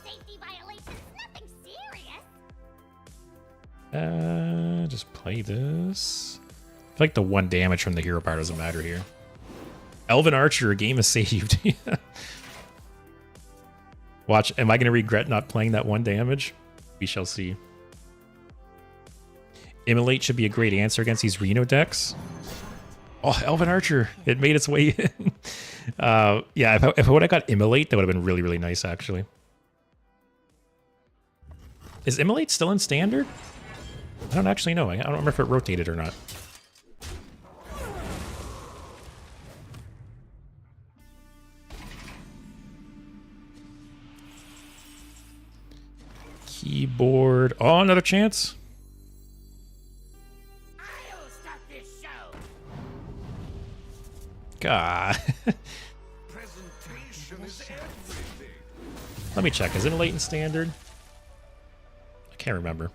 safety violations, nothing serious. Just play this. I feel like the 1 damage from the hero power doesn't matter here. Elven Archer, a game is saved. Watch, am I going to regret not playing that 1 damage? We shall see. Immolate should be a great answer against these Reno decks. Oh, Elven Archer. It made its way in. Yeah, if I would have got Immolate, that would have been really, really nice, actually. Is Immolate still in Standard? I don't actually know. I don't remember if it rotated or not. Keyboard. Oh, another chance. I'll start this show. God. Presentation is everything. Let me check. Is it late in Standard? I can't remember.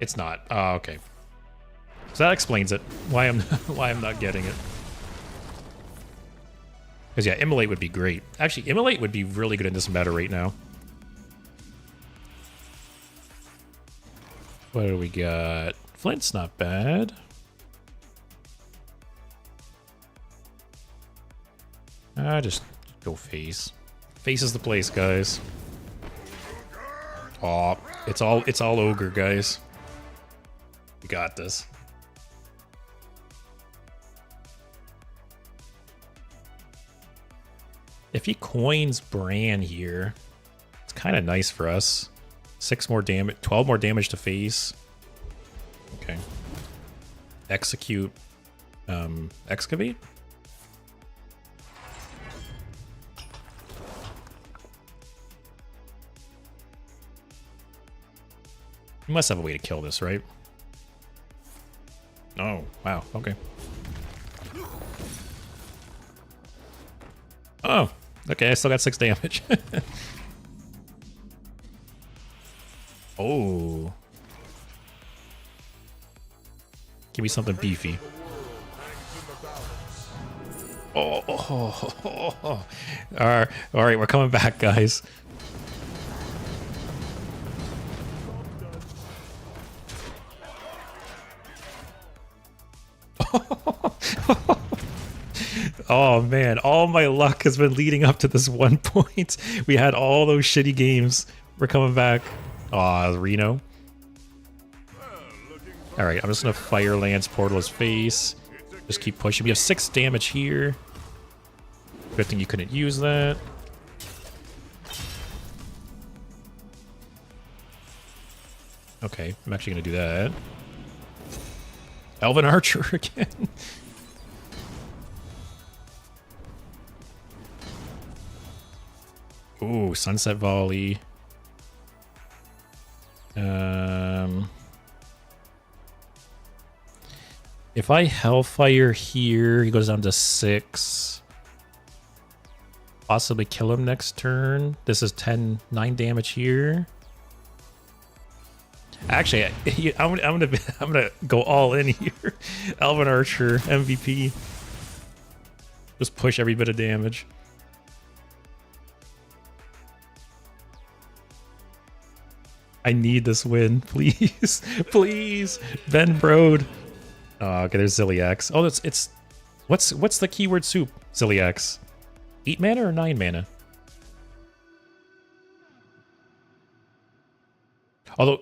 It's not. Oh, okay. So that explains it. Why I'm not getting it. Because yeah, Immolate would be great. Actually, Immolate would be really good in this meta right now. What do we got? Flint's not bad. Just go face. Face is the place, guys. Oh, it's all ogre, guys. We got this. If he coins Bran here, it's kind of nice for us. 6 more damage, 12 more damage to face. Okay. Execute. Excavate? You must have a way to kill this, right? Oh, wow. Okay. Oh, okay. I still got 6 damage. Oh. Give me something beefy. Oh, All right, we're coming back, guys. Oh man, all my luck has been leading up to this one point. We had all those shitty games. We're coming back. Aw, Reno. Alright, I'm just gonna Fire Lance Portal his face. Just keep pushing. We have 6 damage here. Good thing you couldn't use that. Okay, I'm actually gonna do that. Elven Archer again. Ooh, Sunset Volley. If I Hellfire here, he goes down to 6. Possibly kill him next turn. This is 9 damage here. Actually, I'm gonna go all in here. Elven Archer, MVP. Just push every bit of damage. I need this win, please, please. Ben Brode. Oh, okay, there's Zilliax. Oh, it's what's the keyword soup? Zilliax. 8 mana or 9 mana? Although,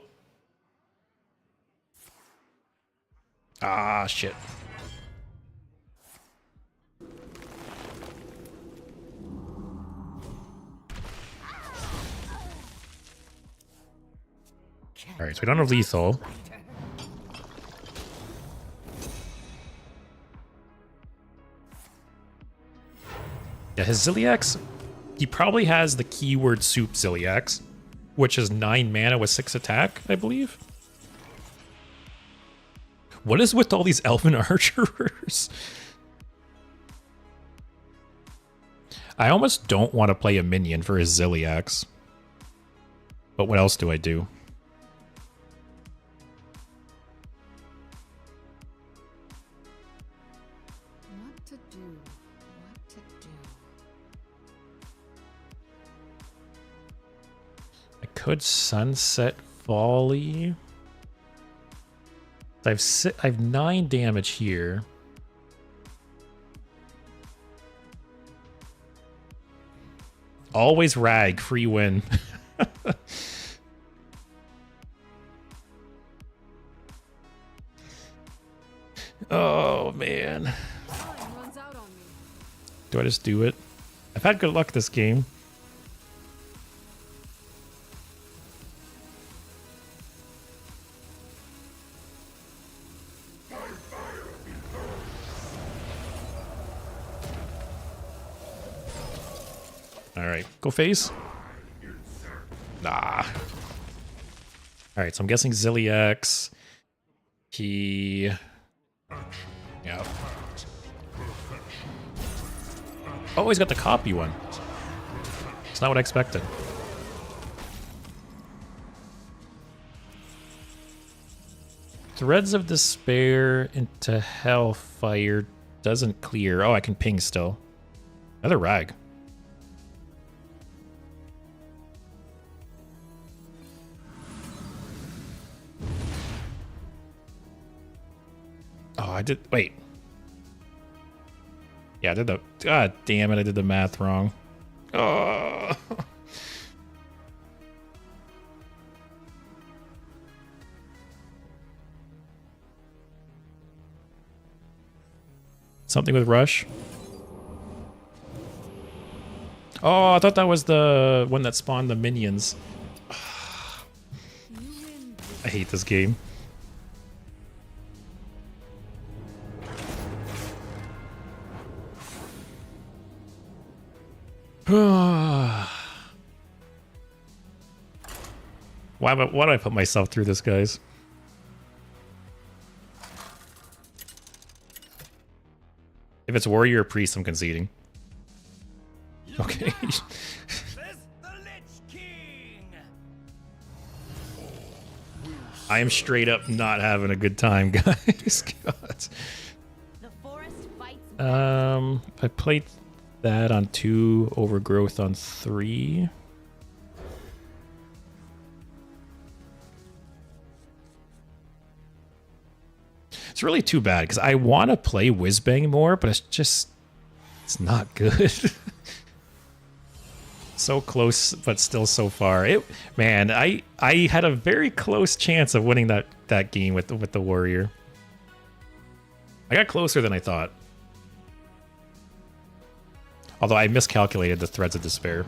ah, shit. All right, so we don't have lethal. Yeah, his Zilliax, he probably has the keyword soup Zilliax, which is 9 mana with 6 attack, I believe. What is with all these Elven Archers? I almost don't want to play a minion for his Zilliax. But what else do I do? What to do? What to do? I could Sunset Volley. I have 9 damage here. Always rag, free win. Oh man. Time runs out on me. Do I just do it? I've had good luck this game. Alright, go face. Nah. Alright, so I'm guessing Zilliax. He... Yeah. Oh, he's got the copy one. It's not what I expected. Threads of Despair into Hellfire doesn't clear. Oh, I can ping still. Another rag. Oh, I did. Wait. Yeah, I did the. God damn it, I did the math wrong. Oh. Something with Rush. Oh, I thought that was the one that spawned the minions. I hate this game. Why Why do I put myself through this, guys? If it's warrior or priest, I'm conceding. Okay. This the Lich King. I am straight up not having a good time, guys. God. The forest fights. I played that on 2, overgrowth on 3. It's really too bad because I want to play Whizbang more, but it's not good. So close, but still so far. Man, I had a very close chance of winning that game with the warrior. I got closer than I thought. Although I miscalculated the threads of despair.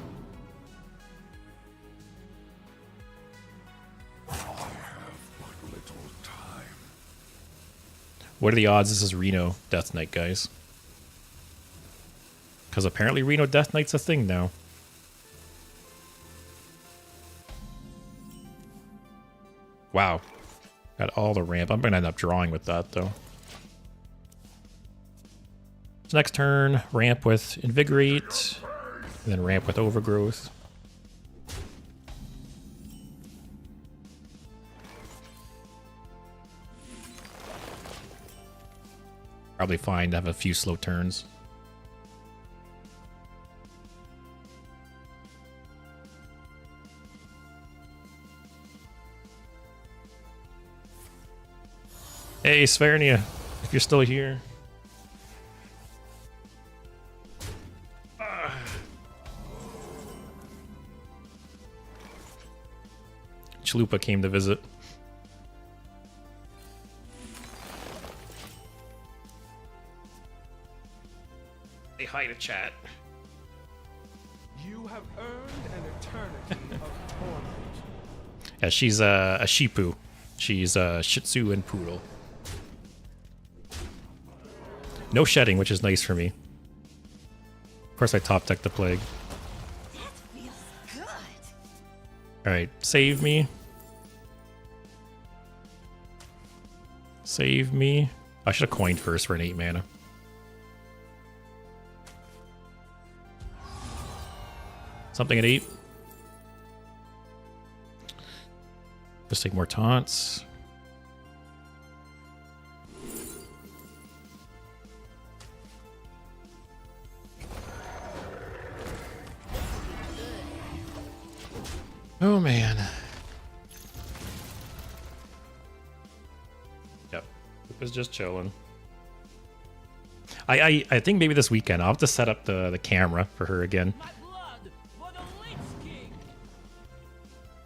What are the odds this is Reno Death Knight, guys? Because apparently Reno Death Knight's a thing now. Wow. Got all the ramp. I'm going to end up drawing with that, though. So next turn, ramp with Invigorate, and then ramp with Overgrowth. Probably fine to have a few slow turns. Hey, Svernia, if you're still here. Chalupa came to visit. Say hi to chat. You have earned an eternity of torment. Yeah, she's a Shipu. She's a Shih Tzu and Poodle. No shedding, which is nice for me. Of course, I top deck the Plague. That feels good. Alright, save me. Save me. I should have coined first for an 8 mana. Something at 8. Just take more taunts. Oh man. Yep. It was just chilling. I think maybe this weekend I'll have to set up the camera for her again. My blood for the Lich King.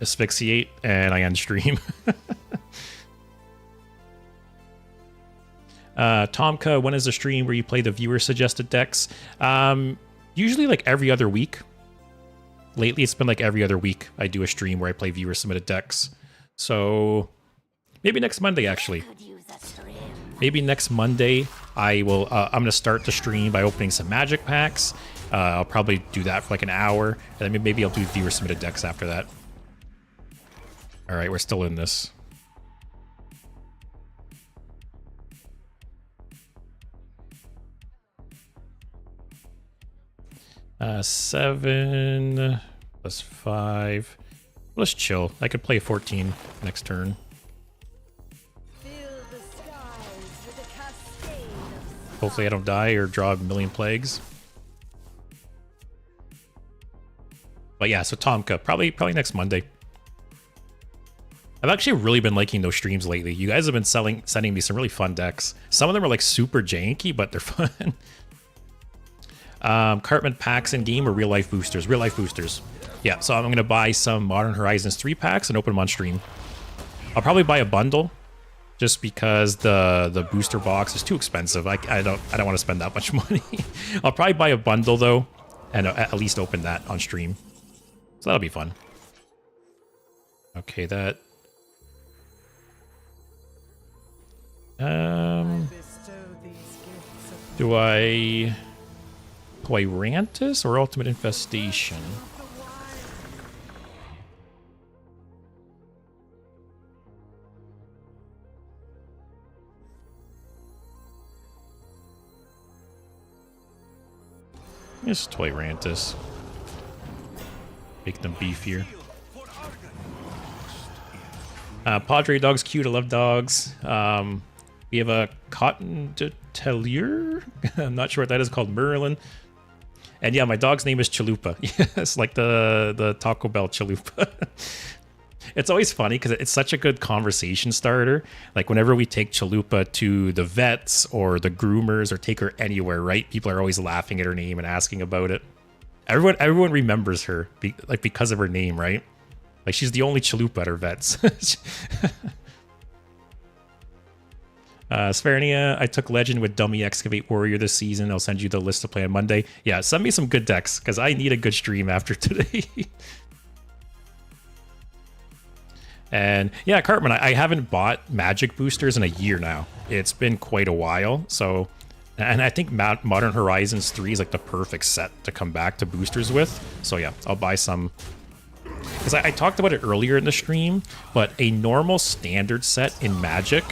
Asphyxiate and I end stream. Tomka, when is the stream where you play the viewer suggested decks? Usually like every other week. Lately, it's been like every other week I do a stream where I play viewer submitted decks. So maybe next Monday, actually. Could use a stream. Maybe next Monday I will. I'm gonna start the stream by opening some magic packs. I'll probably do that for like an hour, and then maybe I'll do viewer submitted decks after that. All right, we're still in this. Seven plus 5. Let's chill. I could play 14 next turn. Fill the skies with a cascade of Hopefully I don't die or draw a million plagues. But yeah, so Tomka, probably next Monday. I've actually really been liking those streams lately. You guys have been sending me some really fun decks. Some of them are like super janky, but they're fun. Cartman packs in game or real life boosters? Real life boosters. Yeah, so I'm gonna buy some Modern Horizons 3 packs and open them on stream. I'll probably buy a bundle, just because the booster box is too expensive. I don't want to spend that much money. I'll probably buy a bundle though, and at least open that on stream. So that'll be fun. Okay, that. bestow these gifts of Do I play Rantis or Ultimate Infestation? Just toy Rantis. Make them beefier. Padre dog's cute. I love dogs. We have a cotton de Tellier. I'm not sure what that is, called Merlin. And yeah, my dog's name is Chalupa. Yes, like the Taco Bell Chalupa. It's always funny because it's such a good conversation starter. Like whenever we take Chalupa to the vets or the groomers or take her anywhere, right? People are always laughing at her name and asking about it. Everyone remembers her because of her name, right? Like she's the only Chalupa at her vets. Sphärnia, I took Legend with Dummy Excavate Warrior this season. I'll send you the list to play on Monday. Yeah, send me some good decks, because I need a good stream after today. And yeah, Cartman, I haven't bought Magic boosters in a year now. It's been quite a while. So, and I think Modern Horizons 3 is like the perfect set to come back to boosters with. So yeah, I'll buy some. Because I talked about it earlier in the stream, but a normal standard set in Magic,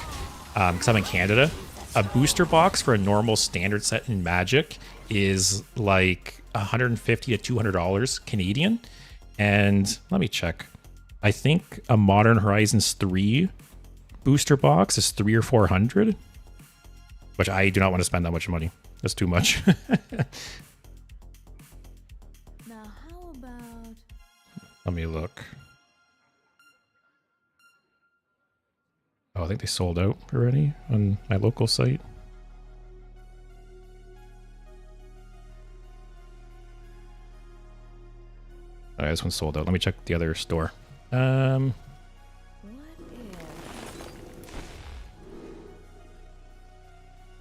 because I'm in Canada, a booster box for a normal standard set in Magic is like $150 to $200 Canadian. And let me check. I think a Modern Horizons 3 booster box is $300 or $400, which I do not want to spend that much money. That's too much. Now, how about... Let me look. Oh, I think they sold out already on my local site. Oh, this one's sold out. Let me check the other store. What if...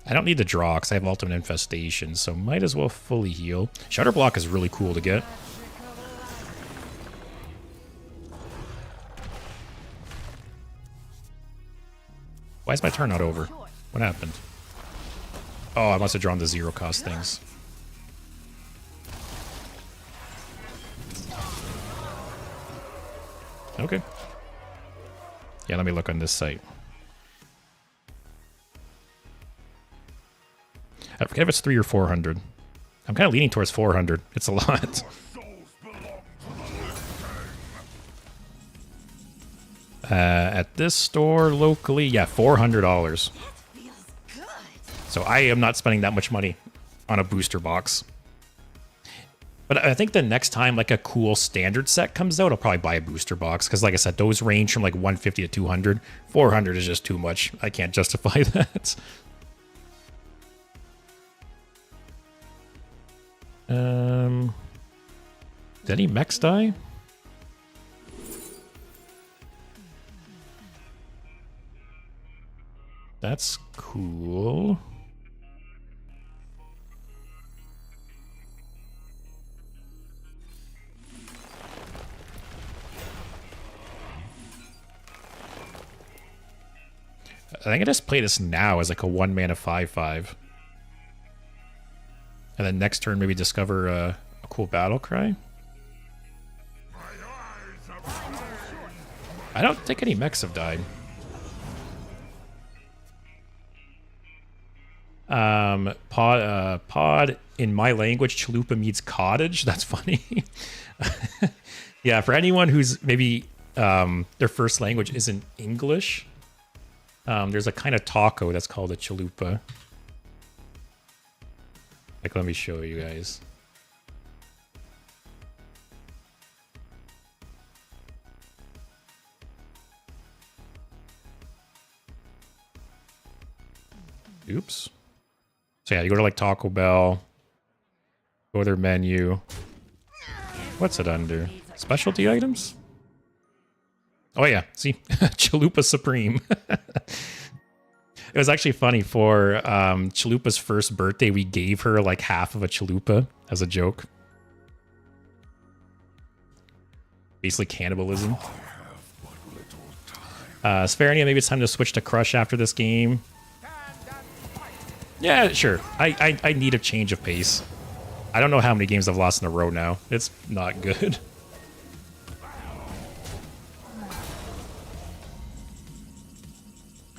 I don't need the draw because I have Ultimate Infestation, so might as well fully heal. Shutter Block is really cool to get. Why is my turn not over? What happened? Oh, I must have drawn the zero cost things. Okay. Yeah, let me look on this site. I forget if it's 300 or 400. I'm kind of leaning towards 400. It's a lot. At this store locally, yeah, $400. So I am not spending that much money on a booster box. But I think the next time like a cool standard set comes out, I'll probably buy a booster box. Because like I said, those range from like 150 to 200. 400 is just too much. I can't justify that. Did any mechs die? That's cool. I think I just play this now as like a 1-mana 5/5. And then next turn maybe discover a cool battle cry. I don't think any mechs have died. Pod in my language, Chalupa means cottage. That's funny. Yeah, for anyone who's maybe their first language isn't English, there's a kind of taco that's called a chalupa. Like, let me show you guys. Oops. So yeah, you go to like Taco Bell, go to their menu. What's it under? Specialty items? Oh yeah, see? Chalupa Supreme. It was actually funny for Chalupa's first birthday, we gave her like half of a chalupa as a joke. Basically cannibalism. Sphärnia, maybe it's time to switch to Crush after this game. Yeah, sure. I need a change of pace. I don't know how many games I've lost in a row now. It's not good.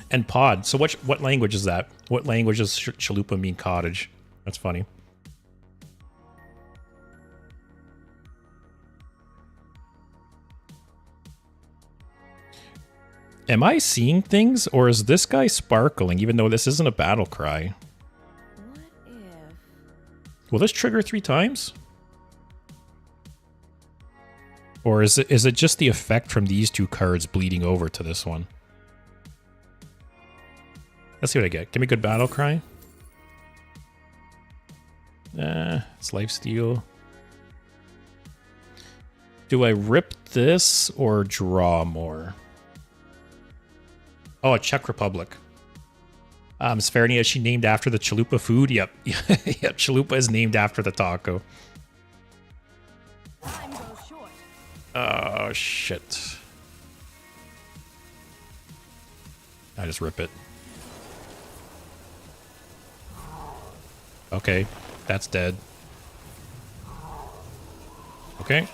And pod. So what language is that? What language does chalupa mean cottage? That's funny. Am I seeing things, or is this guy sparkling, even though this isn't a battle cry? What if? Will this trigger 3 times? Or is it just the effect from these 2 cards bleeding over to this one? Let's see what I get. Give me a good battle cry. It's lifesteal. Do I rip this or draw more? Oh, a Czech Republic. Svernia, is she named after the chalupa food? Yep. Yep, chalupa is named after the taco. Time goes short. Oh, shit. I just rip it. Okay, that's dead. Okay.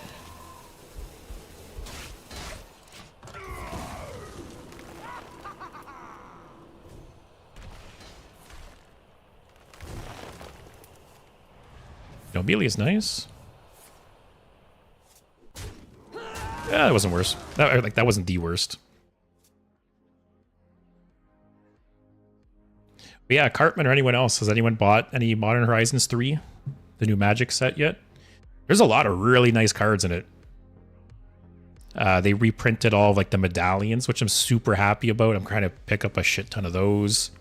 Nobilia is nice. Yeah, that wasn't worse. That wasn't the worst. But yeah, Cartman or anyone else, has anyone bought any Modern Horizons 3? The new Magic set yet? There's a lot of really nice cards in it. They reprinted all of, like, the medallions, which I'm super happy about. I'm trying to pick up a shit ton of those.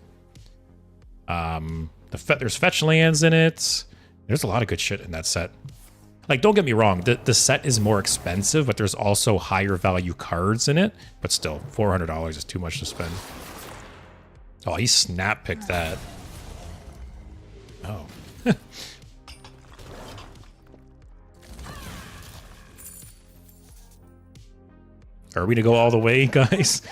There's fetch lands in it. There's a lot of good shit in that set. Like, don't get me wrong, the set is more expensive, but there's also higher value cards in it. But still, $400 is too much to spend. Oh, he snap picked that. Oh. Are we gonna go all the way, guys?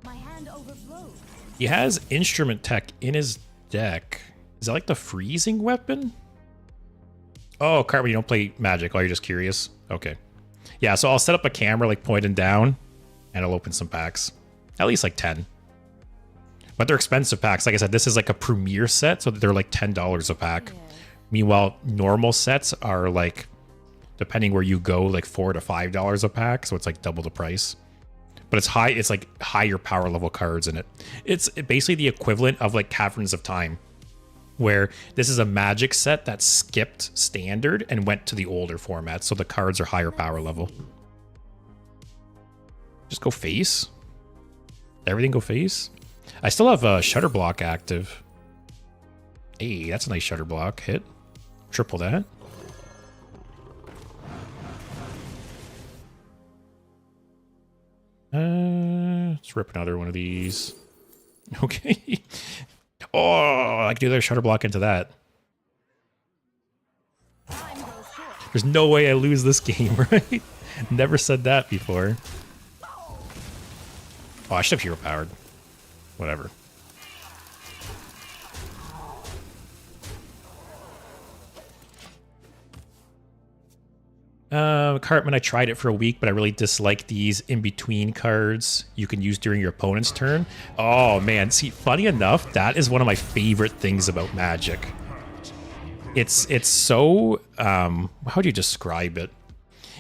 My hand overflows. He has instrument tech in his deck. Is that like the freezing weapon? Oh, Cartman, you don't play Magic. Oh, you're just curious? Okay. Yeah, so I'll set up a camera like pointing down, and I'll open some packs. At least like 10. But they're expensive packs. Like I said, this is like a premier set, so they're like $10 a pack. Yeah. Meanwhile, normal sets are like, depending where you go, like $4 to $5 a pack, so it's like double the price. But it's high. It's like higher power level cards in it. It's basically the equivalent of like Caverns of Time, where this is a Magic set that skipped standard and went to the older format, so the cards are higher power level. Just go face. Everything go face. I still have a Shutter Block active. Hey, that's a nice Shutter Block hit. Triple that. Let's rip another one of these. Okay. Oh, I can do their Shutter Block into that. Time goes short. There's no way I lose this game, right? Never said that before. Oh, I should have hero powered. Whatever. Cartman, I tried it for a week, but I really dislike these in-between cards you can use during your opponent's turn. Oh, man. See, funny enough, that is one of my favorite things about Magic. It's so... how do you describe it?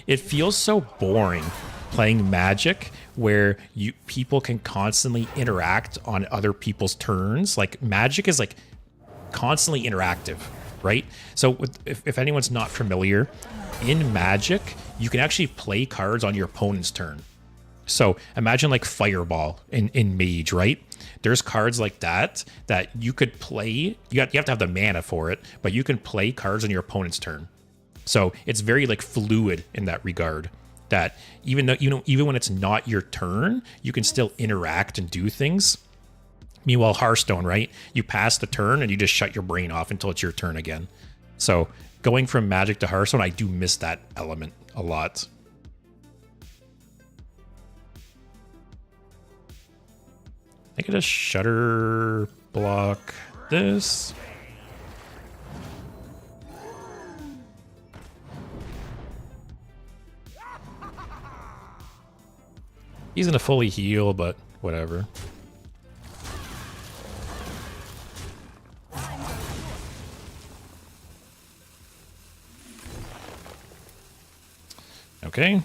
It feels so boring playing Magic where people can constantly interact on other people's turns. Like, Magic is, like, constantly interactive, right? So if anyone's not familiar, in Magic, you can actually play cards on your opponent's turn. So imagine like Fireball in Mage, right? There's cards like that you could play. You have to have the mana for it, but you can play cards on your opponent's turn. So it's very like fluid in that regard. That even though even when it's not your turn, you can still interact and do things. Meanwhile, Hearthstone, right? You pass the turn and you just shut your brain off until it's your turn again. So going from Magic to Hearthstone, I do miss that element a lot. I could just Shutter Block this. He's gonna fully heal, but whatever. Okay.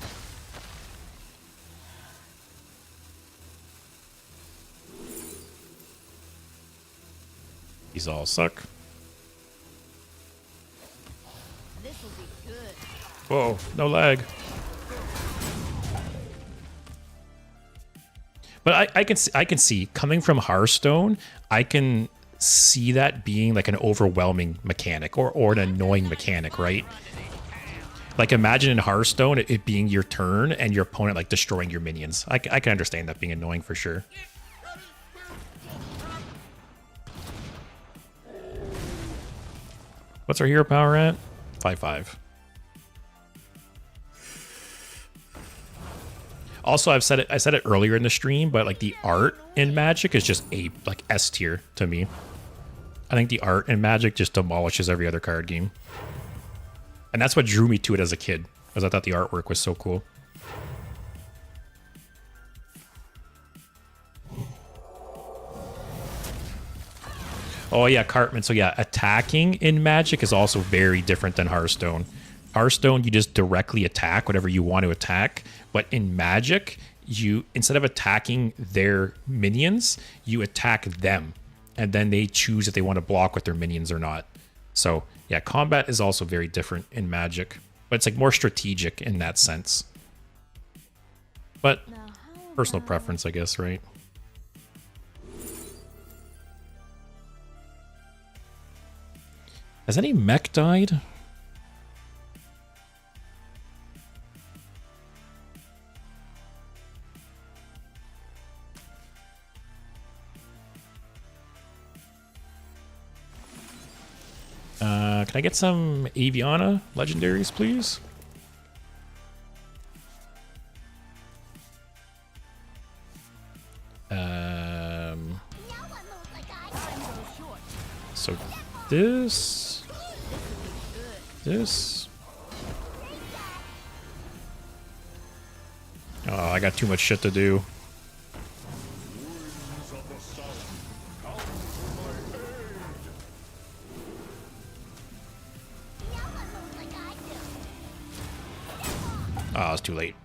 These all suck. This will be good. Whoa, no lag. But I can see coming from Hearthstone, I can see that being like an overwhelming mechanic or an annoying mechanic, right? Like imagine in Hearthstone it being your turn and your opponent like destroying your minions. I can understand that being annoying for sure. What's our hero power at? 5-5. Also, I said it earlier in the stream, but like the art in Magic is just like S tier to me. I think the art in Magic just demolishes every other card game. And that's what drew me to it as a kid, because I thought the artwork was so cool. Oh yeah, Cartman. So yeah, attacking in Magic is also very different than Hearthstone. Hearthstone, you just directly attack whatever you want to attack. But in Magic, you instead of attacking their minions, you attack them. And then they choose if they want to block with their minions or not. So yeah, combat is also very different in Magic. But it's like more strategic in that sense. But personal preference, I guess, right? Has any mech died? Can I get some Aviana legendaries, please? So this. Oh, I got too much shit to do. Oh, it's too late.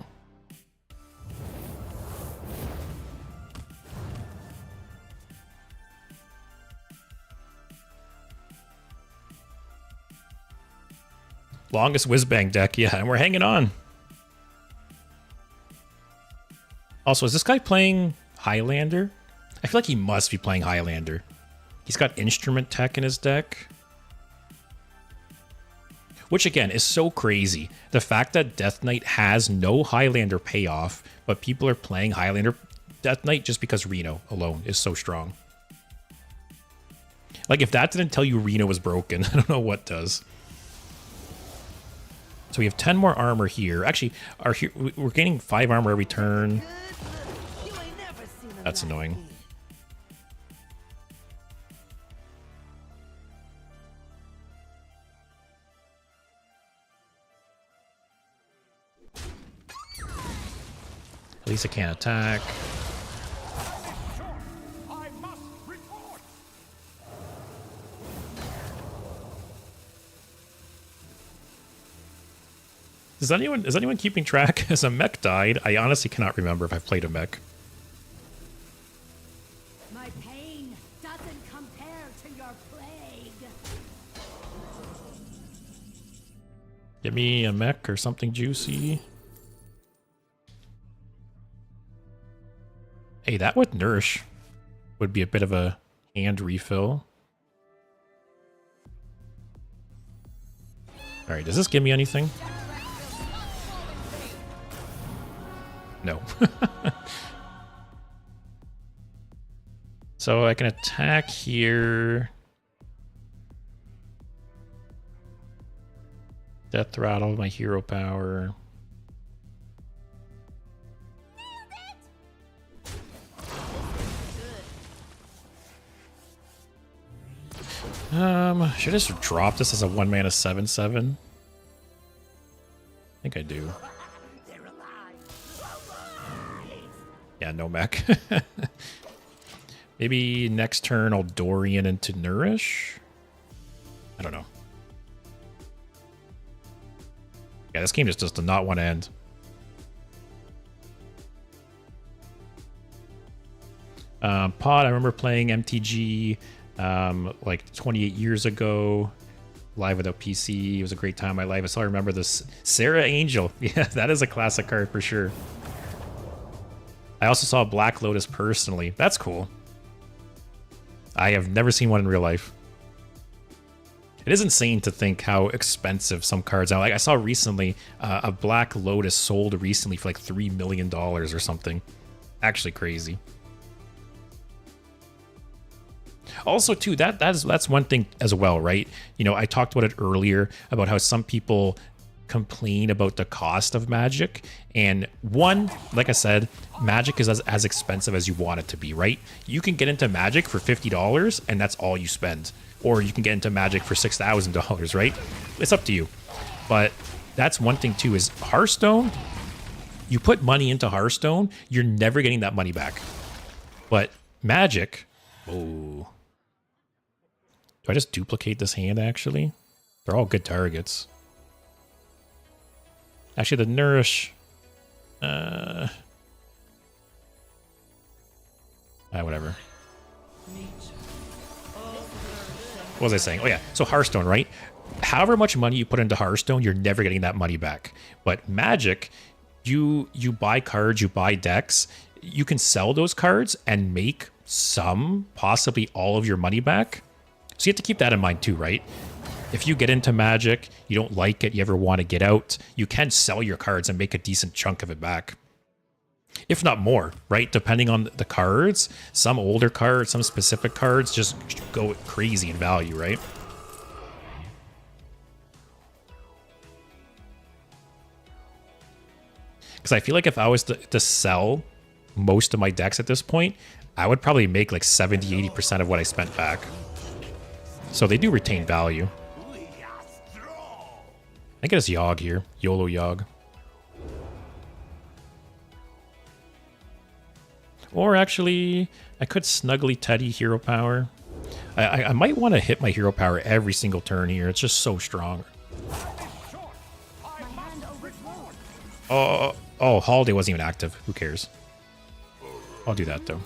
Longest Whizbang deck, yeah, and we're hanging on. Also, is this guy playing Highlander? I feel like he must be playing Highlander. He's got Instrument Tech in his deck. Which, again, is so crazy. The fact that Death Knight has no Highlander payoff, but people are playing Highlander Death Knight just because Reno alone is so strong. Like, if that didn't tell you Reno was broken, I don't know what does. So we have 10 more armor here. Actually, we're gaining 5 armor every turn. That's annoying. At least I can't attack. Is anyone keeping track? Has a mech died? I honestly cannot remember if I've played a mech. My pain doesn't compare to your plague. Give me a mech or something juicy. Hey, that would nourish. Would be a bit of a hand refill. Alright, does this give me anything? No. So I can attack here. Death Throttle, my hero power. Should I just drop this as a 1-mana 7/7? I think I do. Yeah, no mech. Maybe next turn I'll Dorian into Nourish? I don't know. Yeah, this game just does not want to end. Pod, I remember playing MTG like 28 years ago. Live without PC. It was a great time in my life. I still remember this. Sarah Angel. Yeah, that is a classic card for sure. I also saw Black Lotus personally. That's cool. I have never seen one in real life. It is insane to think how expensive some cards are. Like I saw recently, a Black Lotus sold recently for like $3 million or something. Actually crazy. Also, too, that's one thing as well, right? You know, I talked about it earlier about how some people complain about the cost of Magic. And one, like I said, Magic is as expensive as you want it to be, right? You can get into Magic for $50 and that's all you spend. Or you can get into Magic for $6,000, right? It's up to you. But that's one thing too, is Hearthstone, you put money into Hearthstone, you're never getting that money back. But Magic, oh. Do I just duplicate this hand, actually? They're all good targets. Actually, the Nourish... whatever. What was I saying? Oh yeah, so Hearthstone, right? However much money you put into Hearthstone, you're never getting that money back. But Magic, you buy cards, you buy decks, you can sell those cards and make some, possibly all of your money back. So you have to keep that in mind too, right? If you get into Magic, you don't like it, you ever want to get out, you can sell your cards and make a decent chunk of it back. If not more, right? Depending on the cards, some older cards, some specific cards just go crazy in value, right? Because I feel like if I was to sell most of my decks at this point, I would probably make like 70-80% of what I spent back. So they do retain value. I get his Yogg here. YOLO Yogg. Or actually, I could Snuggly Teddy Hero Power. I might want to hit my Hero Power every single turn here. It's just so strong. Oh, Holiday wasn't even active. Who cares? I'll do that, though.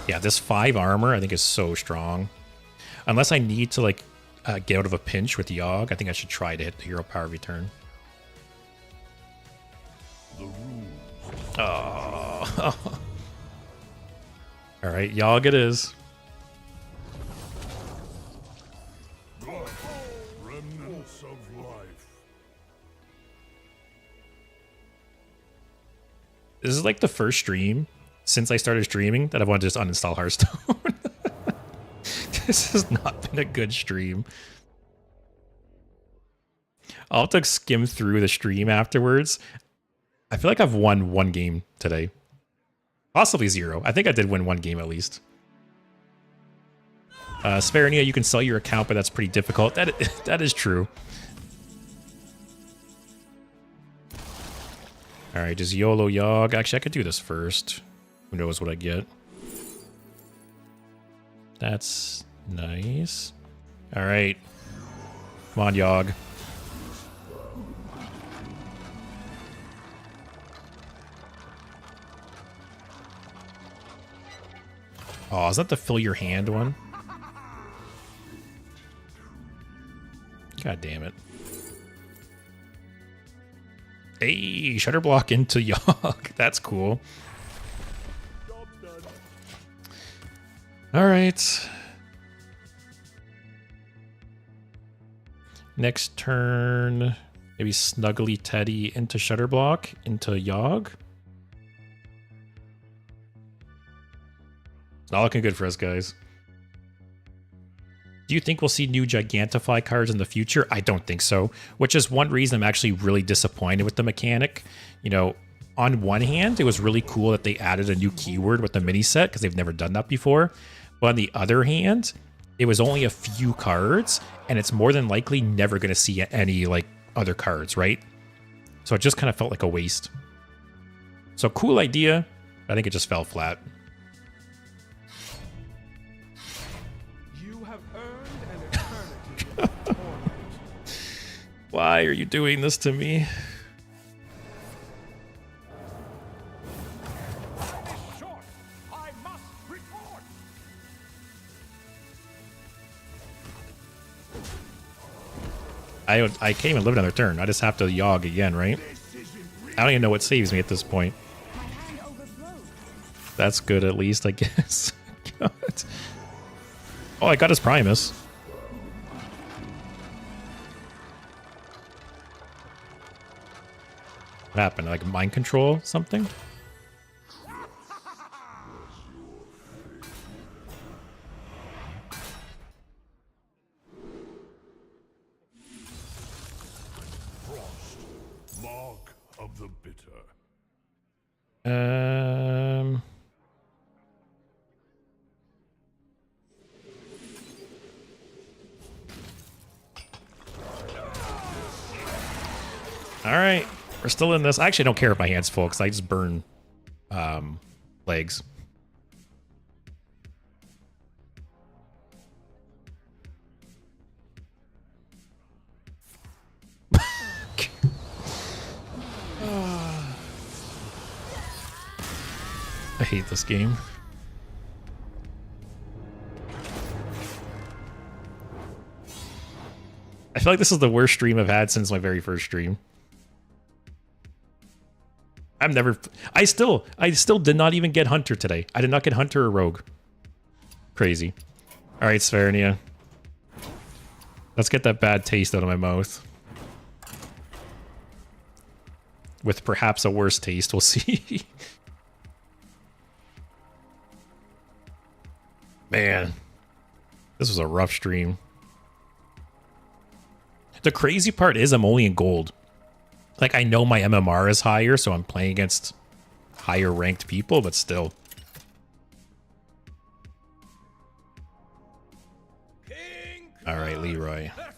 Yeah, this 5 armor I think is so strong. Unless I need to like get out of a pinch with Yogg, I think I should try to hit the Hero Power return. Oh. All right, Yogg it is. Remnants of life. This is like the first stream since I started streaming that I wanted to just uninstall Hearthstone. This has not been a good stream. I'll have to skim through the stream afterwards. I feel like I've won 1 game today. Possibly 0. I think I did win 1 game at least. Spharinia, you can sell your account, but that's pretty difficult. That is true. Alright, just YOLO Yogg. Actually, I could do this first. Who knows what I get. That's nice. Alright. Come on, Yogg. Oh, is that the fill your hand one? God damn it. Hey, Shutter Block into Yogg. That's cool. Alright. Next turn, maybe Snuggly Teddy into Shutter Block, into Yogg. Not looking good for us, guys. Do you think we'll see new Gigantify cards in the future? I don't think so, which is one reason I'm actually really disappointed with the mechanic. You know, on one hand, it was really cool that they added a new keyword with the mini set because they've never done that before. But on the other hand, it was only a few cards, and it's more than likely never going to see any like other cards, right? So it just kind of felt like a waste. So cool idea. I think it just fell flat. Why are you doing this to me? I can't even live another turn. I just have to Yogg again, right? I don't even know what saves me at this point. My hand overflowed. That's good at least, I guess. God. Oh, I got his Primus. What happened? Like mind control something? Mark of the bitter. All right, we're still in this. I actually don't care if my hand's full because I just burn legs. I hate this game. I feel like this is the worst stream I've had since my very first stream. I still did not even get Hunter today. I did not get Hunter or Rogue. Crazy. All right, Svernia. Let's get that bad taste out of my mouth. With perhaps a worse taste, we'll see. Man, this was a rough stream. The crazy part is I'm only in gold. Like, I know my MMR is higher, so I'm playing against higher ranked people, but still. King All right, Leroy. versus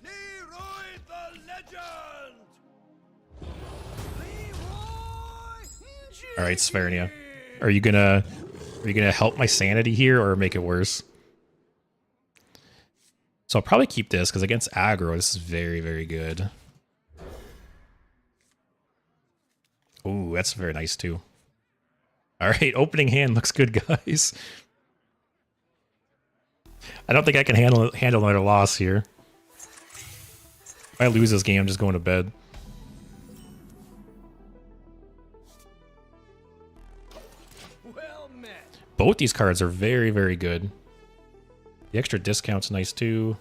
Leroy the Legend. Leroy All right, Svernia. Are you gonna help my sanity here or make it worse? So I'll probably keep this because against aggro, this is very, very good. Ooh, that's very nice too. All right, opening hand looks good, guys. I don't think I can handle another loss here. If I lose this game, I'm just going to bed. well met. Both these cards are very, very good. The extra discount's nice too.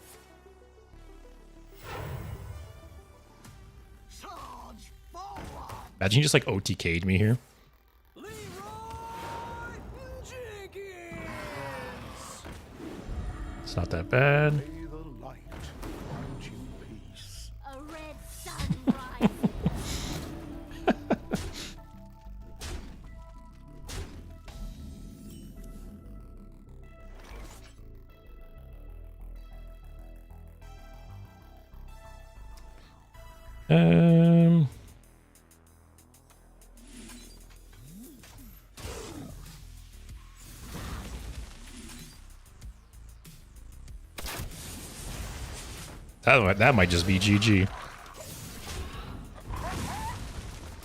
Charge forward. Imagine you just like OTK'd me here. Leroy Jenkins. It's not that bad. May the light grant you peace. A red sun rises. That might just be GG.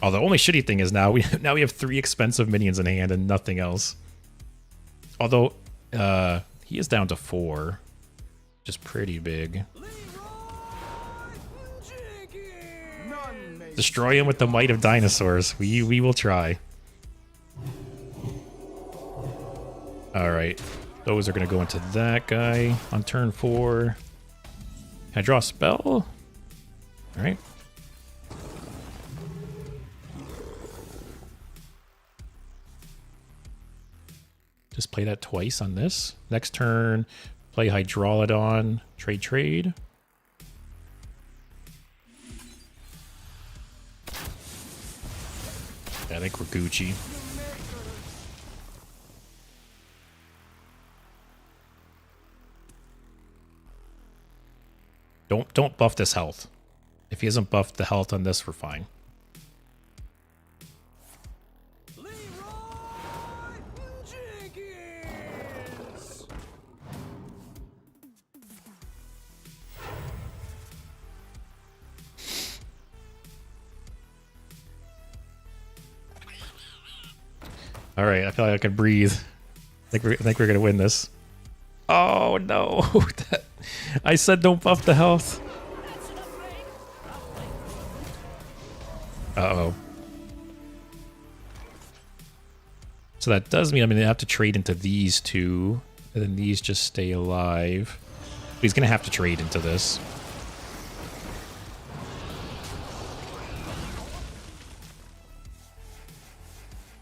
Oh, the only shitty thing is now we have 3 expensive minions in hand and nothing else. Although he is down to 4, which is pretty big. None may Destroy him with the might of dinosaurs. We will try. All right, those are gonna go into that guy on turn 4. Can I draw a spell? All right. Just play that twice on this. Next turn, play Hydrolodon, trade. I think we're Gucci. Don't buff this health. If he hasn't buffed the health on this, we're fine. Jenkins. All right, I feel like I can breathe. I think we're gonna win this. Oh no! I said don't buff the health. That's the Uh-oh. So that does mean I'm going to have to trade into these two, and then these just stay alive. He's going to have to trade into this.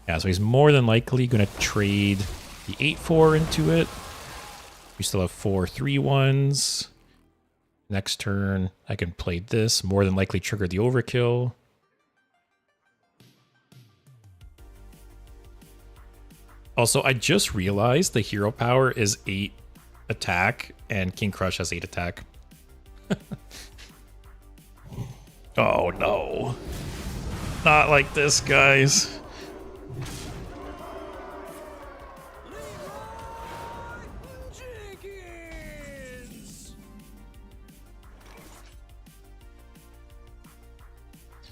Yeah, so he's more than likely going to trade the 8-4 into it. We still have 4 3-1s. Next turn, I can play this. More than likely trigger the overkill. Also, I just realized the hero power is 8 attack, and King Crush has 8 attack. Oh no. Not like this, guys.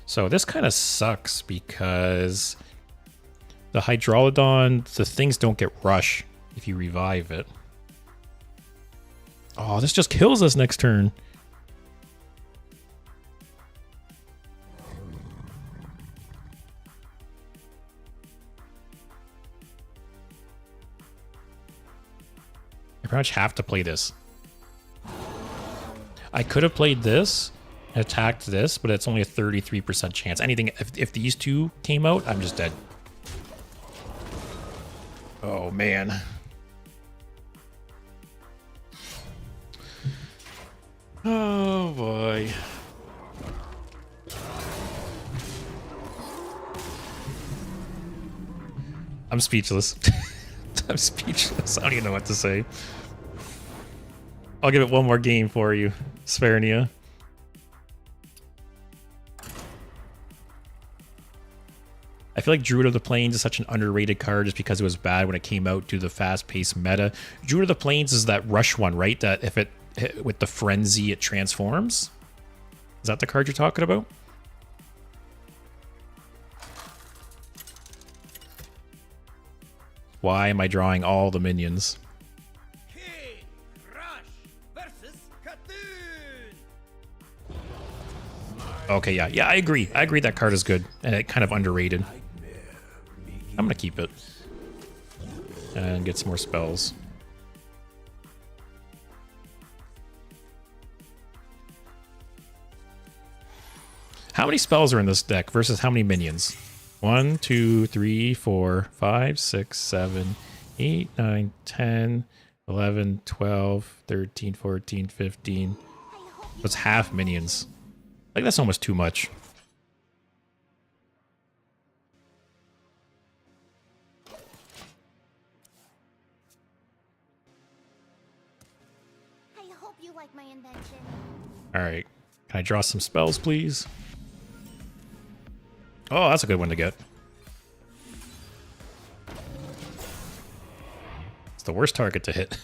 So this kind of sucks because the Hydrolodon, the things don't get rush if you revive it. Oh, this just kills us next turn. I pretty much have to play this. I could have played this, attacked this, but it's only a 33% chance. Anything, if these two came out, I'm just dead. Oh, man. Oh, boy. I'm speechless. I'm speechless. I don't even know what to say. I'll give it one more game for you, Svernia. I feel like Druid of the Plains is such an underrated card just because it was bad when it came out due to the fast-paced meta. Druid of the Plains is that rush one, right? That if it hit with the frenzy, it transforms? Is that the card you're talking about? Why am I drawing all the minions? King Crush versus Khatoon. Okay, yeah. Yeah, I agree. I agree that card is good. And it kind of underrated. I'm gonna keep it. And get some more spells. How many spells are in this deck versus how many minions? 1, 2, 3, 4, 5, 6, 7, 8, 9, 10, 11, 12, 13, 14, 15. That's half minions. Like, that's almost too much. I hope you like my invention. Alright. Can I draw some spells, please? Oh, that's a good one to get. It's the worst target to hit.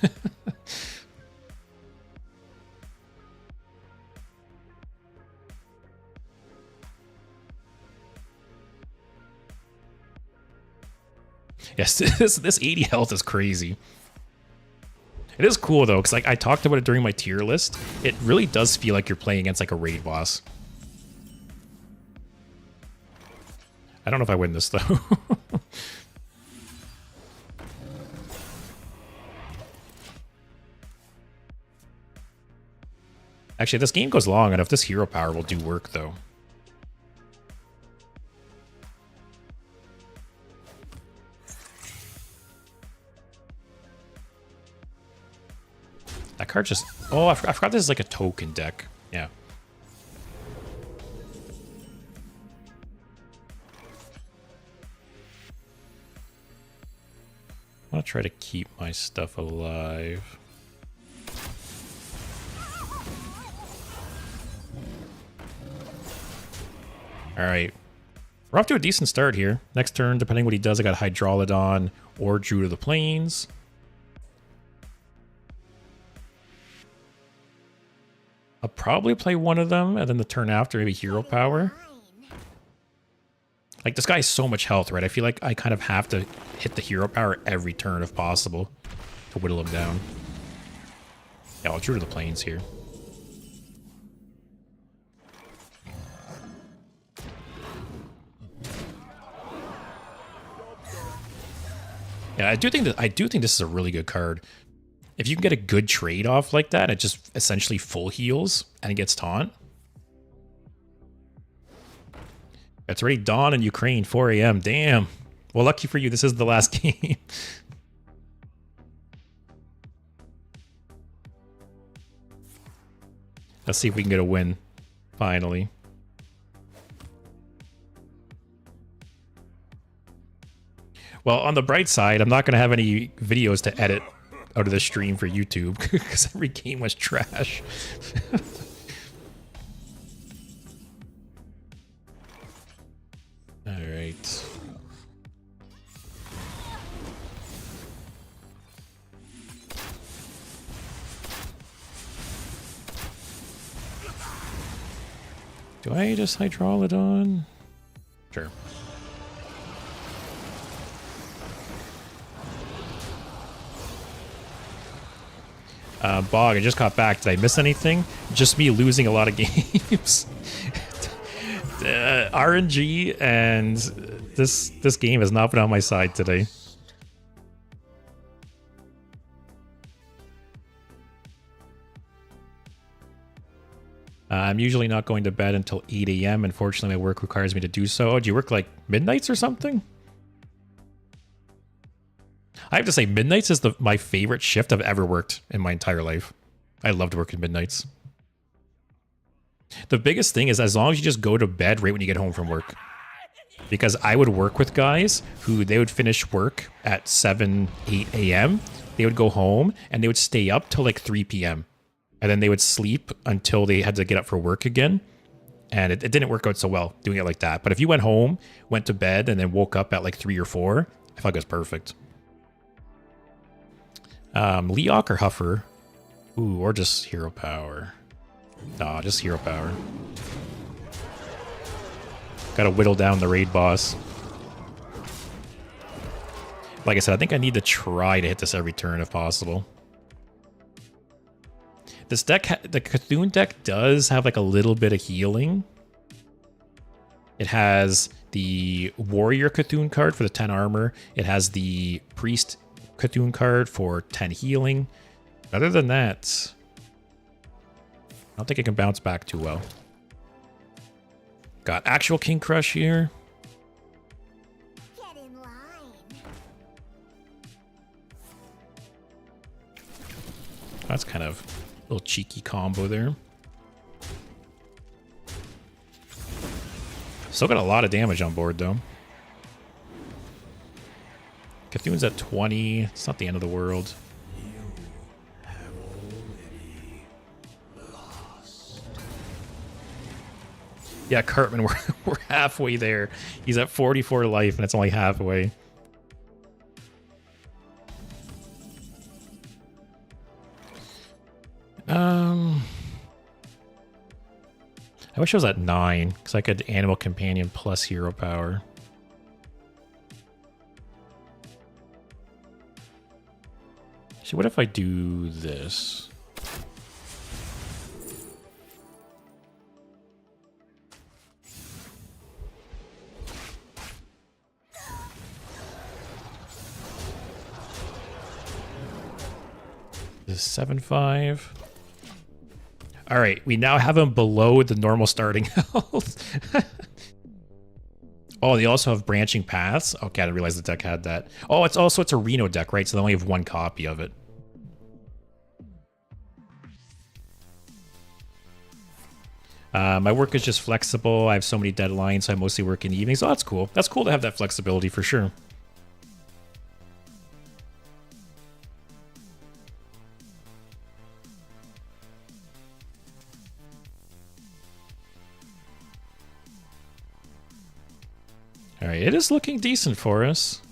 Yes, this 80 health is crazy. It is cool though, because like I talked about it during my tier list. It really does feel like you're playing against like a raid boss. I don't know if I win this though. Actually, this game goes long enough. This hero power will do work though. That card just... Oh, I forgot this is like a token deck. Yeah. I want to try to keep my stuff alive. Alright. We're off to a decent start here. Next turn, depending what he does, I got Hydrolodon or Druid of the Plains. I'll probably play one of them, and then the turn after, maybe Hero Power. Like, this guy has so much health, right? I feel like I kind of have to hit the Hero Power every turn if possible to whittle him down. Yeah, I'll Druid of the Plains here. Yeah, I do think this is a really good card. If you can get a good trade off like that, it just essentially full heals and it gets taunt. It's already dawn in Ukraine, 4 a.m. Damn. Well, lucky for you, this is the last game. Let's see if we can get a win, finally. Well, on the bright side, I'm not going to have any videos to edit out of the stream for YouTube because every game was trash. All right. Do I just Hydraulodon? Sure. Bog, I just got back. Did I miss anything? Just me losing a lot of games. RNG and this game has not been on my side today. I'm usually not going to bed until 8 a.m. Unfortunately, my work requires me to do so. Oh, do you work like midnights or something? I have to say, midnights is my favorite shift I've ever worked in my entire life. I loved working midnights. The biggest thing is as long as you just go to bed right when you get home from work. Because I would work with guys who they would finish work at 7, 8 a.m. They would go home and they would stay up till like 3 p.m. And then they would sleep until they had to get up for work again. And it didn't work out so well doing it like that. But if you went home, went to bed, and then woke up at like 3 or 4, I thought it was perfect. Leok or Huffer? Ooh, or just Hero Power. Nah, just Hero Power. Gotta whittle down the raid boss. Like I said, I think I need to try to hit this every turn if possible. This deck, the Cthulhu deck does have like a little bit of healing. It has the Warrior Cthulhu card for the 10 armor. It has the Priest Cthulhu card for 10 healing. Other than that, I don't think it can bounce back too well. Got actual King Crush here. Get in line. That's kind of a little cheeky combo there. Still got a lot of damage on board though. Cthulhu's at 20. It's not the end of the world. Yeah, Cartman, we're halfway there. He's at 44 life and it's only halfway. I wish I was at 9 because I could Animal Companion plus Hero Power. So what if I do this? This is 7-5. All right, we now have him below the normal starting health. Oh, they also have branching paths. Okay, I didn't realize the deck had that. Oh, it's a Reno deck, right? So they only have one copy of it. My work is just flexible. I have so many deadlines, so I mostly work in the evenings. Oh, that's cool. That's cool to have that flexibility for sure. All right, it is looking decent for us.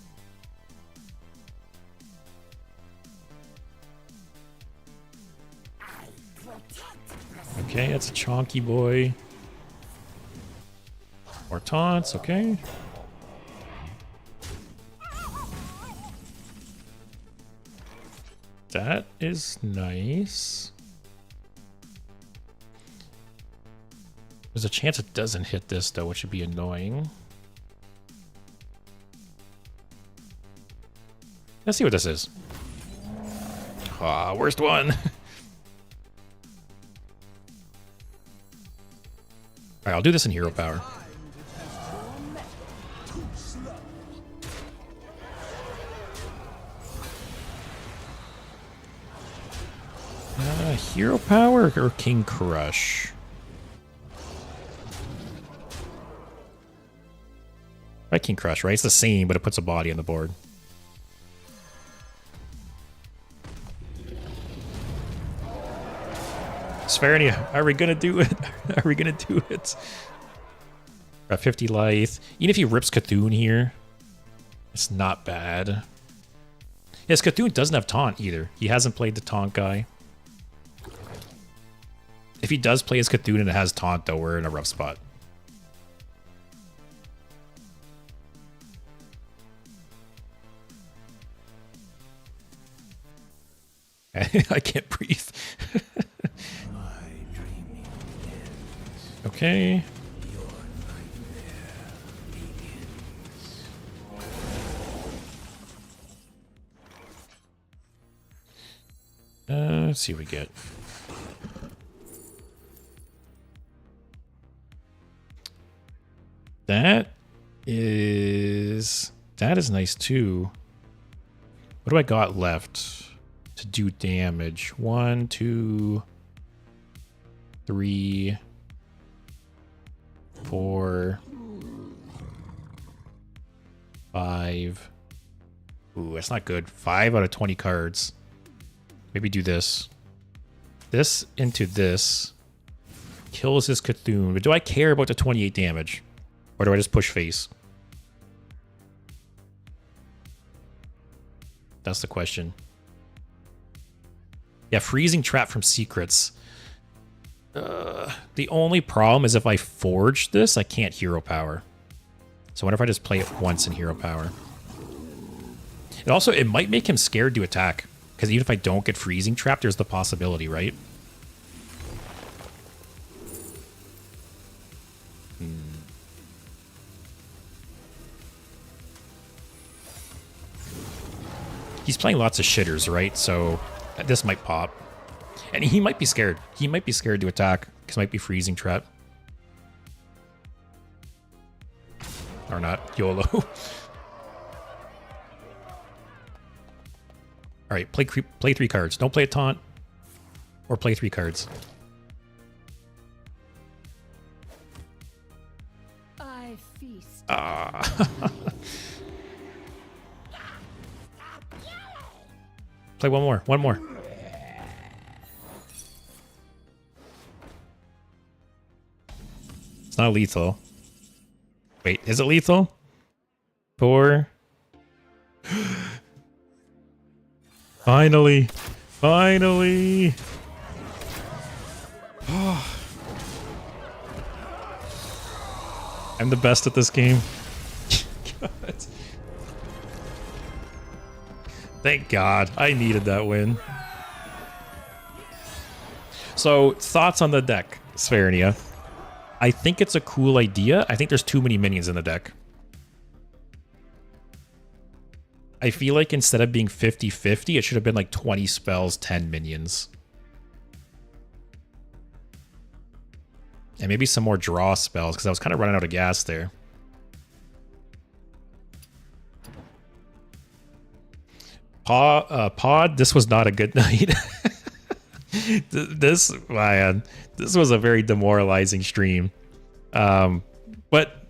Okay, that's a chonky boy. More taunts, okay. That is nice. There's a chance it doesn't hit this though, which would be annoying. Let's see what this is. Ah, worst one. All right, I'll do this in hero power. Hero power or King Crush? Right, King Crush, right? It's the same, but it puts a body on the board. Spherinia, are we gonna do it? Are we gonna do it? Got 50 life. Even if he rips Cthulhu here, it's not bad. Yes, Cthulhu doesn't have taunt either. He hasn't played the taunt guy. If he does play as Cthulhu and it has taunt, though, we're in a rough spot. I can't breathe. Okay. Let's see what we get. That is nice too. What do I got left to do damage? 1, 2, 3, 4, 5. Ooh, that's not good. 5 out of 20 cards. Maybe do this. This into this. Kills his Cthulhu. But do I care about the 28 damage? Or do I just push face? That's the question. Yeah, freezing trap from secrets. The only problem is if I forge this, I can't hero power. So what if I just play it once in hero power? It also, it might make him scared to attack. Because even if I don't get freezing trap, there's the possibility, right? He's playing lots of shitters, right? So this might pop. And he might be scared. He might be scared to attack because it might be freezing trap. Or not. YOLO. Alright, play 3 cards. Don't play a taunt. Or play 3 cards. I feast. Ah. Play one more. One more. It's not lethal. Wait, is it lethal? 4. Finally. Finally. I'm the best at this game. God. Thank God. I needed that win. So, thoughts on the deck, Spherinia. I think it's a cool idea. I think there's too many minions in the deck. I feel like instead of being 50-50, it should have been like 20 spells, 10 minions. And maybe some more draw spells, because I was kind of running out of gas there. Pod, this was not a good night. This was a very demoralizing stream. But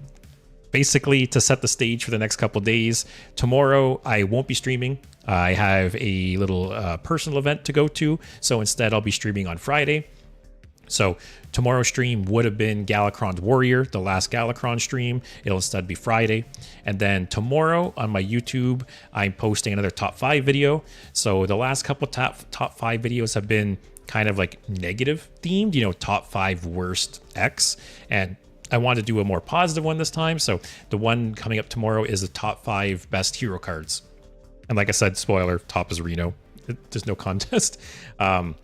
basically, to set the stage for the next couple days, tomorrow I won't be streaming. I have a little personal event to go to, so instead I'll be streaming on Friday. So tomorrow's stream would have been Galakron's Warrior, the last Galakron stream. It'll instead be Friday. And then tomorrow on my YouTube, I'm posting another top 5 video. So the last couple top 5 videos have been kind of like negative themed, you know, top 5 worst X. And I wanted to do a more positive one this time. So the one coming up tomorrow is the top 5 best hero cards. And like I said, spoiler, top is Reno. There's no contest. But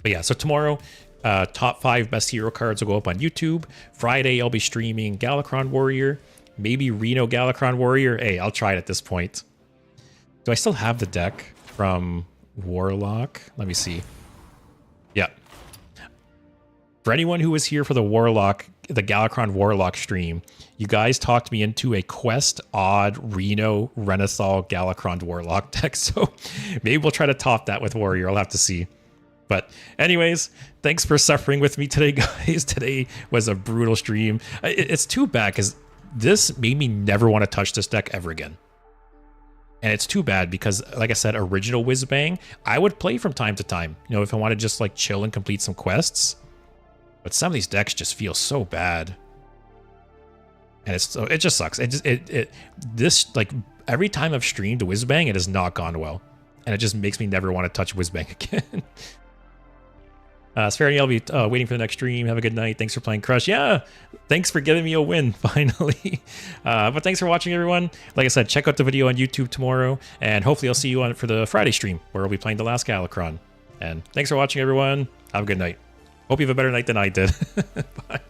yeah, so tomorrow, top 5 best hero cards will go up on YouTube. Friday, I'll be streaming Galakron Warrior, maybe Reno Galakron Warrior. Hey, I'll try it at this point. Do I still have the deck from Warlock? Let me see. Yeah. For anyone who was here for the Warlock, the Galakron Warlock stream, you guys talked me into a Quest Odd Reno Renathal Galakron Warlock deck. So maybe we'll try to top that with Warrior. I'll have to see. But anyways, thanks for suffering with me today, guys. Today was a brutal stream. It's too bad because this made me never want to touch this deck ever again. And it's too bad because, like I said, original Whizbang, I would play from time to time. You know, if I want to just like chill and complete some quests. But some of these decks just feel so bad. And it just sucks. This, like, every time I've streamed Whizbang, it has not gone well. And it just makes me never want to touch Whizbang again. Spherian, I'll be waiting for the next stream. Have a good night. Thanks for playing Crush. Yeah, thanks for giving me a win, finally. But thanks for watching, everyone. Like I said, check out the video on YouTube tomorrow. And hopefully I'll see you on for the Friday stream, where we'll be playing the last Galakron. And thanks for watching, everyone. Have a good night. Hope you have a better night than I did. Bye.